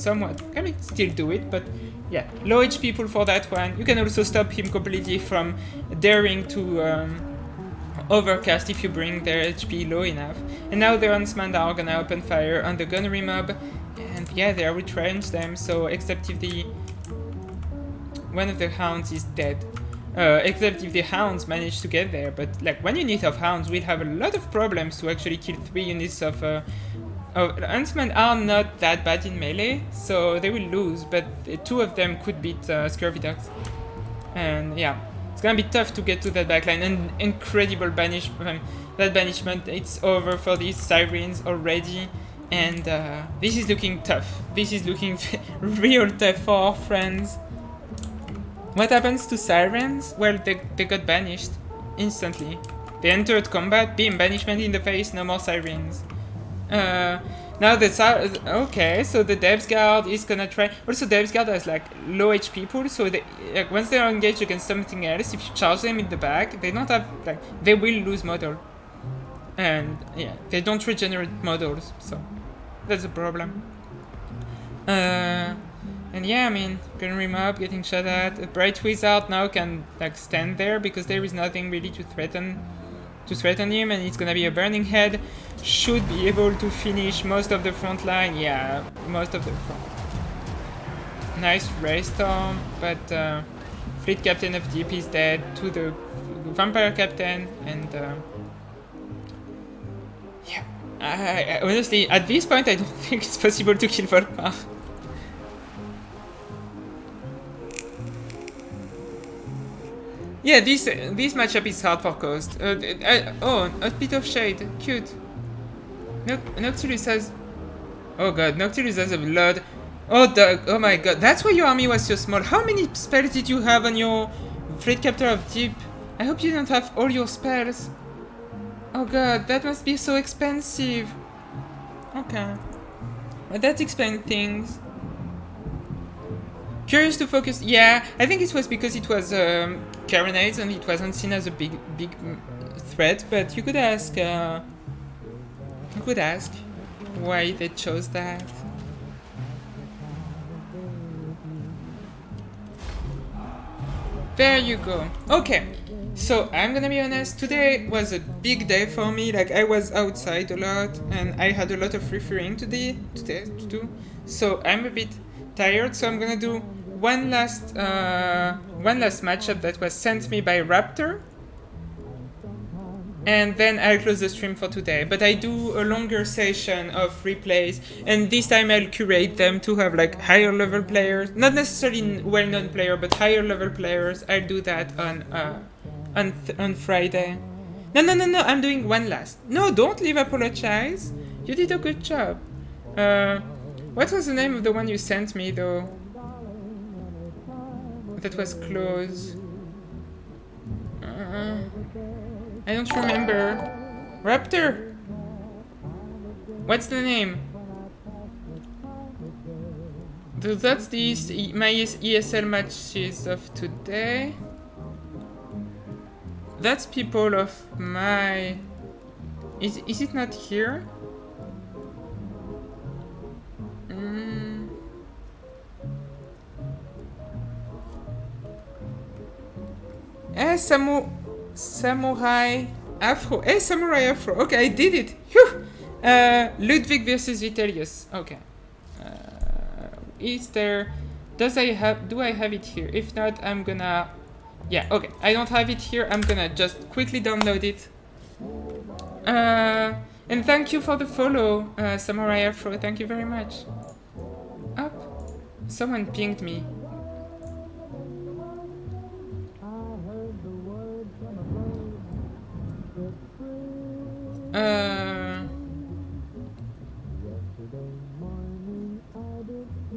still do it, but yeah, low HP pull for that one. You can also stop him completely from daring to overcast if you bring their HP low enough. And now the Huntsmen are gonna open fire on the gunnery mob, and yeah, they are retrenched them, so except if one of the hounds is dead. Except if the hounds manage to get there, but like 1 unit of hounds will have a lot of problems to actually kill 3 units of Huntsmen are not that bad in melee, so they will lose, but 2 of them could beat Scurvy Dogs. And yeah, it's gonna be tough to get to that backline, and incredible banishment. That banishment, it's over for these Sirens already, and this is looking tough. This is looking real tough for our friends. What happens to Sirens? Well, they got banished instantly. They entered combat, beam, banishment in the face, no more Sirens. Now okay, so the Depth Guard is gonna try. Also, Depth Guard has like low HP pool, so like once they are engaged against something else, if you charge them in the back, they don't have like they will lose model, and yeah, they don't regenerate models, so that's a problem. And yeah, I mean, Gunnery Mob getting shot at. A Bright Wizard now can like stand there because there is nothing really to threaten him, and it's gonna be a Burning Head. Should be able to finish most of the front line. Yeah, most of the front. Nice Raystorm, but Fleet Captain of Deep is dead to the Vampire Captain, and yeah, Honestly, at this point, I don't think it's possible to kill Volkmar. Yeah, this matchup is hard for Coast. Oh, a bit of shade. Cute. Noctilus has... Oh god, Noctilus has a blood. Oh, oh my god, that's why your army was so small. How many spells did you have on your Fleet Captor of Deep? I hope you don't have all your spells. Oh god, that must be so expensive. Okay. Well, that explains things. Curious to focus. Yeah, I think it was because it was Carronades and it wasn't seen as a big threat, but you could ask why they chose that. There you go. Okay, so I'm gonna be honest, today was a big day for me. Like, I was outside a lot and I had a lot of refereeing today to do. So I'm a bit tired, so I'm gonna do one last matchup that was sent me by Raptor. And then I'll close the stream for today. But I do a longer session of replays, and this time I'll curate them to have like higher level players, not necessarily well-known player, but higher level players. I'll do that on Friday. No, I'm doing one last. No, don't leave apologize. You did a good job. What was the name of the one you sent me though? That was close. I don't remember. Raptor! What's the name? That's my ESL matches of today. That's people of my... Is it not here? Samurai Afro. Hey, Samurai Afro. Okay, I did it. Phew. Ludwig versus Vitellius. Okay. Is there... Do I have it here? If not, I'm gonna... Yeah, okay. I don't have it here. I'm gonna just quickly download it. And thank you for the follow, Samurai Afro. Thank you very much. Up. Someone pinged me.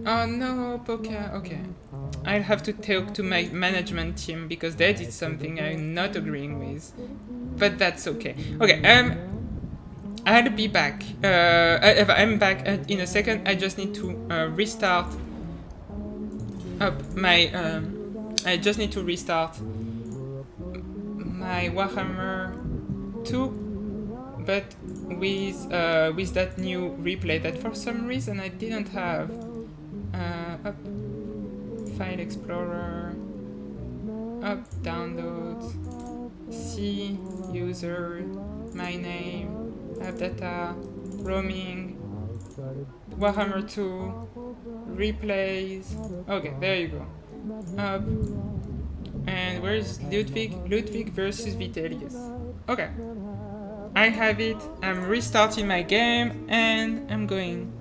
Oh no, Poka. Okay. I'll have to talk to my management team because they did something I'm not agreeing with. But that's okay. Okay, I'll be back. I'm back in a second. I just need to restart up my... I just need to restart my Warhammer 2. But with that new replay that for some reason I didn't have. Up, File Explorer, up, Downloads, C, User, My Name, App Data, Roaming, Warhammer 2, Replays. Okay, there you go. Up, and where is Ludwig? Ludwig versus Vitellius. Okay. I have it, I'm restarting my game, and I'm going.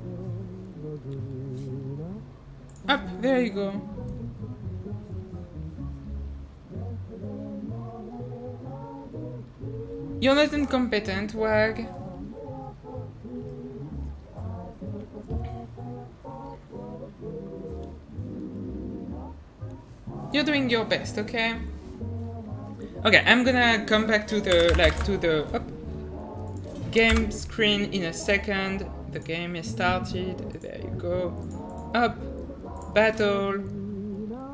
Up, there you go. You're not incompetent, Wag. You're doing your best, okay? Okay, I'm gonna come back to the, game screen in a second. The game is started. There you go. Up. Battle.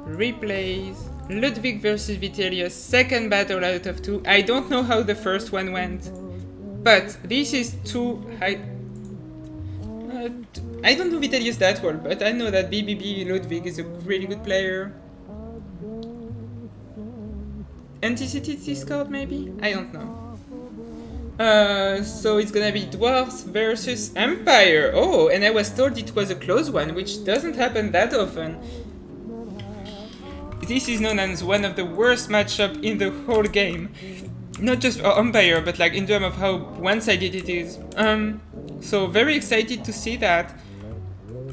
Replays. Ludwig versus Vitellius. Second battle out of 2. I don't know how the first one went. But this is too high. I don't know Vitellius that well, but I know that BBB Ludwig is a really good player. Anticity Discord maybe? I don't know. So it's gonna be Dwarfs versus Empire. Oh, and I was told it was a close one, which doesn't happen that often. This is known as one of the worst matchups in the whole game. not just our Empire, but like in terms of how one-sided it is. So very excited to see that.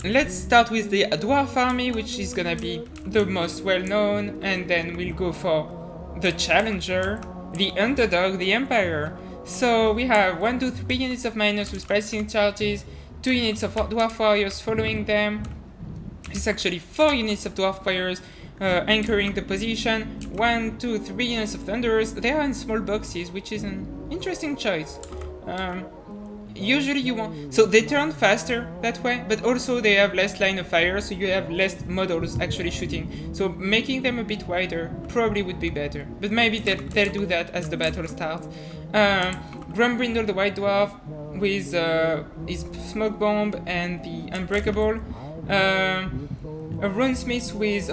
Let's start with the Dwarf Army, which is gonna be the most well-known, and then we'll go for the Challenger, the Underdog, the Empire. So we have 1, 2, 3 units of miners with pricing charges, 2 units of Dwarf Warriors following them. It's actually 4 units of Dwarf Warriors anchoring the position, 1, 2, 3 units of Thunderers. They are in small boxes, which is an interesting choice. Usually you want... So they turn faster that way, but also they have less line of fire, so you have less models actually shooting. So making them a bit wider probably would be better. But maybe they'll do that as the battle starts. Grumbrindle, the White Dwarf, with his Smoke Bomb and the Unbreakable. A Runesmith with...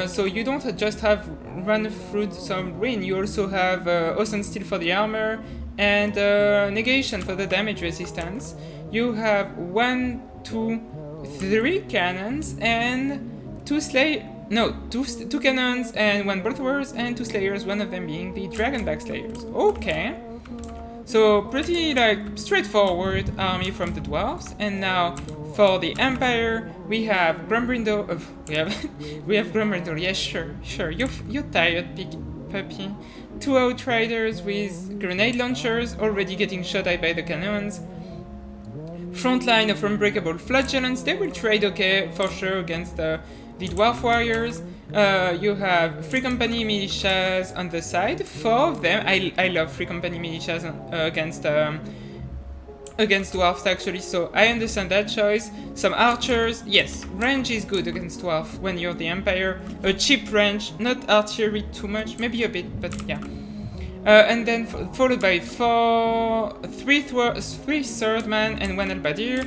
so you don't just have Run through some Ruin, you also have Ocean Steel for the armor, and Negation for the damage resistance. You have 1, 2, 3 cannons and 2 two cannons and 1 Bolt Throwers and 2 Slayers, one of them being the Dragonback Slayers. Okay. So pretty like straightforward army from the dwarves. And now for the Empire we have Grumbrindle. We have Grumbrindle. Yes, sure. You're tired, big puppy. 2 Outriders with grenade launchers, already getting shot at by the cannons. Front line of Unbreakable Flagellants. They will trade okay for sure against the Dwarf Warriors. You have Free Company Militias on the side. 4 of them. I love Free Company Militias against dwarfs actually, so I understand that choice. Some archers. Yes, range is good against dwarf when you're the Empire. A cheap range, not archery too much, maybe a bit, but yeah. And then followed by 3 Swordman and 1 Halberdier,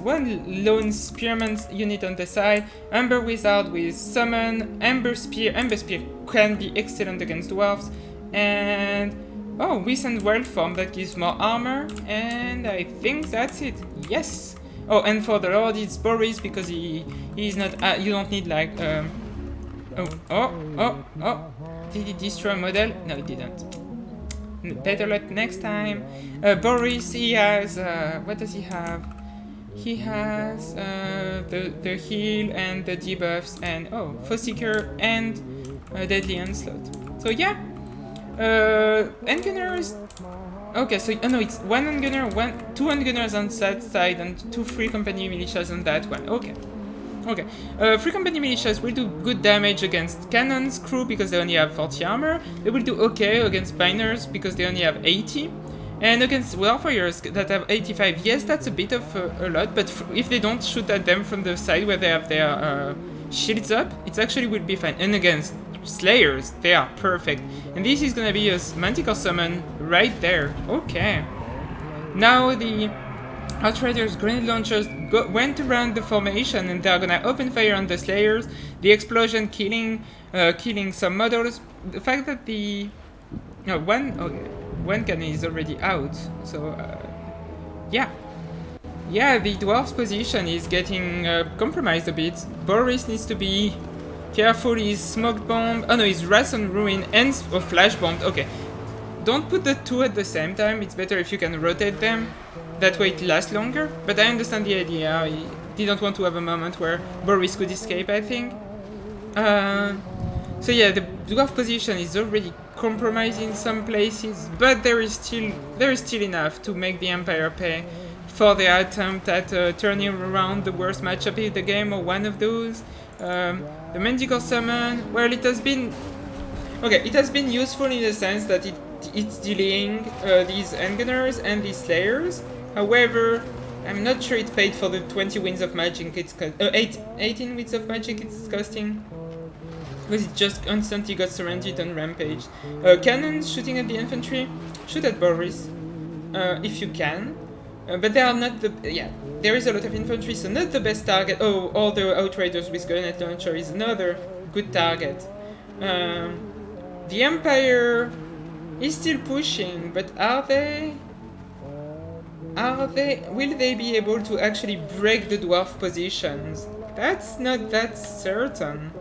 one lone Spearman unit on the side, Amber Wizard with Summon, Amber Spear. Amber Spear can be excellent against dwarves, and Wizened Wellform that gives more armor, and I think that's it. Yes. Oh, and for the Lord it's Boris because he's not. You don't need like. Did he destroy a model? No, he didn't. Better luck next time. Boris, he has... what does he have? He has the heal and the debuffs and... Foseeker and Deadly Onslaught. So yeah. Handgunners... Okay, so... no, it's 1 handgunner, 2 handgunners on that side and 2 Free Company Militias on that one. Okay. Free Company Militias will do good damage against Cannons crew because they only have 40 armor. They will do okay against Miners because they only have 80. And against Warriors that have 85, yes, that's a bit of a lot, but if they don't shoot at them from the side where they have their shields up, it actually will be fine. And against Slayers, they are perfect. And this is gonna be a Manticore summon right there. Okay. Now the Outriders grenade launchers went around the formation and they're gonna open fire on the Slayers. The explosion killing some models. The fact that one cannon is already out, so yeah, the dwarf's position is getting compromised a bit. Boris needs to be careful. He's smoke bomb. Oh no, he's Wrath on Ruin and flash bombed. Okay, don't put the 2 at the same time. It's better if you can rotate them. That way it lasts longer, but I understand the idea. He didn't want to have a moment where Boris could escape, I think. So yeah, the dwarf position is already compromised in some places, but there is still enough to make the Empire pay for their attempt at turning around the worst matchup in the game, or one of those. The Manticore Summon, well, it has been useful in the sense that it's delaying these handgunners and these Slayers. However, I'm not sure it paid for the 20 wins of magic it's 18 wins of magic it's costing. Because it just constantly got surrendered on Rampage. Cannons shooting at the infantry. Shoot at Boris, if you can. But they are not the... Yeah, there is a lot of infantry, so not the best target. Oh, all the Outriders with grenade launcher is another good target. The Empire is still pushing, but will they be able to actually break the dwarf positions? That's not that certain.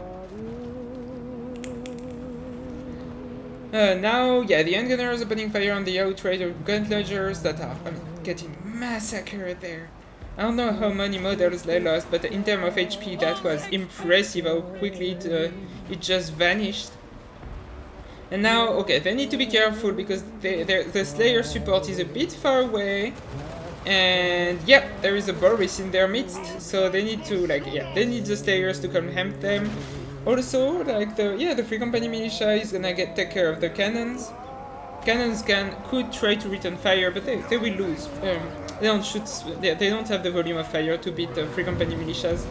Now, yeah, the Handgunners opening fire on the Outrider gun launchers that are, getting massacred there. I don't know how many models they lost, but in terms of HP, that was impressive how quickly it just vanished. And now, okay, they need to be careful because the Slayer support is a bit far away. And yeah, there is a Boris in their midst, so they need to, like, yeah, they need the Slayers to come help them. Also, like, the Free Company Militia is gonna take care of the cannons. Cannons could try to return fire, but they will lose. They don't shoot, they don't have the volume of fire to beat the Free Company Militias.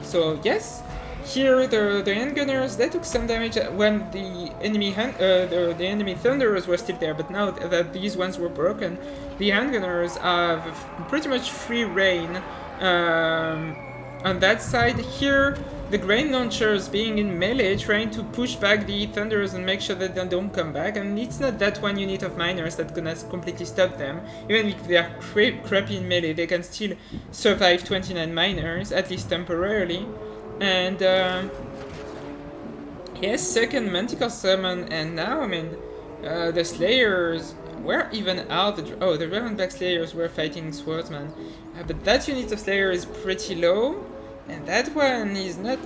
So yes, here the Handgunners, they took some damage when the enemy the enemy Thunderers were still there, but now that these ones were broken, the Handgunners have pretty much free reign on that side. Here, the Grain Launchers being in melee, trying to push back the Thunderers and make sure that they don't come back, and it's not that one unit of miners that's gonna completely stop them. Even if they are crappy in melee, they can still survive 29 miners, at least temporarily. And yes, second Manticore summon, and now, the Slayers were even out. The Dragonback Slayers were fighting Swordsman, but that unit of Slayer is pretty low. And that one is not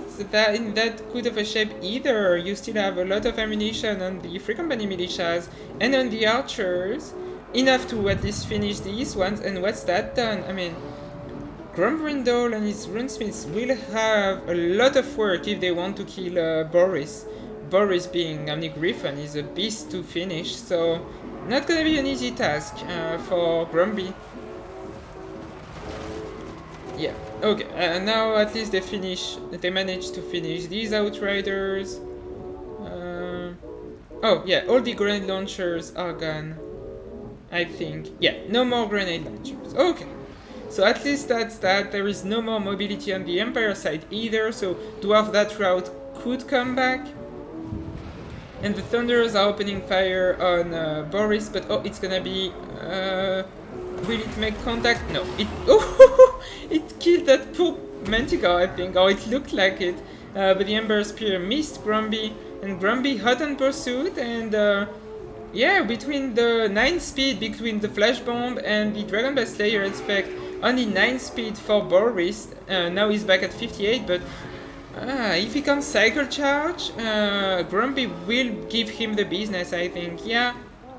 in that good of a shape either. You still have a lot of ammunition on the Free Company Militias and on the Archers. Enough to at least finish these ones. And what's that done? Grombrindle and his Runesmiths will have a lot of work if they want to kill Boris. Boris being Griffon is a beast to finish, so not gonna be an easy task for Grumby. Yeah, okay, now at least they managed to finish these Outriders. Oh yeah, all the grenade launchers are gone, I think. Yeah, no more grenade launchers. Okay, so at least that's that. There is no more mobility on the Empire side either, so Dwarf that route could come back. And the Thunderers are opening fire on Boris, but oh, it's gonna be... will it make contact? No, it killed that poor Manticore, I think, or it looked like it. But the Ember Spear missed Grumby, and Grumby hot on pursuit, and yeah, between the 9 speed between the Flash Bomb and the Dragonback Slayer effect, only 9 speed for Boris. Now he's back at 58, but if he can cycle charge, Grumby will give him the business, I think. Yeah,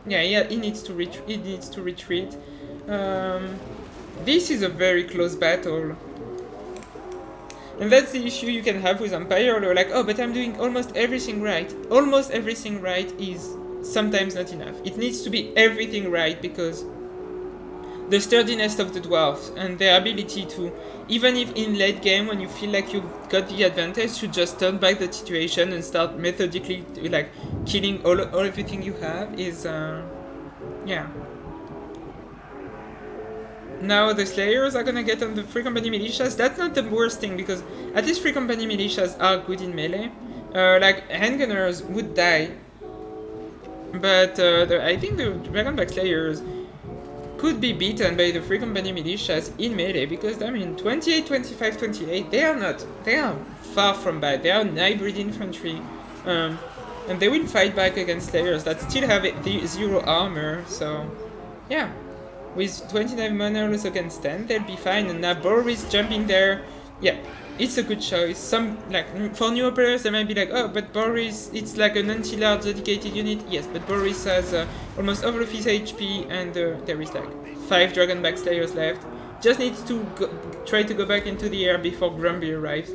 he needs to retreat. This is a very close battle. And that's the issue you can have with Empire. You're like, oh, but I'm doing almost everything right. Almost everything right is sometimes not enough. It needs to be everything right, because the sturdiness of the dwarves and their ability to, even if in late game when you feel like you got the advantage, to just turn back the situation and start methodically like killing all everything you have is yeah. Now the Slayers are gonna get on the Free Company Militias. That's not the worst thing, because at least Free Company Militias are good in melee. Like Handgunners would die, but I think the Dragonback Slayers could be beaten by the Free Company Militias in melee, because 28, 25, 28, they are far from bad. They are hybrid infantry, and they will fight back against Slayers that still have the 0 armor. So yeah. With 29 models against 10, they'll be fine. And now Boris jumping there, yeah, it's a good choice. Some, like, for newer players, they might be like, oh, but Boris, it's like an anti-large dedicated unit. Yes, but Boris has almost all of his HP, and there is like 5 Dragonback Slayers left. Just needs to try to go back into the air before Grumby arrives.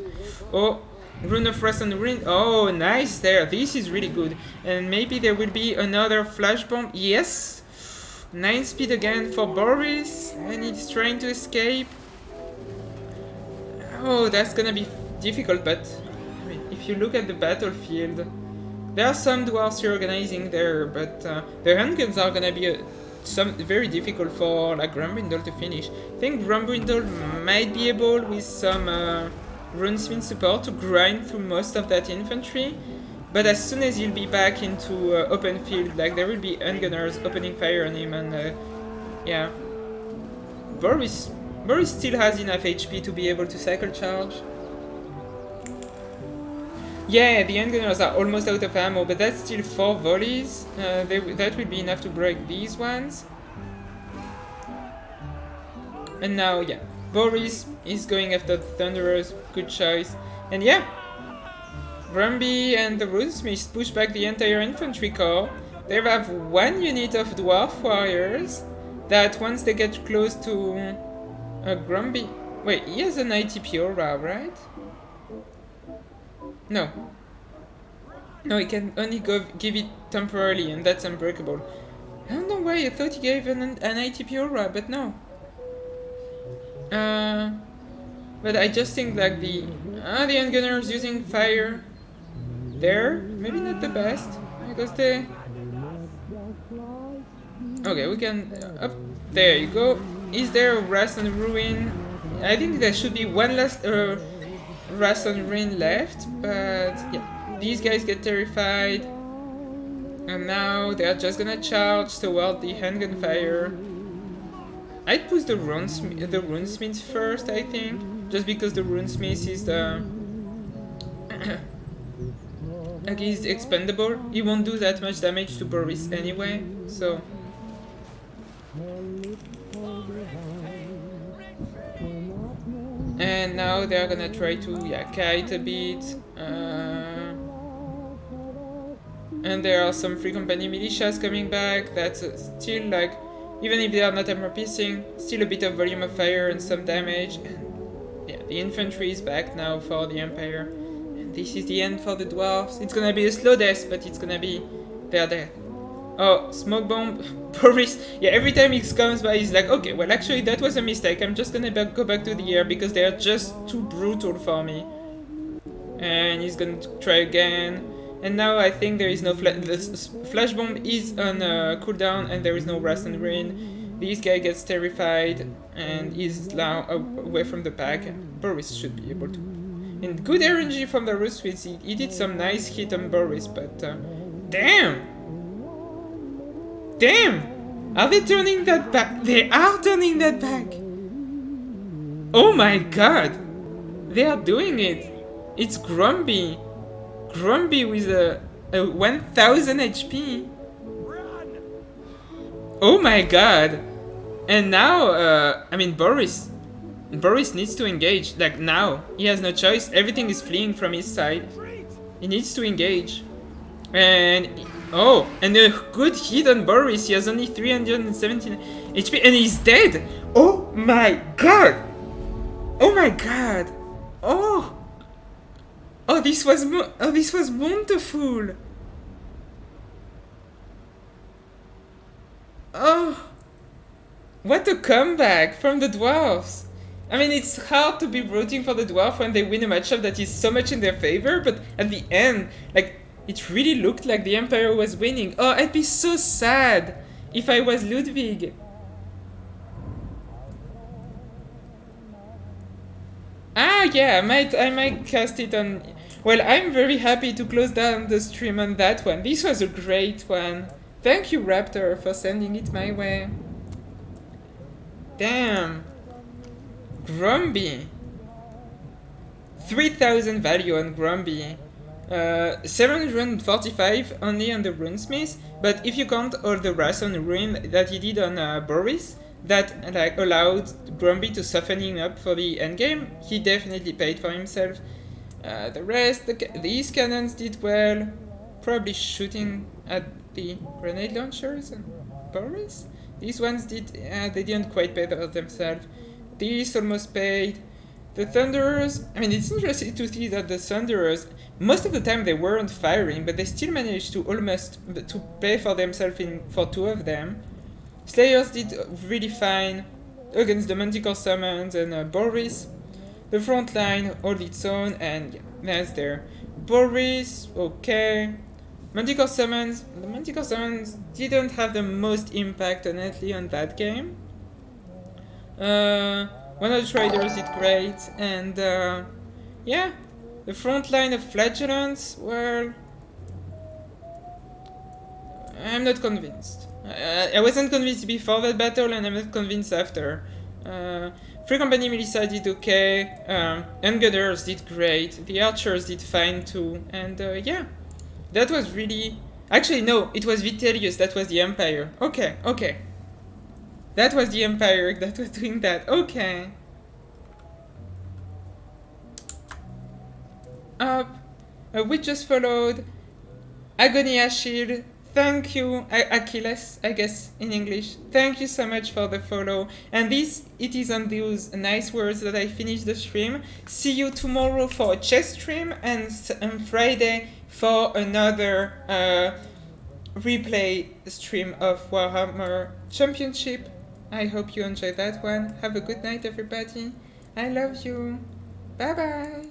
Oh, Rune of Frost and Wind. Oh, nice there. This is really good. And maybe there will be another Flash Bomb. Yes. 9 speed again for Boris, and he's trying to escape. Oh, that's gonna be difficult, but if you look at the battlefield, there are some dwarves reorganizing there, but the handguns are gonna be very difficult for like Grombrindle to finish. I think Grombrindle might be able, with some Runesmith support, to grind through most of that infantry. But as soon as he'll be back into open field, like there will be handgunners opening fire on him, and yeah, Boris still has enough HP to be able to cycle charge. Yeah, the handgunners are almost out of ammo, but that's still 4 volleys. That will be enough to break these ones. And now, yeah, Boris is going after the Thunderers. Good choice. And yeah, Grumby and the Runesmiths push back the entire infantry corps. They have 1 unit of Dwarf Warriors that once they get close to Grumby... Wait, he has an ITP aura, right? No. No, he can only give it temporarily, and that's unbreakable. I don't know why I thought he gave an ITP aura, but no. But I just think like the handgunners using fire there, maybe not the best, because they... Okay, we can... up there you go. Is there a Rust and Ruin? I think there should be one last Rust and Ruin left, but yeah. These guys get terrified. And now they're just gonna charge toward the handgun fire. I'd push the Runesmith first, I think. Just because the Runesmith is the... like, he's expendable. He won't do that much damage to Boris anyway, so... And now they're gonna try to, yeah, kite a bit. And there are some Free Company militias coming back. That's still like... Even if they are not armor piercing, still a bit of volume of fire and some damage. And yeah, the infantry is back now for the Empire. And this is the end for the dwarves. It's gonna be a slow death, but it's gonna be their death. Oh, smoke bomb. Boris, yeah, every time he comes by, he's like, okay, well, actually, that was a mistake. I'm just gonna go back to the air because they are just too brutal for me. And he's gonna try again. And now I think there is no flash bomb is on cooldown and there is no Rust and Ruin. This guy gets terrified and is now away from the pack. Boris should be able to. And good RNG from the Runesmiths. He did some nice hit on Boris, but damn! Damn! Are they turning that back? They are turning that back! Oh my god! They are doing it! It's Grumby! Grumby with a 1000 HP. Oh my god! And now, I mean, Boris needs to engage. Like now, he has no choice. Everything is fleeing from his side. He needs to engage. And oh, and a good hit on Boris. He has only 317 HP, and he's dead. Oh my god! Oh my god! Oh. Oh, this was wonderful. Oh, what a comeback from the dwarves. I mean, it's hard to be rooting for the dwarf when they win a matchup that is so much in their favor, but at the end, like, it really looked like the Empire was winning. Oh, I'd be so sad if I was Ludwig. Ah, yeah, I might cast it on... Well, I'm very happy to close down the stream on that one. This was a great one. Thank you, Raptor, for sending it my way. Damn. Grumby. 3000 value on Grumby. 745 only on the Runesmith, but if you count all the Rust and Ruin that he did on Boris, that like allowed Grumby to softening up for the endgame, he definitely paid for himself. The rest, these cannons did well, probably shooting at the grenade launchers and Boris. These ones did, they didn't quite pay themselves. These almost paid. The Thunderers, I mean, it's interesting to see that the Thunderers, most of the time they weren't firing, but they still managed to almost to pay for themselves for 2 of them. Slayers did really fine against the Manticore Summons and Boris. The front line hold its own, and yeah, that's there. Boris, okay. Manticore Summons, the Manticore Summons didn't have the most impact honestly on that game. One of the traders did great, and yeah, the front line of Flagellants, well, I'm not convinced. I wasn't convinced before that battle, and I'm not convinced after. Free Company Melissa did okay. Ungunners did great. The Archers did fine too. And yeah, that was really... Actually, no, it was Vitellius that was the Empire. Okay, okay. That was the Empire that was doing that. Okay. Up. We just followed. Agony Achille. Thank you, Achilles, I guess, in English. Thank you so much for the follow. And it is on those nice words that I finish the stream. See you tomorrow for a chess stream and on Friday for another replay stream of Warhammer Championship. I hope you enjoyed that one. Have a good night, everybody. I love you. Bye-bye.